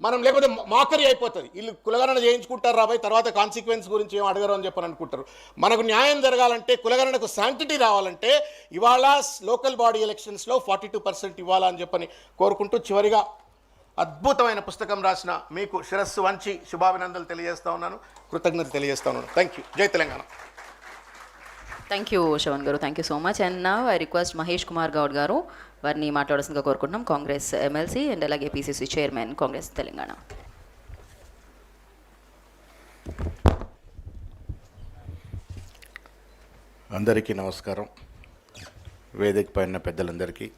మనం లేకపోతే మాకరీ అయిపోతుంది. వీళ్ళు కులగణన చేయించుకుంటారు రాబోయే, తర్వాత కాన్సిక్వెన్స్ గురించి ఏం అడగరు అని చెప్పని అనుకుంటారు. మనకు న్యాయం జరగాలంటే, కులగణనకు శాంక్టిటీ రావాలంటే ఇవాళ లోకల్ బాడీ ఎలక్షన్స్లో 42% ఇవ్వాలా అని చెప్పని కోరుకుంటూ చివరిగా అద్భుతమైన పుస్తకం రాసిన మీకు శిరస్సు వంచి శుభాభినందనలు తెలియజేస్తా ఉన్నాను, కృతజ్ఞతలు తెలియజేస్తా ఉన్నాను. Thank you. జై తెలంగాణ. థ్యాంక్ యూ శ్రవణ్ గారు, thank you so much. And now I request Mahesh Kumar Goud గారు వారిని మాట్లాడాల్సిందిగా కోరుకుంటున్నాం. కాంగ్రెస్ ఎమ్మెల్సీ అండ్ అలాగే పిసిసి చైర్మన్ కాంగ్రెస్ తెలంగాణ. అందరికీ నమస్కారం. వేదిక పైన పెద్దలందరికీ,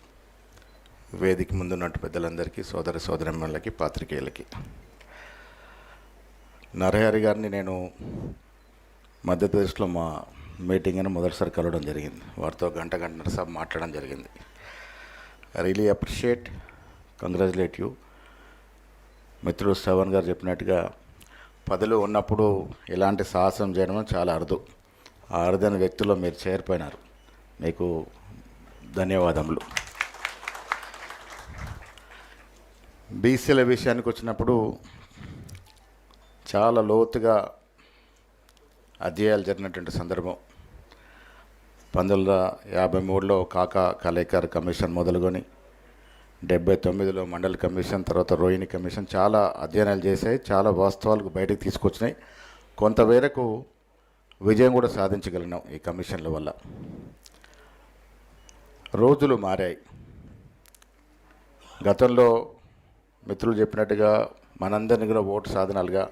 వేదిక ముందున్నట్టు పెద్దలందరికీ, సోదరమ్మలకి, పాత్రికేయులకి. నరహరి గారిని నేను మధ్యప్రదేశ్లో మా మీటింగ్ అని మొదటిసారి కలవడం జరిగింది. వారితో గంటన్నర సేపు మాట్లాడడం జరిగింది. I really appreciate, congratulate you. మిత్రుడు శ్రవణ్ గారు చెప్పినట్టుగా పదవిలో ఉన్నప్పుడు ఇలాంటి సాహసం చేయడం చాలా అరుదు. ఆ అరుదైన వ్యక్తుల్లో మీరు చేరిపోయినారు. మీకు ధన్యవాదములు. బీసీల విషయానికి వచ్చినప్పుడు చాలా లోతుగా అధ్యయాలు జరిగినటువంటి సందర్భం. 1953లో కాకా కలేకర్ కమిషన్ మొదలుకొని 79లో మండల్ కమిషన్, తర్వాత రోహిణి కమిషన్ చాలా అధ్యయనాలు చేశాయి. చాలా వాస్తవాలకు బయటకు తీసుకొచ్చినాయి. కొంతమేరకు విజయం కూడా సాధించగలిగినాం ఈ కమిషన్ల వల్ల. రోజులు మారాయి. గతంలో మిత్రులు చెప్పినట్టుగా మనందరినీ కూడా ఓటు సాధనాలుగా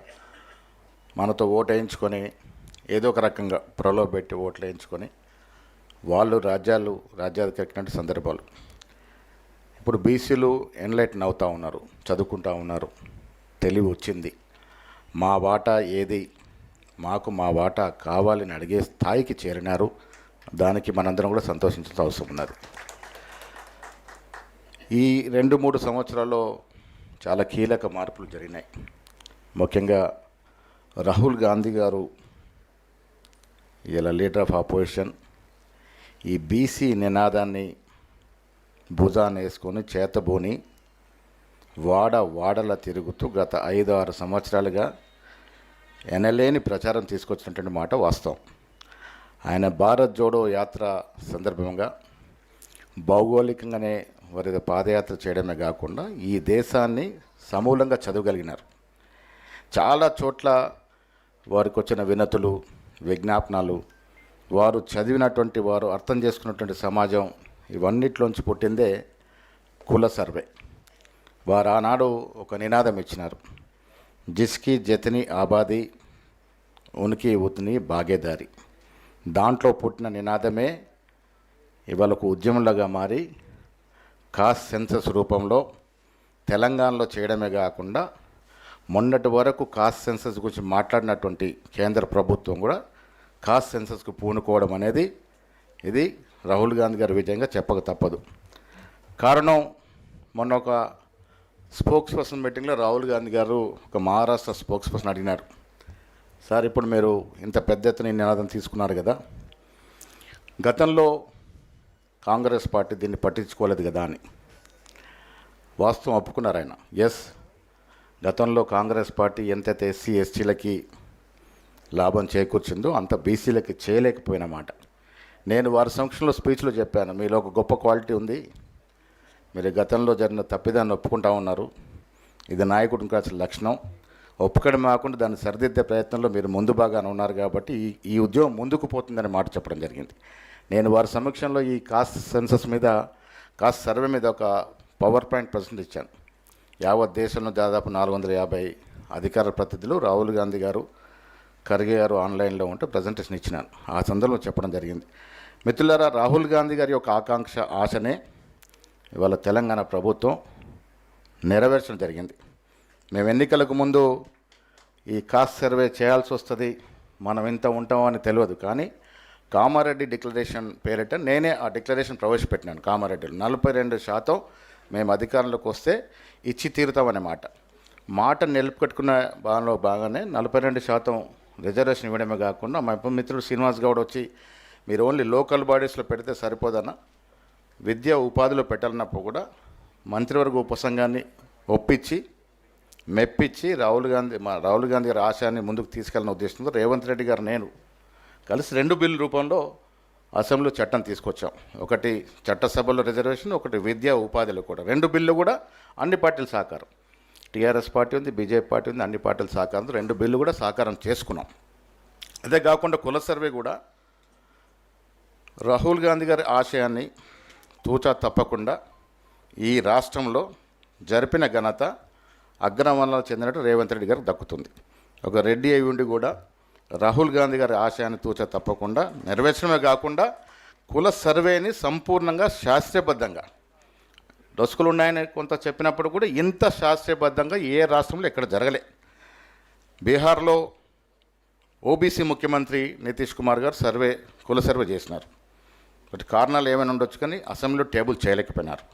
మనతో ఓటు వేయించుకొని ఏదో ఒక రకంగా ప్రలోభపెట్టి ఓట్లు వేయించుకొని వాళ్ళు రాజ్యాధికారినటువంటి సందర్భాలు. ఇప్పుడు బీసీలు ఎన్లైటన్ అవుతూ ఉన్నారు, చదువుకుంటూ ఉన్నారు, తెలివి వచ్చింది. మా వాటా ఏది, మాకు మా వాటా కావాలని అడిగే స్థాయికి చేరినారు. దానికి మనందరం కూడా సంతోషించాల్సిన అవసరం ఉన్నది. ఈ 2-3 సంవత్సరాల్లో చాలా కీలక మార్పులు జరిగినాయి. ముఖ్యంగా రాహుల్ గాంధీ గారు ఇలా లీడర్ ఆఫ్ ఆపోజిషన్ ఈ బీసీ నినాదాన్ని భుజాన్ని వేసుకొని చేతబోని వాడలా తిరుగుతూ గత 5-6 సంవత్సరాలుగా ఎనలేని ప్రచారం తీసుకొచ్చినటువంటి మాట వాస్తవం. ఆయన భారత్ జోడో యాత్ర సందర్భంగా భౌగోళికంగానే వారి పాదయాత్ర చేయడమే కాకుండా ఈ దేశాన్ని సమూలంగా చదవగలిగినారు. చాలా చోట్ల వారికి వచ్చిన వినతులు, విజ్ఞాపనలు, వారు చదివినటువంటి, వారు అర్థం చేసుకున్నటువంటి సమాజం, ఇవన్నిట్లోంచి పుట్టిందే కుల సర్వే. వారు ఆనాడు ఒక నినాదం ఇచ్చినారు, జిస్కి జతని ఆబాది ఉనికి ఉత్ని భాగేదారి. దాంట్లో పుట్టిన నినాదమే ఇవాళ ఒక ఉద్యమంలాగా మారి కాస్ట్ సెన్సస్ రూపంలో తెలంగాణలో చేయడమే కాకుండా మొన్నటి వరకు కాస్ట్ సెన్సస్ గురించి మాట్లాడినటువంటి కేంద్ర ప్రభుత్వం కూడా కాస్ట్ సెన్సస్కు పూనుకోవడం అనేది ఇది రాహుల్ గాంధీ గారి విజయంగా చెప్పక తప్పదు. కారణం, మొన్న ఒక స్పోక్స్ పర్సన్ మీటింగ్లో రాహుల్ గాంధీ గారు ఒక మహారాష్ట్ర స్పోక్స్ పర్సన్ అడిగినారు, సార్ ఇప్పుడు మీరు ఇంత పెద్ద ఎత్తున ఈ నినాదం తీసుకున్నారు కదా, గతంలో కాంగ్రెస్ పార్టీ దీన్ని పట్టించుకోలేదు కదా అని. వాస్తవం ఒప్పుకున్నారు ఆయన. ఎస్, గతంలో కాంగ్రెస్ పార్టీ ఎంతైతే ఎస్సీ ఎస్టీలకి లాభం చేకూర్చిందో అంత బీసీలకి చేయలేకపోయినమాట. నేను వారి సమక్షంలో స్పీచ్లో చెప్పాను, మీలో ఒక గొప్ప క్వాలిటీ ఉంది, మీరు గతంలో జరిగిన తప్పిదాన్ని ఒప్పుకుంటా ఉన్నారు, ఇది నాయకుడిని కాల్సిన లక్షణం. ఒప్పుకోవడం కాకుండా దాన్ని సరిదిద్దే ప్రయత్నంలో మీరు ముందు బాగానే ఉన్నారు కాబట్టి ఈ ఉద్యమం ముందుకు పోతుందని మాట చెప్పడం జరిగింది. నేను వారి సమక్షంలో ఈ కాస్ట్ సెన్సస్ మీద, కాస్ట్ సర్వే మీద ఒక పవర్ పాయింట్ ప్రజెంట్ ఇచ్చాను. యావత్ దేశంలో దాదాపు 450 అధికార ప్రతినిధులు, రాహుల్ గాంధీ గారు, ఖర్గే గారు ఆన్లైన్లో ఉంటే ప్రజెంటేషన్ ఇచ్చినాను. ఆ సందర్భంలో చెప్పడం జరిగింది. మిత్రులారా, రాహుల్ గాంధీ గారి యొక్క ఆకాంక్ష, ఆశనే ఇవాళ తెలంగాణ ప్రభుత్వం నెరవేర్చడం జరిగింది. మేము ఎన్నికలకు ముందు ఈ కాస్ట్ సర్వే చేయాల్సి వస్తుంది, మనం ఇంత ఉంటామని తెలియదు, కానీ కామారెడ్డి డిక్లరేషన్ పేరిట నేనే ఆ డిక్లరేషన్ ప్రవేశపెట్టినాను. కామారెడ్డిలో 42% మేము అధికారంలోకి వస్తే ఇచ్చి తీరుతామనే మాట నిలుపుకట్టుకున్న భాగానే 42% రిజర్వేషన్ ఇవ్వడమే కాకుండా మా మిత్రుడు శ్రీనివాస్ గౌడ్ వచ్చి మీరు ఓన్లీ లోకల్ బాడీస్లో పెడితే సరిపోదన్న, విద్య ఉపాధిలో పెట్టాలన్నప్పుడు కూడా మంత్రివర్గ ఉపసంఘాన్ని ఒప్పించి మెప్పించి రాహుల్ గాంధీ గారి ఆశయాన్ని ముందుకు తీసుకెళ్ళిన ఉద్దేశంతో రేవంత్ రెడ్డి గారు నేను కలిసి 2 బిల్లు రూపంలో అసెంబ్లీలో చట్టం తీసుకొచ్చాం. ఒకటి చట్టసభలో రిజర్వేషన్, ఒకటి విద్యా ఉపాధిలో కూడా. 2 బిల్లు కూడా అన్ని పార్టీల సహకారం, టీఆర్ఎస్ పార్టీ ఉంది, బీజేపీ పార్టీ ఉంది, అన్ని పార్టీల సహకారంతో 2 బిల్లు కూడా సహకారం చేసుకున్నాం. అదే కాకుండా కుల సర్వే కూడా రాహుల్ గాంధీ గారి ఆశయాన్ని తూచా తప్పకుండా ఈ రాష్ట్రంలో జరిపిన ఘనత అగ్రవర్ణాలకు చెందినట్టు రేవంత్ రెడ్డి గారికి దక్కుతుంది. ఒక రెడ్డి అయి ఉండి కూడా రాహుల్ గాంధీ గారి ఆశయాన్ని తూచా తప్పకుండా నెరవేర్చడమే కాకుండా కుల సర్వేని సంపూర్ణంగా శాస్త్రీయబద్ధంగా, డొసుకులు ఉన్నాయని కొంత చెప్పినప్పుడు కూడా ఇంత శాస్త్రీయబద్ధంగా ఏ రాష్ట్రంలో ఎక్కడ జరగలే. బీహార్లో ఓబీసీ ముఖ్యమంత్రి నితీష్ కుమార్ గారు కుల సర్వే చేసినారు. బట్ కారణాలు ఏమైనా ఉండొచ్చు కానీ అసెంబ్లీలో టేబుల్ చేయలేకపోయినారు.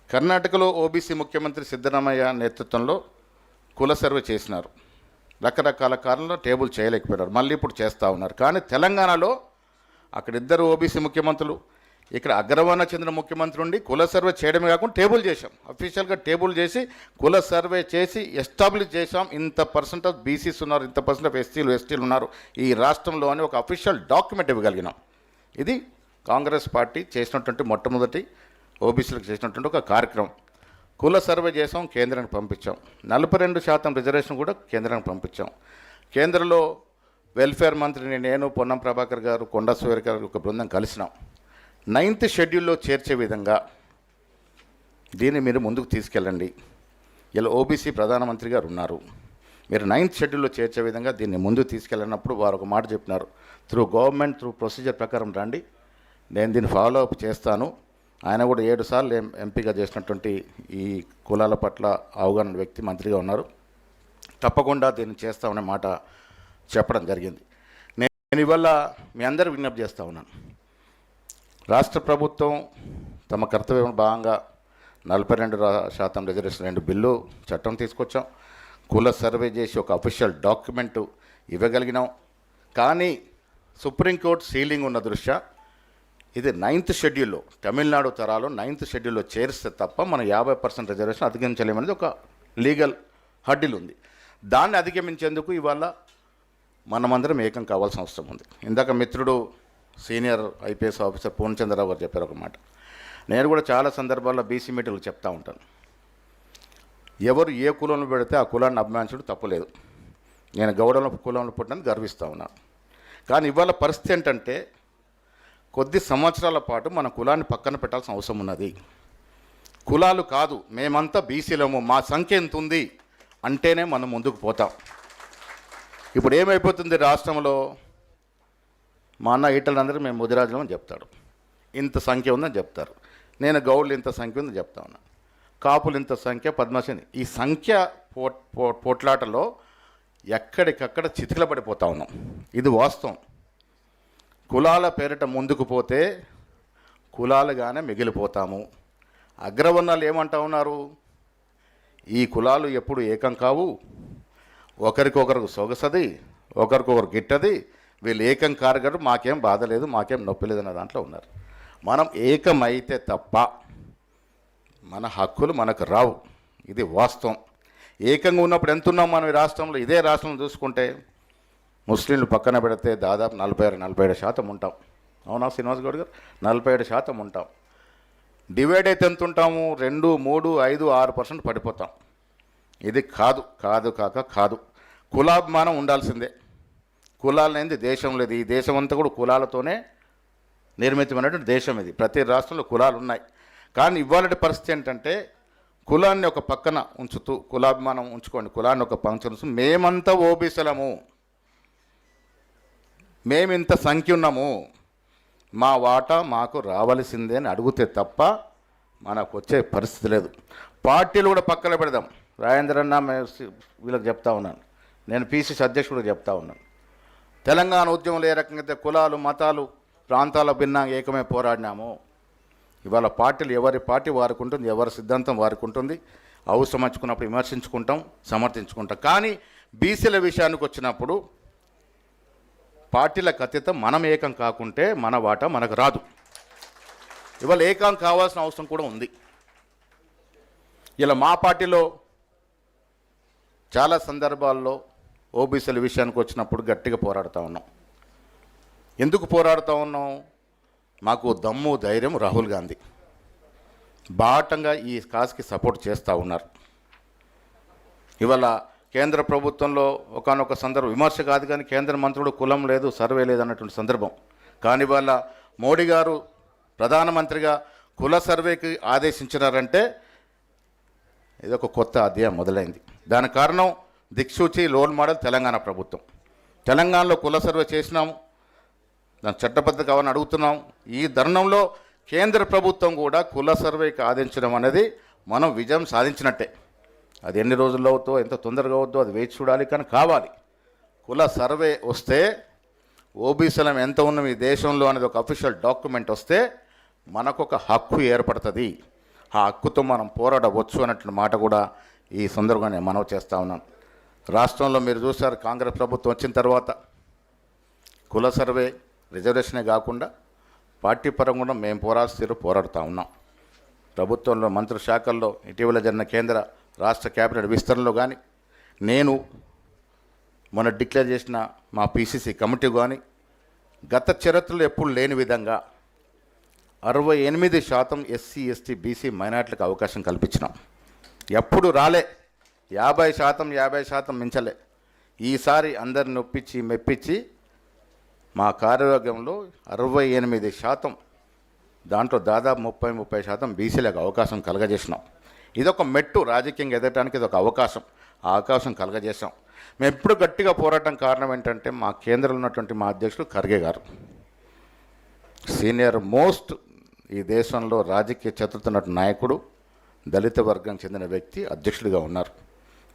కర్ణాటకలో ఓబీసీ ముఖ్యమంత్రి సిద్ధరామయ్య నేతృత్వంలో కుల సర్వే చేసినారు. రకరకాల కారణాలు టేబుల్ చేయలేకపోయినారు. మళ్ళీ ఇప్పుడు చేస్తూ ఉన్నారు. కానీ తెలంగాణలో అక్కడ ఇద్దరు ఓబీసీ ముఖ్యమంత్రులు, ఇక్కడ అగ్రవర్ణ చెందిన ముఖ్యమంత్రి ఉండి కుల సర్వే చేయడమే కాకుండా టేబుల్ చేశాం. అఫీషియల్గా టేబుల్ చేసి కుల సర్వే చేసి ఎస్టాబ్లిష్ చేశాం. ఇంత పర్సెంట్ ఆఫ్ బీసీస్ ఉన్నారు, ఇంత పర్సెంట్ ఆఫ్ ఎస్టీలు ఉన్నారు ఈ రాష్ట్రంలో అని ఒక అఫీషియల్ డాక్యుమెంట్ ఇవ్వగలిగినాం. ఇది కాంగ్రెస్ పార్టీ చేసినటువంటి మొట్టమొదటి ఓబీసీలకు చేసినటువంటి ఒక కార్యక్రమం. కుల సర్వే చేసాం, కేంద్రానికి పంపించాం. 42% రిజర్వేషన్ కూడా కేంద్రానికి పంపించాం. కేంద్రంలో వెల్ఫేర్ మంత్రిని నేను, పొన్నం ప్రభాకర్ గారు, కొండా సురేఖ గారు ఒక బృందం కలిసినాం. 9th షెడ్యూల్లో చేర్చే విధంగా దీన్ని మీరు ముందుకు తీసుకెళ్ళండి. ఇలా ఓబీసీ ప్రధానమంత్రి గారు ఉన్నారు, మీరు 9th షెడ్యూల్లో చేర్చే విధంగా దీన్ని ముందుకు తీసుకెళ్ళినప్పుడు వారు ఒక మాట చెప్పినారు, గవర్నమెంట్ త్రూ ప్రొసీజర్ ప్రకారం రండి, నేను దీన్ని ఫాలో అప్ చేస్తాను. ఆయన కూడా 7 సార్లు ఎంపీగా చేసినటువంటి ఈ కులాల పట్ల అవగాహన వ్యక్తి మంత్రిగా ఉన్నారు. తప్పకుండా దీన్ని చేస్తామనే మాట చెప్పడం జరిగింది. నేను ఇవాళ మీ అందరూ విజ్ఞప్తి చేస్తూ ఉన్నాను. రాష్ట్ర ప్రభుత్వం తమ కర్తవ్యం భాగంగా 42% రిజర్వేషన్ 2 బిల్లు చట్టం తీసుకొచ్చాం. కుల సర్వే చేసి ఒక అఫీషియల్ డాక్యుమెంటు ఇవ్వగలిగినాం. కానీ సుప్రీంకోర్టు సీలింగ్ ఉన్న దృష్ట్యా ఇది 9th షెడ్యూల్లో, తమిళనాడు తరాలో 9th షెడ్యూల్లో చేరిస్తే తప్ప మనం 50% రిజర్వేషన్ అధిగమించలేమనేది ఒక లీగల్ హడ్డిల్ ఉంది. దాన్ని అధిగమించేందుకు ఇవాళ మనమందరం ఏకం కావాల్సిన అవసరం ఉంది. ఇందాక మిత్రుడు సీనియర్ ఐపీఎస్ ఆఫీసర్ పూర్ణచంద్రరావు గారు చెప్పారు ఒక మాట. నేను కూడా చాలా సందర్భాల్లో బీసీ మీటింగ్లు చెప్తూ ఉంటాను. ఎవరు ఏ కులంలో పెడితే ఆ కులాన్ని అభిమానించడం తప్పులేదు. నేను గౌడంలో కులంలో పుట్టినందుకు గర్విస్తూ ఉన్నాను. కానీ ఇవాళ పరిస్థితి ఏంటంటే కొద్ది సంవత్సరాల పాటు మన కులాన్ని పక్కన పెట్టాల్సిన అవసరం ఉన్నది. కులాలు కాదు, మేమంతా బీసీలము, మా సంఖ్య ఎంత ఉంది అంటేనే మనం ముందుకు పోతాం. ఇప్పుడు ఏమైపోతుంది రాష్ట్రంలో, మా అన్న ఈటలందరూ మేము ముదిరాజులం అని చెప్తాడు, ఇంత సంఖ్య ఉందని చెప్తారు. నేను గౌడ్లు ఇంత సంఖ్య ఉందని చెప్తా ఉన్నాను, కాపులు ఇంత సంఖ్య, పద్మశ్రీ. ఈ సంఖ్య పోట్లాటలో ఎక్కడికక్కడ చితికిలబడిపోతా ఉన్నాం. ఇది వాస్తవం. కులాల పేరిట ముందుకు పోతే కులాలుగానే మిగిలిపోతాము. అగ్రవర్ణాలు ఏమంటా ఉన్నారు, ఈ కులాలు ఎప్పుడు ఏకం కావు, ఒకరికొకరికి సొగసది, ఒకరికొకరు గిట్టది, వీళ్ళు ఏకం కారగడు, మాకేం బాధ లేదు, మాకేం నొప్పి లేదన్న దాంట్లో ఉన్నారు. మనం ఏకమైతే తప్ప మన హక్కులు మనకు రావు. ఇది వాస్తవం. ఏకంగా ఉన్నప్పుడు ఎంత ఉన్నాం మనం ఈ రాష్ట్రంలో? ఇదే రాష్ట్రంలో చూసుకుంటే ముస్లింలు పక్కన పెడితే దాదాపు 46-47% ఉంటాం. అవునా శ్రీనివాస్ గౌడ్ గారు? 47% ఉంటాం. డివైడ్ అయితే ఎంత ఉంటాము? 2, 3, 5, 6% పడిపోతాం. ఇది కాదు. కులాభిమానం ఉండాల్సిందే. కులాలు అనేది దేశం లేదు. ఈ దేశం అంతా కూడా కులాలతోనే నిర్మితమైనటువంటి దేశం ఇది. ప్రతి రాష్ట్రంలో కులాలు ఉన్నాయి. కానీ ఇవాళ పరిస్థితి ఏంటంటే కులాన్ని ఒక పక్కన ఉంచుతూ, కులాభిమానం ఉంచుకోండి, కులాన్ని ఒక పక్కన ఉంచుతూ మేమంతా ఓబీసీలము, మేమింత సంఖ్య ఉన్నాము, మా వాటా మాకు రావాల్సిందే అని అడిగితే తప్ప మనకు వచ్చే పరిస్థితి లేదు. పార్టీలు కూడా పక్కన పెడదాం. రాజేంద్రన్న వీళ్ళకి చెప్తా ఉన్నాను, నేను పీసీసీ అధ్యక్షుడు చెప్తా ఉన్నాను. తెలంగాణ ఉద్యమంలో ఏ రకంగా అయితే కులాలు, మతాలు, ప్రాంతాల భిన్నంగా ఏకమే పోరాడినాము, ఇవాళ పార్టీలు ఎవరి పార్టీ వారికి ఉంటుంది, ఎవరి సిద్ధాంతం వారికి ఉంటుంది. అవసరం వచ్చుకున్నప్పుడు విమర్శించుకుంటాం, సమర్థించుకుంటాం. కానీ బీసీల విషయానికి వచ్చినప్పుడు పార్టీలకు అతీతం మనం ఏకం కాకుంటే మన వాటా మనకు రాదు. ఇవాళ ఏకం కావాల్సిన అవసరం కూడా ఉంది. ఇలా మా పార్టీలో చాలా సందర్భాల్లో ఓబీసీల విషయానికి వచ్చినప్పుడు గట్టిగా పోరాడుతూ ఉన్నాం. ఎందుకు పోరాడుతూ ఉన్నాం? మాకు దమ్ము ధైర్యం రాహుల్ గాంధీ బాటంగా ఈ కాజ్కి సపోర్ట్ చేస్తూ ఉన్నారు. ఇవాళ కేంద్ర ప్రభుత్వంలో ఒకానొక సందర్భం, విమర్శ కాదు కానీ కేంద్ర మంత్రుడు కులం లేదు, సర్వే లేదు అన్నటువంటి సందర్భం. కానీ ఇవాళ మోడీ గారు ప్రధానమంత్రిగా కుల సర్వేకి ఆదేశించినారంటే ఇది ఒక కొత్త అధ్యాయం మొదలైంది. దానికి కారణం దిక్సూచి రోల్ మోడల్ తెలంగాణ ప్రభుత్వం. తెలంగాణలో కుల సర్వే చేసినాము, దాని చట్టబద్ధ కావాలని అడుగుతున్నాం. ఈ తరుణంలో కేంద్ర ప్రభుత్వం కూడా కుల సర్వేకి ఆదేశించడం అనేది మనం విజయం సాధించినట్టే. అది ఎన్ని రోజుల్లో అవుతుందో, ఎంత తొందరగా అవుతుందో అది వేచి చూడాలి. కానీ కావాలి. కుల సర్వే వస్తే ఓబీసీలం ఎంత ఉన్నాం ఈ దేశంలో అనేది ఒక అఫీషియల్ డాక్యుమెంట్ వస్తే మనకొక హక్కు ఏర్పడుతుంది. ఆ హక్కుతో మనం పోరాడవచ్చు అన్నటువంటి మాట కూడా ఈ సందర్భంగా నేను మనవి చేస్తూ ఉన్నాను. రాష్ట్రంలో మీరు చూసారు కాంగ్రెస్ ప్రభుత్వం వచ్చిన తర్వాత కుల సర్వే రిజర్వేషనే కాకుండా పార్టీ పరంగా కూడా మేము పోరాడుతూ ఉన్నాం. ప్రభుత్వంలో మంత్రి శాఖల్లో ఇటీవల జరిగిన కేంద్ర రాష్ట్ర కేబినెట్ విస్తరణలో కానీ నేను మొన్న డిక్లేర్ చేసిన మా పీసీసీ కమిటీ కానీ గత చరిత్రలో ఎప్పుడు లేని విధంగా 68% ఎస్సీ ఎస్టీ బీసీ మైనార్టీలకు అవకాశం కల్పించినాం. ఎప్పుడు రాలే 50% మించలే. ఈసారి అందరిని ఒప్పించి మెప్పించి మా కార్యవర్గంలో 68%, దాంట్లో దాదాపు 30% బీసీలకు అవకాశం కలగజేసినాం. ఇదొక మెట్టు, రాజకీయంగా ఎదగడానికి ఇదొక అవకాశం. ఆ అవకాశం కలగజేసాం. మేము ఎప్పుడు గట్టిగా పోరాటం కారణం ఏంటంటే మా కేంద్రంలో ఉన్నటువంటి మా అధ్యక్షుడు ఖర్గే గారు సీనియర్ మోస్ట్ ఈ దేశంలో రాజకీయ చతుర్థ నాయకుడు, దళిత వర్గం చెందిన వ్యక్తి అధ్యక్షుడిగా ఉన్నారు.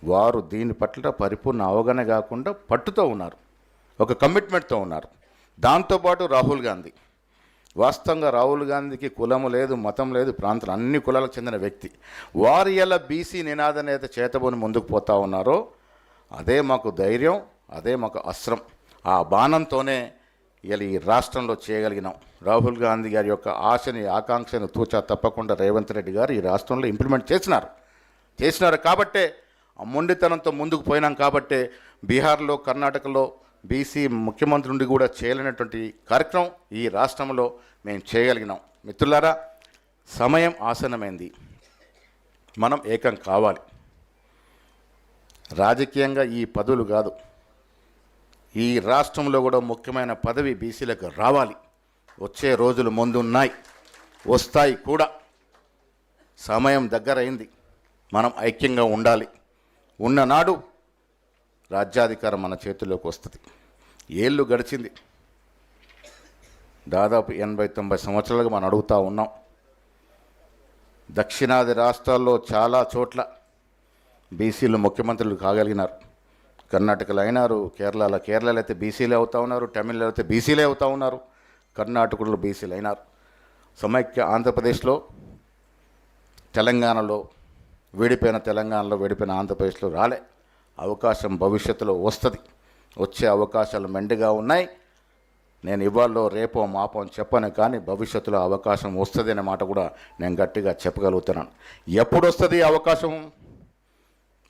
వారు దీని పట్ల పరిపూర్ణ అవగాహన కాకుండా పట్టుతో ఉన్నారు, ఒక కమిట్మెంట్తో ఉన్నారు. దాంతోపాటు రాహుల్ గాంధీ, వాస్తవంగా రాహుల్ గాంధీకి కులము లేదు, మతం లేదు, ప్రాంతం అన్ని కులాలకు చెందిన వ్యక్తి. వారు ఇలా బీసీ నినాదాన్ని అయితే చేతబోని ముందుకు పోతూ ఉన్నారో అదే మాకు ధైర్యం, అదే మాకు అస్త్రం. ఆ బాణంతోనే ఇలా ఈ రాష్ట్రంలో చేయగలిగినాం. రాహుల్ గాంధీ గారి యొక్క ఆశని ఆకాంక్షను తూచా తప్పకుండా రేవంత్ రెడ్డి గారు ఈ రాష్ట్రంలో ఇంప్లిమెంట్ చేసినారు కాబట్టే ఆ మొండితనంతో ముందుకు పోయినాం. కాబట్టే బీహార్లో, కర్ణాటకలో బీసీ ముఖ్యమంత్రి నుండి కూడా చేయలేనటువంటి కార్యక్రమం ఈ రాష్ట్రంలో మేము చేయగలిగినాం. మిత్రులారా, సమయం ఆసన్నమైంది. మనం ఏకం కావాలి. రాజకీయంగా ఈ పదవులు కాదు, ఈ రాష్ట్రంలో కూడా ముఖ్యమైన పదవి బీసీలకు రావాలి. వచ్చే రోజులు ముందున్నాయి, వస్తాయి కూడా. సమయం దగ్గరైంది. మనం ఐక్యంగా ఉండాలి. ఉన్ననాడు రాజ్యాధికారం మన చేతుల్లోకి వస్తుంది. ఏళ్ళు గడిచింది, దాదాపు 80-90 సంవత్సరాలుగా మనం అడుగుతూ ఉన్నాం. దక్షిణాది రాష్ట్రాల్లో చాలా చోట్ల బీసీలు ముఖ్యమంత్రులు కాగలిగినారు. కర్ణాటకలో అయినారు, కేరళలో అయితే బీసీలే అవుతూ ఉన్నారు, తమిళలో అయితే బీసీలే అవుతూ ఉన్నారు, కర్ణాటకలో బీసీలు అయినారు. సమైక్య ఆంధ్రప్రదేశ్లో, తెలంగాణలో విడిపోయిన ఆంధ్రప్రదేశ్లో రాలే. అవకాశం భవిష్యత్తులో వస్తుంది. వచ్చే అవకాశాలు మెండుగా ఉన్నాయి. నేను ఇవాళ రేపో మాపో అని చెప్పను, కానీ భవిష్యత్తులో అవకాశం వస్తుంది అనే మాట కూడా నేను గట్టిగా చెప్పగలుగుతున్నాను. ఎప్పుడు వస్తుంది అవకాశం?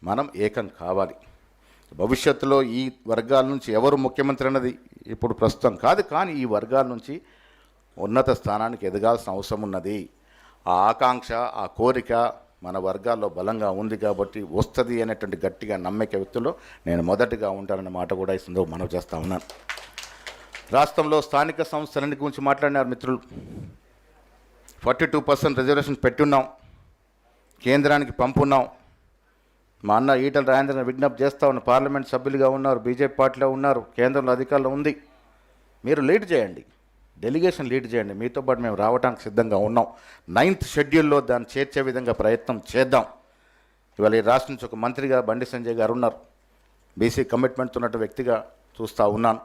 మనం ఏకం కావాలి. భవిష్యత్తులో ఈ వర్గాల నుంచి ఎవరు ముఖ్యమంత్రి అన్నది ఇప్పుడు ప్రస్తుతం కాదు, కానీ ఈ వర్గాల నుంచి ఉన్నత స్థానానికి ఎదగాల్సిన అవసరం ఉన్నది. ఆ ఆకాంక్ష, ఆ కోరిక మన వర్గాల్లో బలంగా ఉంది కాబట్టి వస్తుంది అనేటువంటి గట్టిగా నమ్మక వ్యక్తుల్లో నేను మొదటిగా ఉంటానన్న మాట కూడా ఈ సందర్భంగా మనవి చేస్తూ ఉన్నాను. రాష్ట్రంలో స్థానిక సంస్థలన్నిటి గురించి మాట్లాడినారు మిత్రులు. 42% రిజర్వేషన్ పెట్టున్నాం, కేంద్రానికి పంపున్నాం. మా అన్న ఈటల రాజేంద్రని విజ్ఞప్తి చేస్తూ ఉన్న, పార్లమెంట్ సభ్యులుగా ఉన్నారు, బీజేపీ పార్టీలో ఉన్నారు, కేంద్రంలో అధికారంలో ఉంది. మీరు లీడ్ చేయండి, డెలిగేషన్ లీడ్ చేయండి. మీతో పాటు మేము రావడానికి సిద్ధంగా ఉన్నాం. 9th షెడ్యూల్లో దాన్ని చేర్చే విధంగా ప్రయత్నం చేద్దాం. ఇవాళ ఈ రాష్ట్రం నుంచి ఒక మంత్రిగా బండి సంజయ్ గారు ఉన్నారు. బీసీ కమిట్మెంట్తో ఉన్నట్టు వ్యక్తిగా చూస్తూ ఉన్నాను.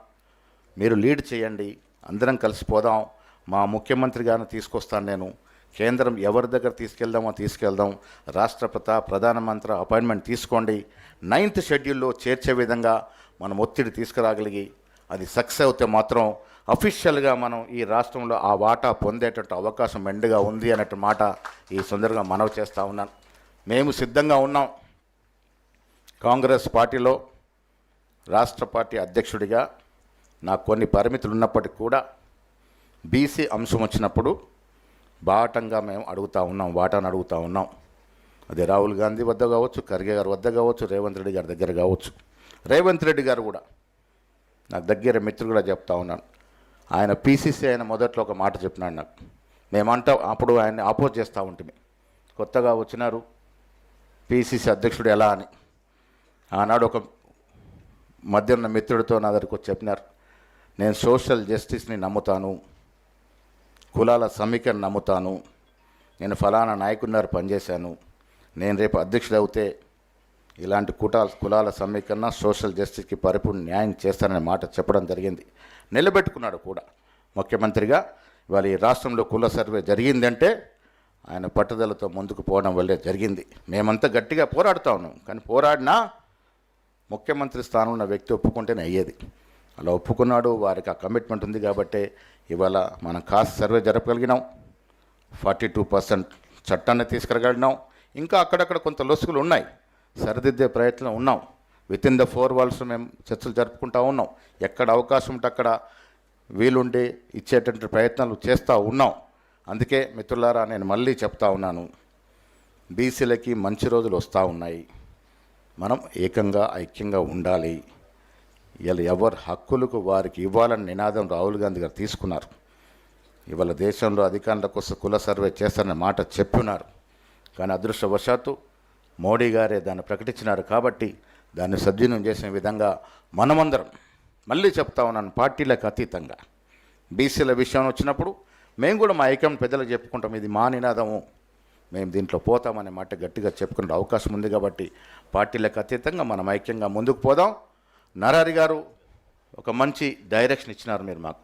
మీరు లీడ్ చేయండి, అందరం కలిసిపోదాం. మా ముఖ్యమంత్రి గారిని తీసుకొస్తాను నేను. కేంద్రం ఎవరి దగ్గర తీసుకెళ్దాం. రాష్ట్రపతి, ప్రధానమంత్రి అపాయింట్మెంట్ తీసుకోండి. 9th షెడ్యూల్లో చేర్చే విధంగా మనం ఒత్తిడి తీసుకురాగలిగి అది సక్సెస్ అవుతే మాత్రం అఫీషియల్గా మనం ఈ రాష్ట్రంలో ఆ వాటా పొందేటట్టు అవకాశం మెండుగా ఉంది అన్నట్టు మాట ఈ సందర్భంగా మనవి చేస్తూ ఉన్నాను. మేము సిద్ధంగా ఉన్నాం. కాంగ్రెస్ పార్టీలో రాష్ట్ర పార్టీ అధ్యక్షుడిగా నాకు కొన్ని పరిమితులు ఉన్నప్పటికీ కూడా బీసీ అంశం వచ్చినప్పుడు బాటంగా మేము వాటాను అడుగుతూ ఉన్నాం. అది రాహుల్ గాంధీ వద్ద కావచ్చు, ఖర్గే గారి వద్ద కావచ్చు, రేవంత్ రెడ్డి గారి దగ్గర కావచ్చు. రేవంత్ రెడ్డి గారు కూడా నాకు దగ్గర మిత్రులు కూడా చెప్తా ఉన్నాను. ఆయన పీసీసీ ఆయన మొదట్లో ఒక మాట చెప్పినాడు నాకు. అప్పుడు ఆయన్ని ఆపోజ్ చేస్తూ ఉంటుంది. కొత్తగా వచ్చినారు పీసీసీ అధ్యక్షుడు ఎలా అని. ఆనాడు ఒక మధ్య ఉన్న మిత్రుడితో నా దగ్గరకు వచ్చి చెప్పినారు, నేను సోషల్ జస్టిస్ని నమ్ముతాను, కులాల సమీకరణ నమ్ముతాను, నేను ఫలానా నాయకున్నారు పనిచేశాను, నేను రేపు అధ్యక్షుడు అవుతే ఇలాంటి కులాల సమీకరణ, సోషల్ జస్టిస్కి పరిపూర్ణ న్యాయం చేస్తాననే మాట చెప్పడం జరిగింది. నిలబెట్టుకున్నాడు కూడా ముఖ్యమంత్రిగా. ఇవాళ ఈ రాష్ట్రంలో కుల సర్వే జరిగిందంటే ఆయన పట్టుదలతో ముందుకు పోవడం వల్లే జరిగింది. మేమంతా గట్టిగా పోరాడుతూ ఉన్నాం, కానీ పోరాడినా ముఖ్యమంత్రి స్థానంలో ఉన్న వ్యక్తి ఒప్పుకుంటేనే అయ్యేది. అలా ఒప్పుకున్నాడు, వారికి ఆ కమిట్మెంట్ ఉంది కాబట్టే ఇవాళ మనం కాస్ట్ సర్వే జరపగలిగినాం, 42% చట్టాన్ని తీసుకురాగలిగినాం. ఇంకా అక్కడక్కడ కొంత లొసుగులు ఉన్నాయి, సరిదిద్దే ప్రయత్నం ఉన్నాం. విత్ ఇన్ ద 4 walls మేము చర్చలు జరుపుకుంటూ ఉన్నాం. ఎక్కడ అవకాశం ఉంటే అక్కడ వీలుండి ఇచ్చేటువంటి ప్రయత్నాలు చేస్తూ ఉన్నాం. అందుకే మిత్రులారా, నేను మళ్ళీ చెప్తా ఉన్నాను, బీసీలకి మంచి రోజులు వస్తూ ఉన్నాయి. మనం ఏకంగా ఐక్యంగా ఉండాలి. ఇవాళ ఎవరి హక్కులకు వారికి ఇవ్వాలని నినాదం రాహుల్ గాంధీ గారు తీసుకున్నారు. ఇవాళ దేశంలో అధికారులకు వస్తే కుల సర్వే చేస్తారనే మాట చెప్పున్నారు. కానీ అదృష్టవశాత్తు మోడీ గారే దాన్ని ప్రకటించినారు. కాబట్టి దాన్ని సద్వినియోగం చేసే విధంగా మనమందరం, మళ్ళీ చెప్తా ఉన్నాను, పార్టీలకు అతీతంగా బీసీల విషయం వచ్చినప్పుడు మేము కూడా మా ఐక్యం పెద్దలకు చెప్పుకుంటాం. ఇది మా నినాదము, మేము దీంట్లో పోతామనే మాట గట్టిగా చెప్పుకునే అవకాశం ఉంది. కాబట్టి పార్టీలకు అతీతంగా మనం ఐక్యంగా ముందుకు పోదాం. నరహరి గారు ఒక మంచి డైరెక్షన్ ఇచ్చినారు. మీరు మాకు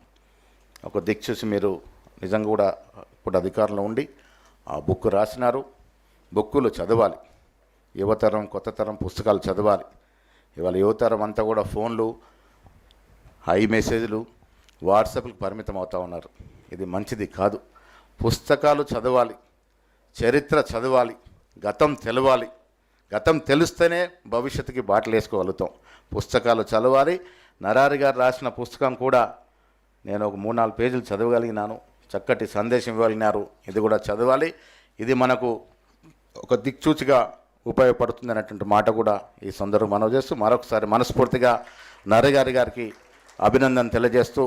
ఒక దిక్కు చూసి మీరు నిజంగా కూడా ఇప్పుడు అధికారంలో ఉండి ఆ బుక్ రాసినారు. బుక్కులు చదవాలి, యువతరం కొత్త తరం పుస్తకాలు చదవాలి. ఇవాళ యువతరం అంతా కూడా ఫోన్లు, హై మెసేజ్లు, వాట్సాప్లకు పరిమితం అవుతూ ఉన్నారు. ఇది మంచిది కాదు. పుస్తకాలు చదవాలి, చరిత్ర చదవాలి, గతం తెలవాలి. గతం తెలిస్తేనే భవిష్యత్తుకి బాటలు వేసుకోగలుగుతాం. పుస్తకాలు చదవాలి. నరహరి గారు రాసిన పుస్తకం కూడా నేను ఒక 3-4 పేజీలు చదవగలిగినాను. చక్కటి సందేశం ఇవ్వగలిగినారు. ఇది కూడా చదవాలి. ఇది మనకు ఒక దిక్సూచిగా ఉపయోగపడుతుంది అన్నటువంటి మాట కూడా ఈ సందర్భం మనవి చేస్తూ మరొకసారి మనస్ఫూర్తిగా నరహరి గారికి అభినందన తెలియజేస్తూ,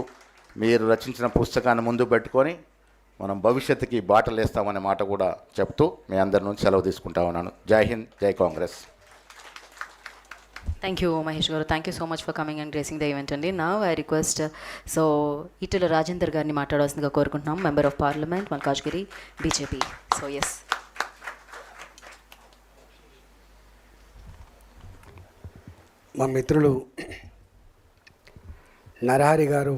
మీరు రచించిన పుస్తకాన్ని ముందు పెట్టుకొని మనం భవిష్యత్తుకి బాటలు వేస్తామనే మాట కూడా చెప్తూ మీ అందరి నుంచి సెలవు తీసుకుంటా ఉన్నాను. జై హింద్, జై Congress. Thank you Mahesh garu. Thank you so much for coming and gracing the event అండి. నా I request so Etela Rajender గారిని మాట్లాడాల్సిందిగా కోరుకుంటున్నాం, member of parliament Malkajgiri BJP. So yes. మా మిత్రులు నరహరి గారు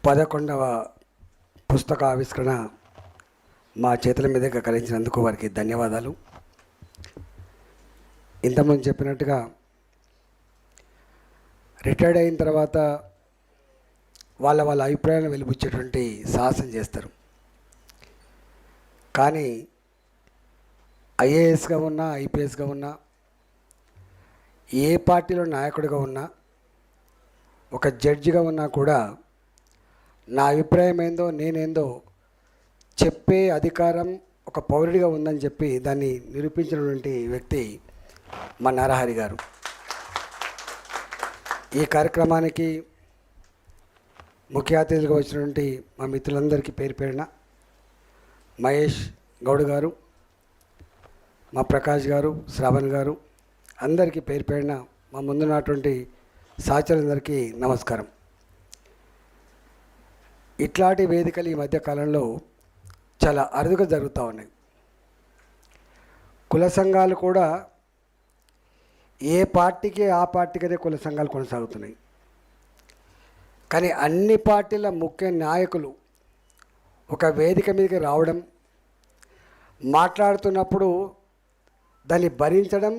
11వ పుస్తక ఆవిష్కరణ మా చేతుల మీదుగా కలిగించినందుకు వారికి ధన్యవాదాలు. ఇంతకుముందు చెప్పినట్టుగా రిటైర్డ్ అయిన తర్వాత వాళ్ళ అభిప్రాయాలను వెలిబుచ్చేటువంటి సాహసం చేస్తారు. కానీ ఐఏఎస్గా ఉన్నా, ఐపీఎస్గా ఉన్నా, ఏ పార్టీలో నాయకుడిగా ఉన్నా, ఒక జడ్జిగా ఉన్నా కూడా నా అభిప్రాయం ఏందో, నేనేందో చెప్పే అధికారం ఒక పౌరుడిగా ఉందని చెప్పి దాన్ని నిరూపించినటువంటి వ్యక్తి మా నరహరి గారు. ఈ కార్యక్రమానికి ముఖ్య అతిథులుగా వచ్చినటువంటి మా మిత్రులందరికీ పేరు పేరున మహేష్ గౌడ్ గారు, మా ప్రకాష్ గారు, శ్రావణ్ గారు, అందరికీ పేరు పేరున మా ముందున్నటువంటి సహచరులందరికీ నమస్కారం. ఇట్లాంటి వేదికలు ఈ మధ్యకాలంలో చాలా అరుదుగా జరుగుతూ ఉన్నాయి. కుల సంఘాలు కూడా ఏ పార్టీకి ఆ పార్టీకనే కుల సంఘాలు కొనసాగుతున్నాయి. కానీ అన్ని పార్టీల ముఖ్య నాయకులు ఒక వేదిక మీదకి రావడం, మాట్లాడుతున్నప్పుడు దాన్ని భరించడం,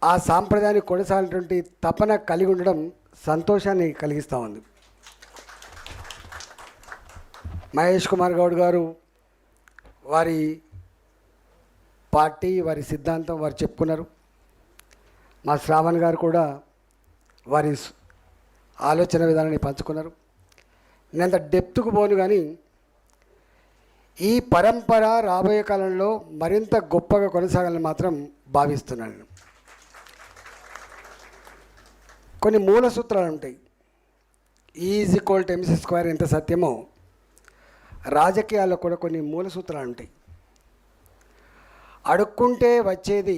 ఆ సాంప్రదాయాన్ని కొనసాగినటువంటి తపన కలిగి ఉండడం సంతోషాన్ని కలిగిస్తూ ఉంది. మహేష్ కుమార్ గౌడ్ గారు వారి పార్టీ, వారి సిద్ధాంతం వారు చెప్పుకున్నారు. మా శ్రావణ్ గారు కూడా వారి ఆలోచన విధానాన్ని పంచుకున్నారు. నేను అంత డెప్త్కు పోను, కానీ ఈ పరంపర రాబోయే కాలంలో మరింత గొప్పగా కొనసాగాలని మాత్రం భావిస్తున్నాను. కొన్ని మూల సూత్రాలు ఉంటాయి. E=MC² ఎంత సత్యమో రాజకీయాల్లో కూడా కొన్ని మూల సూత్రాలు ఉంటాయి. అడుక్కుంటే వచ్చేది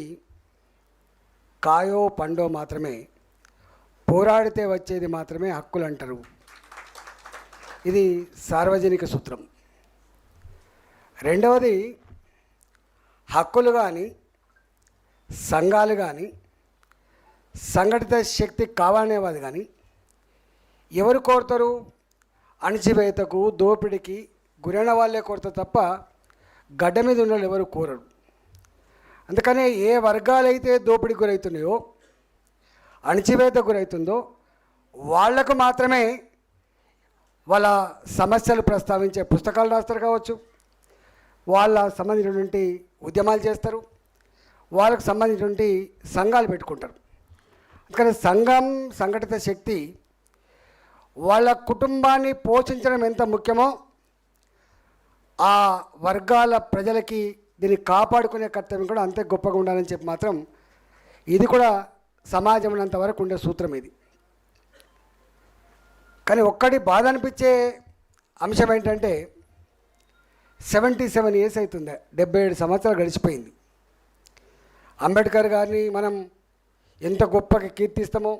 కాయో పండో మాత్రమే, పోరాడితే వచ్చేది మాత్రమే హక్కులు అంటారు. ఇది సార్వజనిక సూత్రం. రెండవది, హక్కులు కానీ, సంఘాలు కానీ, సంఘటిత శక్తి కావాలనేవాది కానీ ఎవరు కోరుతారు? అణచివేతకు, దోపిడికి గురైన వాళ్ళే కోరుతారు తప్ప గడ్డ మీద ఉన్న వాళ్ళు ఎవరు కోరరు. అందుకనే ఏ వర్గాలైతే దోపిడీకి గురవుతున్నాయో, అణచివేత గురవుతుందో వాళ్లకు మాత్రమే వాళ్ళ సమస్యలు ప్రస్తావించే పుస్తకాలు రాస్తారు కావచ్చు, వాళ్ళ సంబంధించినటువంటి ఉద్యమాలు చేస్తారు, వాళ్ళకు సంబంధించినటువంటి సంఘాలు పెట్టుకుంటారు. అందుకని సంఘం, సంఘటిత శక్తి వాళ్ళ కుటుంబాన్ని పోషించడం ఎంత ముఖ్యమో ఆ వర్గాల ప్రజలకి దీన్ని కాపాడుకునే కర్తవ్యం కూడా అంతే గొప్పగా ఉండాలని చెప్పి మాత్రం ఇది కూడా సమాజం అంతవరకు ఉండే సూత్రం ఇది. కానీ ఒక్కటి బాధ అనిపించే అంశం ఏంటంటే 77 ఇయర్స్ అవుతుంది, 77 సంవత్సరాలు గడిచిపోయింది. అంబేద్కర్ గారిని మనం ఎంత గొప్పగా కీర్తిస్తామో,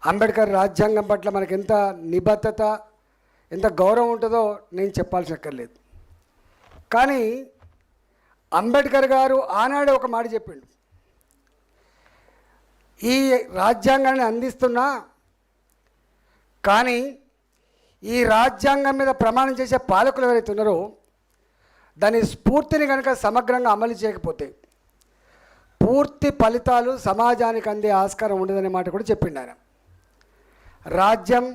అంబేద్కర్ రాజ్యాంగం పట్ల మనకు ఎంత నిబద్ధత, ఎంత గౌరవం ఉంటుందో నేను చెప్పాల్సిన అక్కర్లేదు. కానీ అంబేద్కర్ గారు ఆనాడే ఒక మాట చెప్పిండు, ఈ రాజ్యాంగాన్ని అందిస్తున్నా కానీ ఈ రాజ్యాంగం మీద ప్రమాణం చేసే పాలకులు ఎవరైతే ఉన్నారో దాని స్ఫూర్తిని కనుక సమగ్రంగా అమలు చేయకపోతే పూర్తి ఫలితాలు సమాజానికి అందే ఆస్కారం ఉండదనే మాట కూడా చెప్పిండు ఆయన. రాజ్యం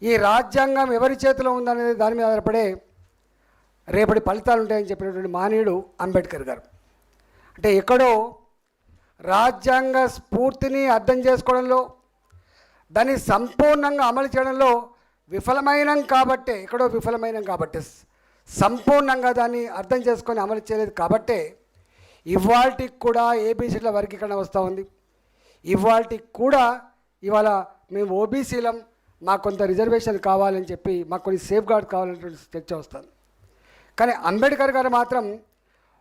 ఈ రాజ్యాంగం ఎవరి చేతిలో ఉందనేది దాని మీద ఆధారపడే రేపటి ఫలితాలు ఉంటాయని చెప్పినటువంటి మహనీయుడు అంబేద్కర్ గారు. అంటే ఎక్కడో రాజ్యాంగ స్ఫూర్తిని అర్థం చేసుకోవడంలో, దాన్ని సంపూర్ణంగా అమలు చేయడంలో విఫలమైనం కాబట్టే, ఎక్కడో విఫలమైనం కాబట్టి, సంపూర్ణంగా దాన్ని అర్థం చేసుకొని అమలు చేయలేదు కాబట్టే ఇవాళకి కూడా ఏబీసీల వర్గీకరణ వస్తూ ఉంది. ఇవాళకి కూడా ఇవాళ మేము ఓబీసీలం, మాకు కొంత రిజర్వేషన్ కావాలని చెప్పి, మాకు కొన్ని సేఫ్ గార్డ్ కావాలనేటువంటి చర్చ వస్తుంది. కానీ అంబేద్కర్ గారు మాత్రం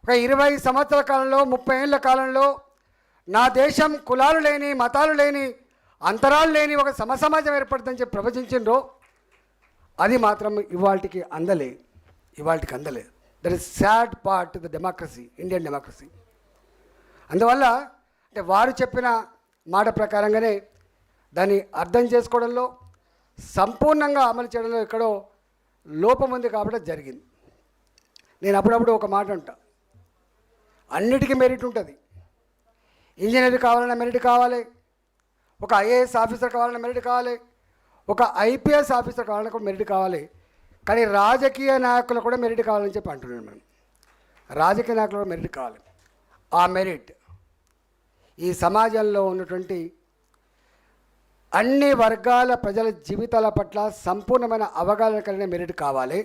ఒక 20 సంవత్సరాల కాలంలో, 30 ఏళ్ల కాలంలో నా దేశం కులాలు లేని, మతాలు లేని, అంతరాలు లేని ఒక సమసమాజం ఏర్పడుతుందని చెప్పి ప్రవచించిండ్రో అది మాత్రం ఇవాళకి అందలేదు. That is sad part the democracy, Indian democracy. అందువల్ల అంటే వారు చెప్పిన మాట ప్రకారంగానే దాన్ని అర్థం చేసుకోవడంలో, సంపూర్ణంగా అమలు చేయడంలో ఎక్కడో లోపం ఉంది కాబట్టి జరిగింది. నేను అప్పుడప్పుడు ఒక మాట అంటా, అన్నిటికీ మెరిట్ ఉంటుంది. ఇంజనీర్ కావాలన్నా మెరిట్ కావాలి, ఒక ఐఏఎస్ ఆఫీసర్ కావాలన్నా మెరిట్ కావాలి, ఒక ఐపీఎస్ ఆఫీసర్ కావాలన్నా కూడా మెరిట్ కావాలి. కానీ రాజకీయ నాయకులు కూడా మెరిట్ కావాలని చెప్పి అంటున్నాను. మనం రాజకీయ నాయకులు కూడా మెరిట్ కావాలి. ఆ మెరిట్ ఈ సమాజంలో ఉన్నటువంటి అన్ని వర్గాల ప్రజల జీవితాల పట్ల సంపూర్ణమైన అవగాహన కలిగిన మెరిట్ కావాలి.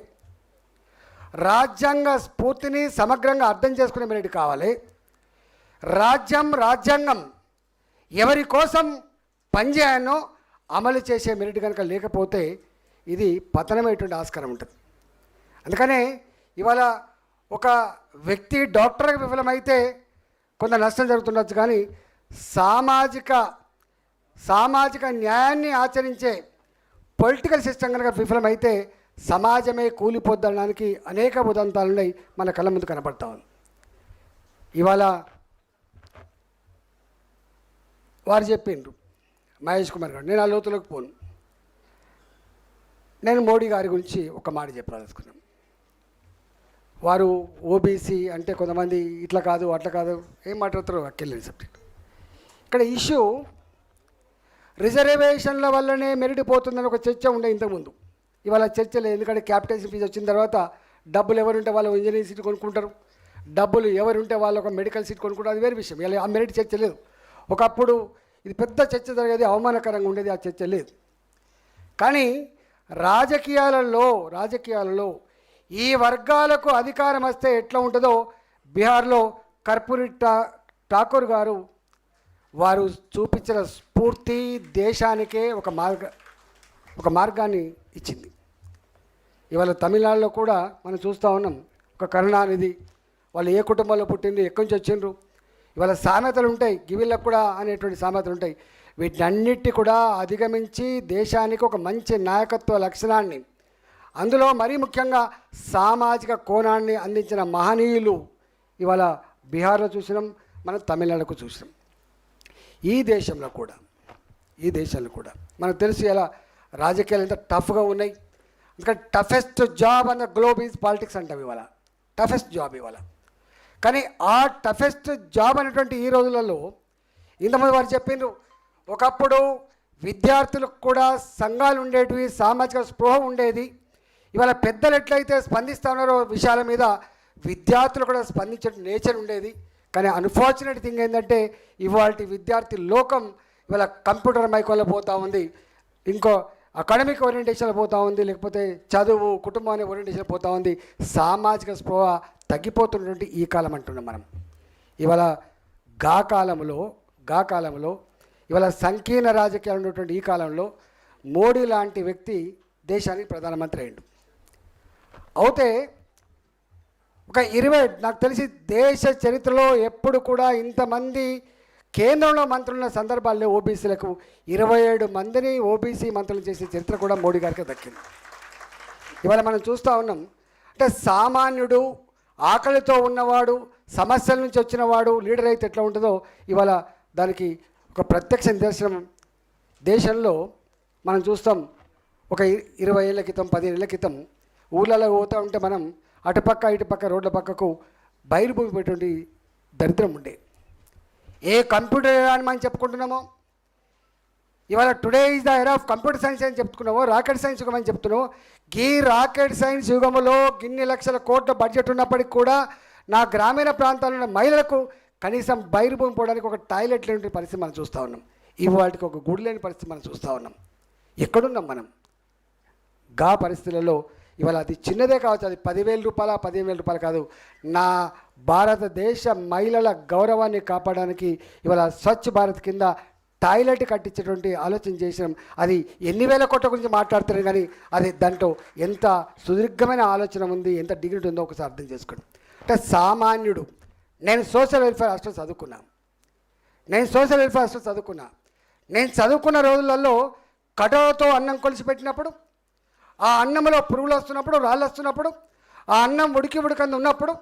రాజ్యాంగ స్ఫూర్తిని సమగ్రంగా అర్థం చేసుకునే మెరిట్ కావాలి. రాజ్యాంగం ఎవరి కోసం పనిచేయాలో అమలు చేసే మెరిట్ కనుక లేకపోతే ఇది పతనమైనటువంటి ఆస్కారం ఉంటుంది. అందుకనే ఇవాళ ఒక వ్యక్తి డాక్టర్గా విఫలమైతే కొంత నష్టం జరుగుతుండొచ్చు, కానీ సామాజిక న్యాయాన్ని ఆచరించే పొలిటికల్ సిస్టమ్ కనుక విఫలమైతే సమాజమే కూలిపోద్దడానికి అనేక ఉదంతాలు ఉన్నాయి, మన కళ్ళ ముందు కనపడతా ఉంది. ఇవాళ వారు చెప్పిండ్రు, మహేష్ కుమార్ గారు, నేను ఆ లోతులోకి పోను. నేను మోడీ గారి గురించి ఒక మాట చెప్పాలనుకున్నాను. వారు ఓబీసీ అంటే కొంతమంది ఇట్లా కాదు అట్లా కాదు ఏం మాట్లాడుతారో అక్కర్లేని సబ్జెక్ట్. ఇక్కడ ఇష్యూ రిజర్వేషన్ల వల్లనే మెరిట్ పోతుందని ఒక చర్చ ఉండే ఇంతకుముందు. ఇవాళ చర్చ లేదు, ఎందుకంటే క్యాపిటేషన్ ఫీజు వచ్చిన తర్వాత డబ్బులు ఎవరుంటే వాళ్ళు ఇంజనీరింగ్ సీట్ కొనుక్కుంటారు, డబ్బులు ఎవరుంటే వాళ్ళు ఒక మెడికల్ సీట్ కొనుక్కుంటారు, అది వేరే విషయం. ఇలా ఆ మెరిట్ చర్చ లేదు. ఒకప్పుడు ఇది పెద్ద చర్చ జరిగేది, అవమానకరంగా ఉండేది, ఆ చర్చ లేదు. కానీ రాజకీయాలలో ఈ వర్గాలకు అధికారం వస్తే ఎట్లా ఉంటుందో బీహార్లో కర్పూరి ఠాకూర్ గారు వారు చూపించిన స్ఫూర్తి దేశానికే ఒక మార్గాన్ని ఇచ్చింది. ఇవాళ తమిళనాడులో కూడా మనం చూస్తూ ఉన్నాం, ఒక కరుణానిధి, వాళ్ళు ఏ కుటుంబంలో పుట్టిండ్రు, ఎక్కడి నుంచి వచ్చిండ్రు, ఇవాళ సామెతలు ఉంటాయి, గివిళ్ళకు కూడా అనేటువంటి సామెతలు ఉంటాయి. వీటన్నిటి కూడా అధిగమించి దేశానికి ఒక మంచి నాయకత్వ లక్షణాన్ని, అందులో మరీ ముఖ్యంగా సామాజిక కోణాన్ని అందించిన మహనీయులు ఇవాళ బీహార్లో చూసినాం, మనం తమిళనాడుకు చూసినాం. ఈ దేశంలో కూడా మనకు తెలుసు ఎలా రాజకీయాలు ఎంత టఫ్గా ఉన్నాయి. ఇంకా టఫెస్ట్ జాబ్ అన్న గ్లోబ్ ఈజ్ పాలిటిక్స్ అంటాం ఇవాళ. టఫెస్ట్ జాబ్ ఇవాళ. కానీ ఆ టఫెస్ట్ జాబ్ అనేటువంటి ఈ రోజులలో ఇంతమంది వారు చెప్పిండ్రు, ఒకప్పుడు విద్యార్థులకు కూడా సంఘాలు ఉండేటివి, సామాజిక స్పృహ ఉండేది. ఇవాళ పెద్దలు ఎట్లయితే స్పందిస్తూ ఉన్నారో విషయాల మీద విద్యార్థులు కూడా స్పందించే నేచర్ ఉండేది. కానీ అన్ఫార్చునేట్ థింగ్ ఏంటంటే ఇవాళ విద్యార్థి లోకం ఇవాళ కంప్యూటర్ మైకోలో పోతూ ఉంది, ఇంకో అకాడమిక్ ఓరియంటేషన్లో పోతూ ఉంది, లేకపోతే చదువు కుటుంబాన్ని ఓరియంటేషన్ పోతూ ఉంది. సామాజిక స్పృహ తగ్గిపోతున్నటువంటి ఈ కాలం అంటున్నాం మనం. ఇవాళ గా కాలంలో ఇవాళ సంకీర్ణ రాజకీయాలు ఉన్నటువంటి ఈ కాలంలో మోడీ లాంటి వ్యక్తి దేశానికి ప్రధానమంత్రి అయ్యిండు. అయితే ఒక 20 నాకు తెలిసి దేశ చరిత్రలో ఎప్పుడు కూడా ఇంతమంది కేంద్రంలో మంత్రులున్న సందర్భాల్లో ఓబీసీలకు 27 మందిని ఓబీసీ మంత్రులు చేసే చరిత్ర కూడా మోడీ గారికి దక్కింది. ఇవాళ మనం చూస్తూ ఉన్నాం, అంటే సామాన్యుడు, ఆకలితో ఉన్నవాడు, సమస్యల నుంచి వచ్చినవాడు లీడర్ అయితే ఎట్లా ఉంటుందో ఇవాళ దానికి ఒక ప్రత్యక్ష నిదర్శనం దేశంలో మనం చూస్తాం. ఒక 20 ఏళ్ళ క్రితం 15 ఏళ్ళ క్రితం ఊళ్ళలో పోతూ ఉంటే మనం అటుపక్క ఇటుపక్క రోడ్ల పక్కకు బయలుభూమి పెట్టేటువంటి దరిద్రం ఉండే. ఏ కంప్యూటర్ అని మనం చెప్పుకుంటున్నామో ఇవాళ today is the era of computer science అని చెప్పుకున్నామో, రాకెట్ సైన్స్ యుగం అని చెప్తున్నామో. ఈ రాకెట్ సైన్స్ యుగంలో గిన్ని లక్షల కోట్ల బడ్జెట్ ఉన్నప్పటికీ కూడా నా గ్రామీణ ప్రాంతాల్లో ఉన్న మహిళలకు కనీసం బయలుభూమి పోవడానికి ఒక టాయిలెట్ లేని పరిస్థితి మనం చూస్తూ ఉన్నాం. ఇవాళకి ఒక గుడి లేని పరిస్థితి మనం చూస్తూ ఉన్నాం. ఎక్కడున్నాం మనం? గా పరిస్థితులలో ఇవాళ అది చిన్నదే కావచ్చు, అది 10,000 రూపాయల 15,000 రూపాయలు కాదు. నా భారతదేశ మహిళల గౌరవాన్ని కాపాడడానికి ఇవాళ స్వచ్ఛ భారత్ కింద టాయిలెట్ కట్టించేటువంటి ఆలోచన చేసినాం. అది ఎన్ని వేల కోట్ల గురించి మాట్లాడుతున్నాం, కానీ అది దాంట్లో ఎంత సుదీర్ఘమైన ఆలోచన ఉంది, ఎంత డిగ్నిటీ ఉందో ఒకసారి అర్థం చేసుకోండి. అంటే సామాన్యుడు, నేను సోషల్ వెల్ఫేర్ హాస్టల్ చదువుకున్నా, నేను చదువుకున్న రోజులలో కటోతో అన్నం కొలిసి పెట్టినప్పుడు, ఆ అన్నంలో పురుగులు వస్తున్నప్పుడు, రాళ్ళు వస్తున్నప్పుడు, ఆ అన్నం ఉడికంది ఉన్నప్పుడు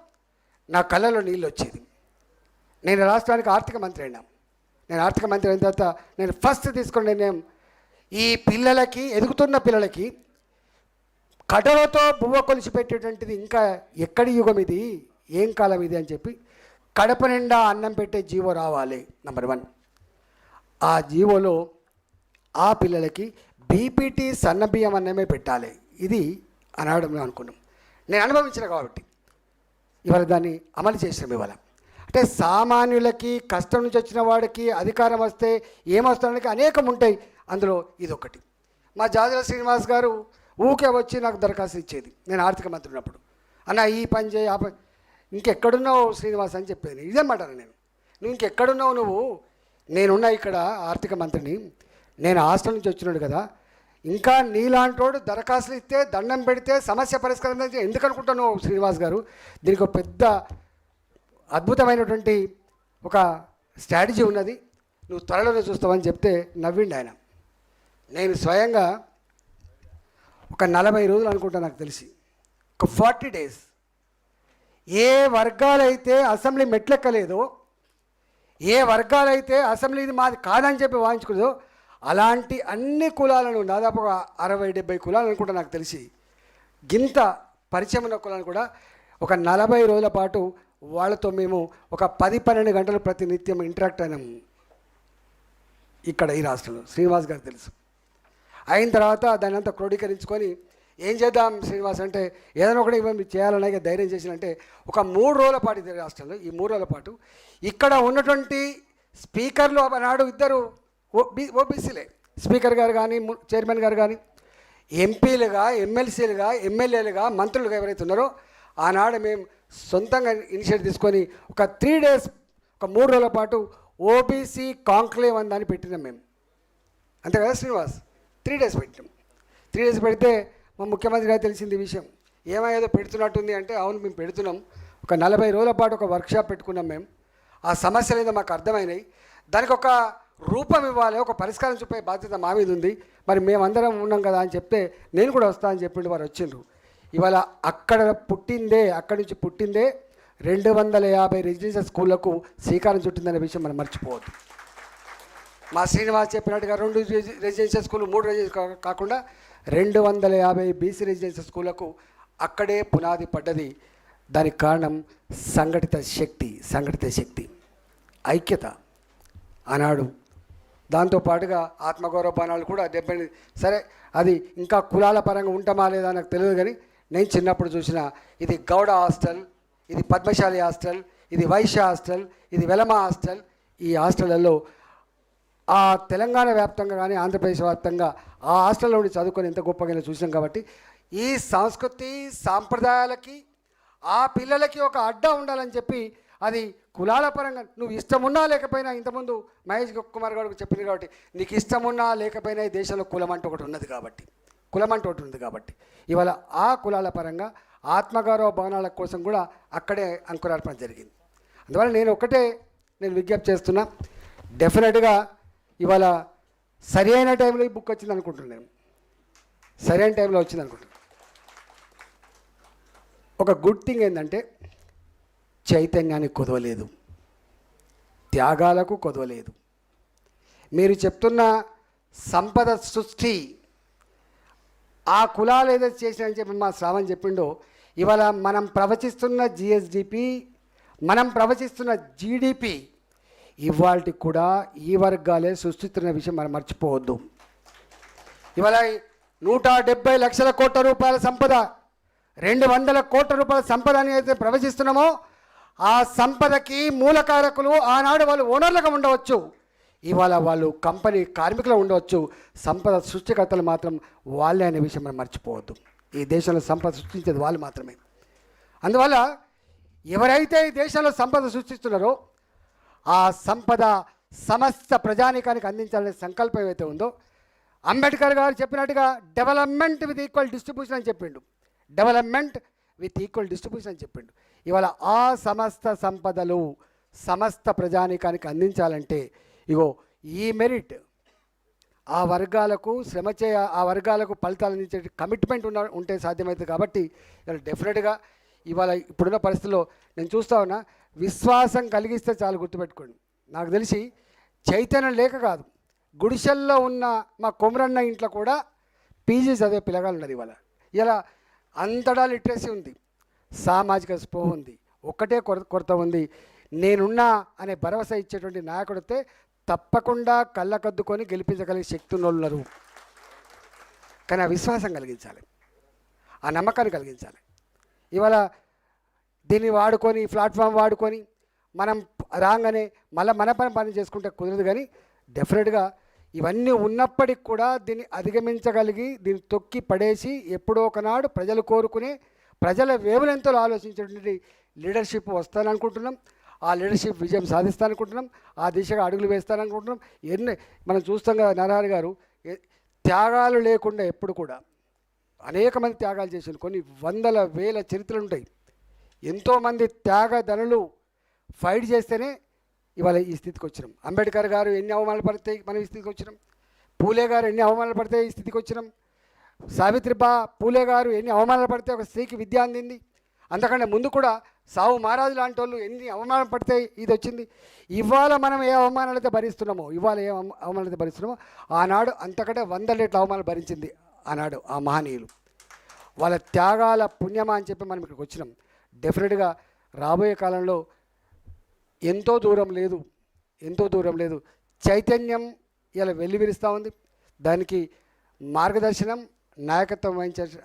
నా కళ్ళలో నీళ్ళు వచ్చేది. నేను రాష్ట్రానికి ఆర్థిక మంత్రి అయినా. నేను ఆర్థిక మంత్రి అయిన తర్వాత నేను ఫస్ట్ తీసుకున్న నిర్ణయం, ఈ పిల్లలకి, ఎదుగుతున్న పిల్లలకి కటోతో బువ్వ కొలిసి పెట్టేటువంటిది ఇంకా ఎక్కడి యుగం ఇది, ఏం కాలం ఇది అని చెప్పి కడప నిండా అన్నం పెట్టే జీవో రావాలి. నెంబర్ 1. ఆ జీవోలో ఆ పిల్లలకి బీపీటీ సన్నబియ్యం అన్నమే పెట్టాలి. ఇది అనడం అనుకున్నాం. నేను అనుభవించిన కాబట్టి ఇవాళ దాన్ని అమలు చేసినాం. ఇవాళ అంటే సామాన్యులకి, కష్టం నుంచి వచ్చిన వాడికి అధికారం వస్తే ఏమొస్తానికి అనేకం ఉంటాయి, అందులో ఇదొకటి. మా జాజల శ్రీనివాస్ గారు ఊకే వచ్చి నాకు దరఖాస్తు ఇచ్చేది నేను ఆర్థిక మంత్రి ఉన్నప్పుడు. అన్న ఈ పని చేయి, ఆ పని, ఇంకెక్కడున్నావు శ్రీనివాస్ అని చెప్పేది. ఇదేమంటాను నేను, నువ్వు ఇంకెక్కడున్నావు, నువ్వు నేనున్నా ఇక్కడ ఆర్థిక మంత్రిని, నేను హాస్టల్ నుంచి వచ్చినాడు కదా, ఇంకా నీలాంటోడు దరఖాస్తులు ఇస్తే దండం పెడితే సమస్య పరిష్కారం ఎందుకు అనుకుంటున్నావు శ్రీనివాస్ గారు? దీనికి ఒక పెద్ద అద్భుతమైనటువంటి ఒక స్ట్రాటజీ ఉన్నది, నువ్వు త్వరలోనే చూస్తావని చెప్తే నవ్విండి ఆయన. నేను స్వయంగా ఒక 40 రోజులు అనుకుంటా, నాకు తెలిసి ఒక 40 days ఏ వర్గాలైతే అసెంబ్లీ మెట్లెక్కలేదో, ఏ వర్గాలైతే అసెంబ్లీ ఇది మాది కాదని చెప్పి వాయించుకుందో అలాంటి అన్ని కులాలను, దాదాపు 60-70 కులాలు అనుకుంటా నాకు తెలిసి, గింత పరిచయం ఉన్న కులాలను కూడా ఒక 40 రోజుల పాటు వాళ్ళతో మేము ఒక 10-12 గంటలు ప్రతినిత్యం ఇంటరాక్ట్ అయినాము ఇక్కడ ఈ రాష్ట్రంలో. శ్రీనివాస్ గారు తెలుసు. అయిన తర్వాత దాన్ని అంతా క్రోడీకరించుకొని ఏం చేద్దాం శ్రీనివాస్ అంటే, ఏదైనా ఒకటి మీరు చేయాలనే ధైర్యం చేసినంటే ఒక 3 రోజుల పాటు ఇది రాష్ట్రంలో, ఈ 3 రోజుల పాటు ఇక్కడ ఉన్నటువంటి స్పీకర్లు ఆనాడు 2 ఓబీసీలే, స్పీకర్ గారు కానీ చైర్మన్ గారు కానీ, ఎంపీలుగా, ఎమ్మెల్సీలుగా, ఎమ్మెల్యేలుగా, మంత్రులుగా ఎవరైతే ఉన్నారో ఆనాడు మేము సొంతంగా ఇనిషియేటివ్ తీసుకొని ఒక 3 days, ఒక 3 రోజుల పాటు ఓబీసీ కాంక్లేవ్ అని దాన్ని పెట్టినాం మేము. అంతే కదా శ్రీనివాస్? 3 days పెట్టినాం. 3 days పెడితే మా ముఖ్యమంత్రి గారు తెలిసింది ఈ విషయం, ఏదో పెడుతున్నట్టుంది అంటే, అవును మేము పెడుతున్నాం. ఒక 40 రోజుల పాటు ఒక వర్క్షాప్ పెట్టుకున్నాం మేము. ఆ సమస్యలు ఏదో మాకు అర్థమైనాయి, దానికి ఒక రూపం ఇవ్వాలి, ఒక పరిష్కారం చూపే బాధ్యత మా మీద ఉంది, మరి మేమందరం ఉన్నాం కదా అని చెప్తే నేను కూడా వస్తా అని చెప్పిండు. వారు వచ్చిండ్రు. ఇవాళ అక్కడి నుంచి పుట్టిందే 250 రెసిడెన్షియల్ స్కూళ్లకు శ్రీకారం చుట్టిందనే విషయం మనం మర్చిపోవద్దు. మా శ్రీనివాస్ చెప్పినట్టుగా 2 రెసిడెన్షియల్ స్కూళ్ళు, 3 రెసిడెన్షియల్ కాకుండా 250 బీసీ రెసిడెన్షియల్ స్కూళ్లకు అక్కడే పునాది పడ్డది. దానికి కారణం సంఘటిత శక్తి, ఐక్యత ఆనాడు. దాంతోపాటుగా ఆత్మగౌరవ బాణాలు కూడా 70. సరే, అది ఇంకా కులాల పరంగా ఉంటామా లేదా నాకు తెలియదు, కానీ నేను చిన్నప్పుడు చూసిన ఇది గౌడ హాస్టల్, ఇది పద్మశాలి హాస్టల్, ఇది వైశ్య హాస్టల్, ఇది వెలమ హాస్టల్. ఈ హాస్టళ్లలో ఆ తెలంగాణ వ్యాప్తంగా కానీ ఆంధ్రప్రదేశ్ వ్యాప్తంగా ఆ హాస్టల్లో ఉండి చదువుకొని ఎంత గొప్పగా చూసాం. కాబట్టి ఈ సంస్కృతి సాంప్రదాయాలకి ఆ పిల్లలకి ఒక అడ్డా ఉండాలని చెప్పి, అది కులాల పరంగా నువ్వు ఇష్టమున్నా లేకపోయినా, ఇంతకుముందు మహేష్ కుమార్ గారు చెప్పింది కాబట్టి, నీకు ఇష్టమున్నా లేకపోయినా ఈ దేశంలో కులం అంటూ ఒకటి ఉన్నది కాబట్టి ఇవాళ ఆ కులాల పరంగా ఆత్మగౌరవ భవనాల కోసం కూడా అక్కడే అంకురార్పణ జరిగింది. అందువల్ల నేను విజ్ఞప్తి చేస్తున్నా, డెఫినెట్గా ఇవాళ సరి అయిన టైంలో ఈ బుక్ వచ్చింది అనుకుంటున్నాను. సరైన టైంలో వచ్చింది అనుకుంటున్నాను. ఒక గుడ్ థింగ్ ఏంటంటే చైతన్యానికి కొదవలేదు, త్యాగాలకు కొదవలేదు. మీరు చెప్తున్న సంపద సృష్టి ఆ కులాలు ఏదైతే చేసినని చెప్పి మా శ్రావణ్ చెప్పిండో, ఇవాళ మనం ప్రవచిస్తున్న జిఎస్డిపి, మనం ప్రవచిస్తున్న జీడిపి ఇవాళకి కూడా ఈ వర్గాలే సృష్టిస్తున్న విషయం మనం మర్చిపోవద్దు. ఇవాళ 170 లక్షల కోట్ల రూపాయల సంపద, 200 కోట్ల రూపాయల సంపద అని అయితే ప్రవచిస్తున్నామో, ఆ సంపదకి మూలకారకులు ఆనాడు వాళ్ళు ఓనర్లుగా ఉండవచ్చు, ఇవాళ వాళ్ళు కంపెనీ కార్మికులు ఉండవచ్చు, సంపద సృష్టికర్తలు మాత్రం వాళ్ళే అనే విషయం మనం మర్చిపోవద్దు. ఈ దేశంలో సంపద సృష్టించేది వాళ్ళు మాత్రమే. అందువల్ల ఎవరైతే ఈ దేశంలో సంపద సృష్టిస్తున్నారో ఆ సంపద సమస్త ప్రజానీకానికి అందించాలనే సంకల్పం ఏదైతే ఉందో, అంబేద్కర్ గారు చెప్పినట్టుగా డెవలప్మెంట్ విత్ ఈక్వల్ డిస్ట్రిబ్యూషన్ అని చెప్పిండు. ఇవాళ ఆ సమస్త సంపదలు సమస్త ప్రజానీకానికి అందించాలంటే ఇగో ఈ మెరిట్ ఆ వర్గాలకు ఆ వర్గాలకు ఫలితాలు అందించే కమిట్మెంట్ ఉంటే సాధ్యమవుతుంది. కాబట్టి ఇవాళ డెఫినెట్గా ఇవాళ ఇప్పుడున్న పరిస్థితుల్లో నేను చూస్తా ఉన్నా, విశ్వాసం కలిగిస్తే చాలు. గుర్తుపెట్టుకోండి, నాకు తెలిసి చైతన్యం లేక కాదు, గుడిసెల్లో ఉన్న మా కొమరన్న ఇంట్లో కూడా పీజీ చదివే పిల్లగాలు ఉన్నది. ఇలా అంతటా లిటరసీ ఉంది, సామాజిక స్పృహ ఉంది, ఒక్కటే కొరత ఉంది. నేనున్నా అనే భరోసా ఇచ్చేటువంటి నాయకుడితే తప్పకుండా కళ్ళకద్దుకొని గెలిపించగలిగే శక్తి ఉన్నోళ్ళు. కానీ ఆ విశ్వాసం కలిగించాలి, ఆ నమ్మకాన్ని కలిగించాలి. ఇవాళ దీన్ని వాడుకొని, ప్లాట్ఫామ్ వాడుకొని మనం రాగానే మళ్ళీ మన పని చేసుకుంటే కుదరదు. కానీ డెఫినెట్గా ఇవన్నీ ఉన్నప్పటికి కూడా దీన్ని అధిగమించగలిగి, దీన్ని తొక్కి పడేసి ఎప్పుడో ఒకనాడు ప్రజలు కోరుకునే, ప్రజల వేవులెంతలో ఆలోచించేటువంటి లీడర్షిప్ వస్తాననుకుంటున్నాం. ఆ లీడర్షిప్ విజయం సాధిస్తాననుకుంటున్నాం. ఆ దిశగా అడుగులు వేస్తాననుకుంటున్నాం. మనం చూస్తాం కదా, నరహరి గారు త్యాగాలు లేకుండా ఎప్పుడు కూడా అనేక మంది త్యాగాలు చేశారు. కొన్ని వందల వేల చరిత్రలు ఉంటాయి. ఎంతోమంది త్యాగధనులు ఫైట్ చేస్తేనే ఇవాళ ఈ స్థితికి వచ్చినాం. అంబేద్కర్ గారు ఎన్ని అవమానాలు పడితే మనం ఈ స్థితికి వచ్చినాం. పూలే గారు ఎన్ని అవమానాలు పడితే ఈ స్థితికి వచ్చినాం. సావిత్రిబా పూలే గారు ఎన్ని అవమానాలు పడితే ఒక స్త్రీకి విద్య అందింది. అంతకంటే ముందు కూడా సావు మహారాజు లాంటి వాళ్ళు ఎన్ని అవమానాలు పడితే ఇది వచ్చింది. ఇవాళ మనం ఏ అవమానాలైతే భరిస్తున్నామో, ఆనాడు అంతకంటే 100 రెట్ల అవమానాలు భరించింది ఆనాడు ఆ మహనీయులు. వాళ్ళ త్యాగాల పుణ్యమా అని చెప్పి మనం ఇక్కడికి వచ్చినాం. డెఫినెట్గా రాబోయే కాలంలో ఎంతో దూరం లేదు చైతన్యం ఇలా వెల్లివిరుస్తూ ఉంది. దానికి మార్గదర్శనం, నాయకత్వం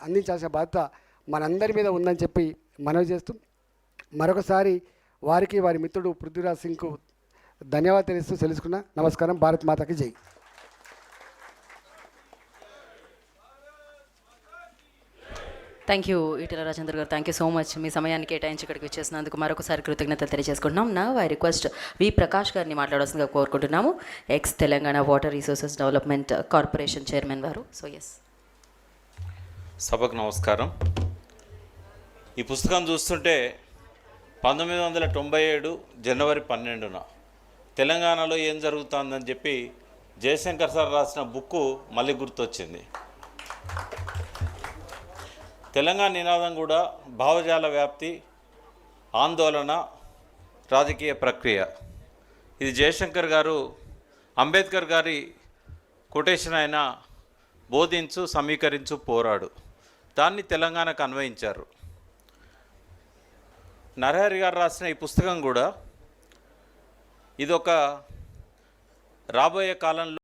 అందించాల్సిన బాధ్యత మనందరి మీద ఉందని చెప్పి మనవి చేస్తూ, మరొకసారి వారికి వారి మిత్రుడు పృథ్వీరాజ్ సింగ్కు ధన్యవాదాలు తెలుసుకున్నా. నమస్కారం. భారత్ మాతాకి జై. థ్యాంక్ యూ ఈటెల రాజేంద్ర గారు, థ్యాంక్ యూ సో మచ్. మీ సమయాన్ని కేటాయించి ఇక్కడికి వచ్చేసినందుకు మరొకసారి కృతజ్ఞతలు తెలియజేసుకుంటున్నాం. నా ఐ రిక్వెస్ట్ వి ప్రకాష్ గారిని మాట్లాడాల్సిందిగా కోరుకుంటున్నాము, ex Telangana water resources development corporation chairman వారు. So yes. సభకు నమస్కారం. ఈ పుస్తకం చూస్తుంటే 1997 జనవరి 12న తెలంగాణలో ఏం జరుగుతుందని చెప్పి జయశంకర్ సార్ రాసిన బుక్కు మళ్ళీ గుర్తొచ్చింది. తెలంగాణ నినాదం కూడా భావజాల వ్యాప్తి, ఆందోళన, రాజకీయ ప్రక్రియ. ఇది జయశంకర్ గారు అంబేద్కర్ గారి కొటేషన్ అయిన బోధించు సమీకరించు పోరాడు దాన్ని తెలంగాణకు అన్వయించారు. నరహరి గారు రాసిన ఈ పుస్తకం కూడా ఇదొక రాబోయే కాలంలో